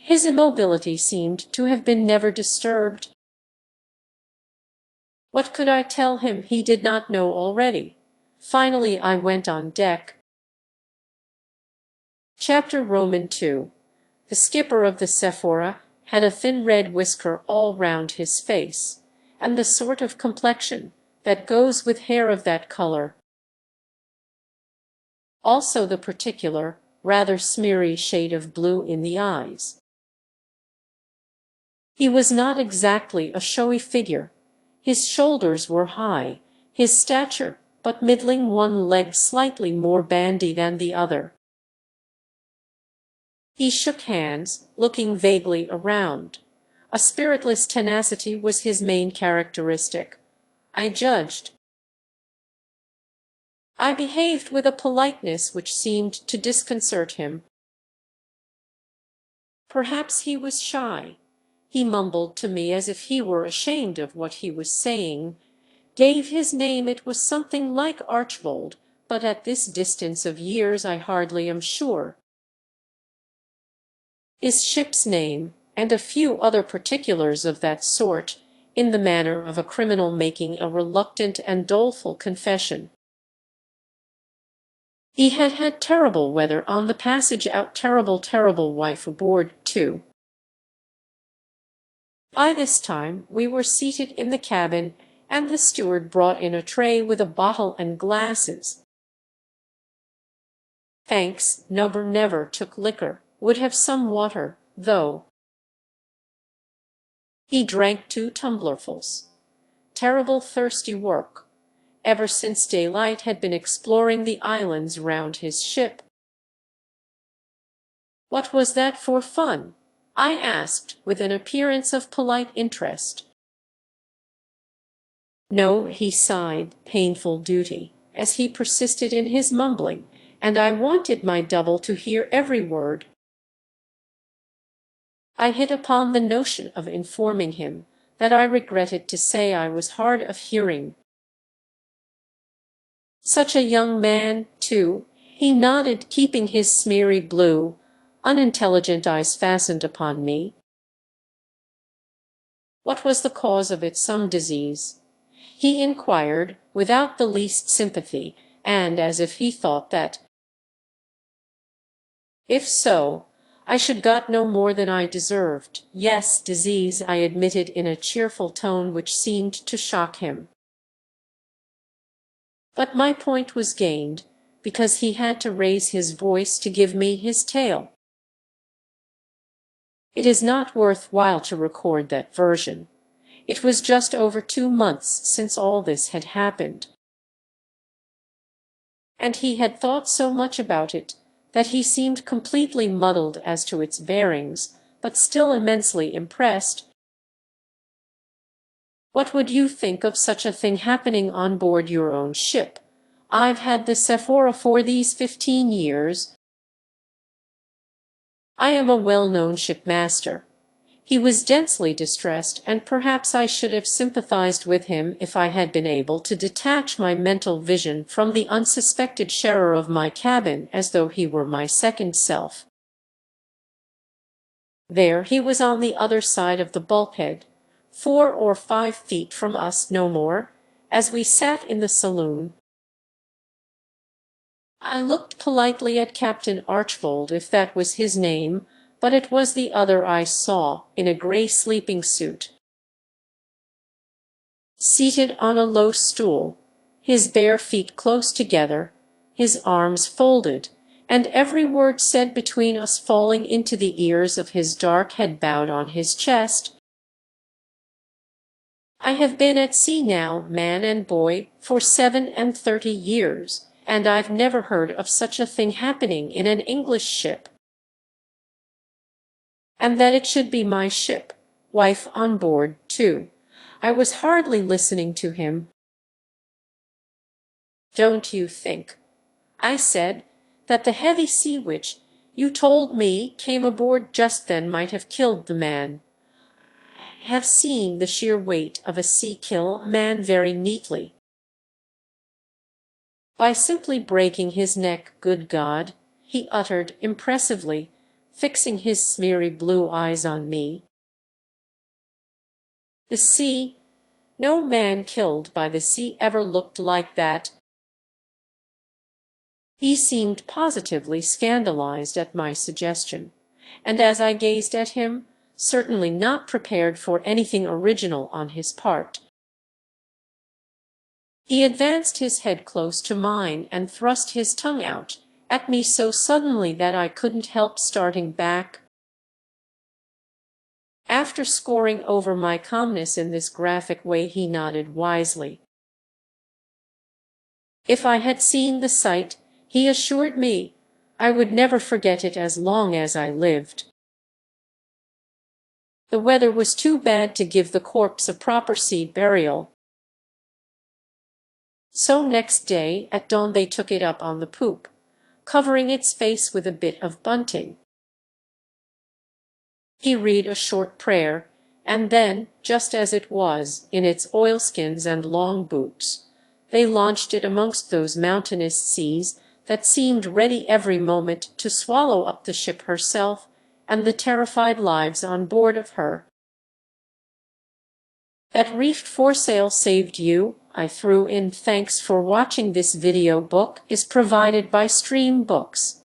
His immobility seemed to have been never disturbed. What could I tell him he did not know already? Finally I went on deck. Chapter Roman II. The skipper of the Sephora had a thin red whisker all round his face, and the sort of complexion that goes with hair of that color. also the particular, rather smeary shade of blue in the eyes. He was not exactly a showy figure. His shoulders were high, his stature but middling, one leg slightly more bandy than the other. He shook hands, looking vaguely around. A spiritless tenacity was his main characteristic, I judged. I behaved with a politeness which seemed to disconcert him. Perhaps he was shy. He mumbled to me as if he were ashamed of what he was saying, gave his name. It was something like Archbold, but at this distance of years I hardly am sure. His ship's name, and a few other particulars of that sort, in the manner of a criminal making a reluctant and doleful confession. He had had terrible weather on the passage out, terrible wife aboard, too. By this time we were seated in the cabin, and the steward brought in a tray with a bottle and glasses. Thanks, Nubber never took liquor, would have some water, though. He drank 2 tumblerfuls. Terrible thirsty work. Ever since daylight had been exploring the islands round his ship. What was that for fun? I asked, with an appearance of polite interest. No, he sighed, painful duty, as he persisted in his mumbling, and I wanted my double to hear every word. I hit upon the notion of informing him that I regretted to say I was hard of hearing. Such a young man, too, he nodded, keeping his smeary blue, unintelligent eyes fastened upon me. What was the cause of it? Some disease? He inquired, without the least sympathy, and as if he thought that, if so, I should got no more than I deserved. Yes, disease, I admitted in a cheerful tone which seemed to shock him. But my point was gained, because he had to raise his voice to give me his tale. It is not worth while to record that version. It was just over 2 months since all this had happened. And he had thought so much about it that he seemed completely muddled as to its bearings, but still immensely impressed. What would you think of such a thing happening on board your own ship? I've had the Sephora for these 15 years. I am a well-known shipmaster. He was densely distressed, and perhaps I should have sympathized with him if I had been able to detach my mental vision from the unsuspected sharer of my cabin as though he were my second self. There he was on the other side of the bulkhead, 4 or 5 feet from us, no more, as we sat in the saloon. I looked politely at Captain Archbold, if that was his name, but it was the other I saw, in a grey sleeping suit, seated on a low stool, his bare feet close together, his arms folded, and every word said between us falling into the ears of his dark head bowed on his chest. I have been at sea now, man and boy, for 37 years, and I've never heard of such a thing happening in an English ship. And that it should be my ship, wife on board, too. I was hardly listening to him. Don't you think, I said, that the heavy sea which, you told me, came aboard just then might have killed the man? I have seen the sheer weight of a sea kill a man very neatly. By simply breaking his neck, good God, he uttered impressively, fixing his smeary blue eyes on me. The sea, no man killed by the sea ever looked like that. He seemed positively scandalized at my suggestion, and as I gazed at him, certainly not prepared for anything original on his part, he advanced his head close to mine and thrust his tongue out, at me so suddenly that I couldn't help starting back. After scoring over my calmness in this graphic way, he nodded wisely. If I had seen the sight, he assured me, I would never forget it as long as I lived. The weather was too bad to give the corpse a proper sea burial. So next day, at dawn, they took it up on the poop, covering its face with a bit of bunting. He read a short prayer, and then, just as it was, in its oilskins and long boots, they launched it amongst those mountainous seas that seemed ready every moment to swallow up the ship herself and the terrified lives on board of her. That reefed foresail saved you, I threw in. Thanks for watching. This video book is provided by StreamBooks.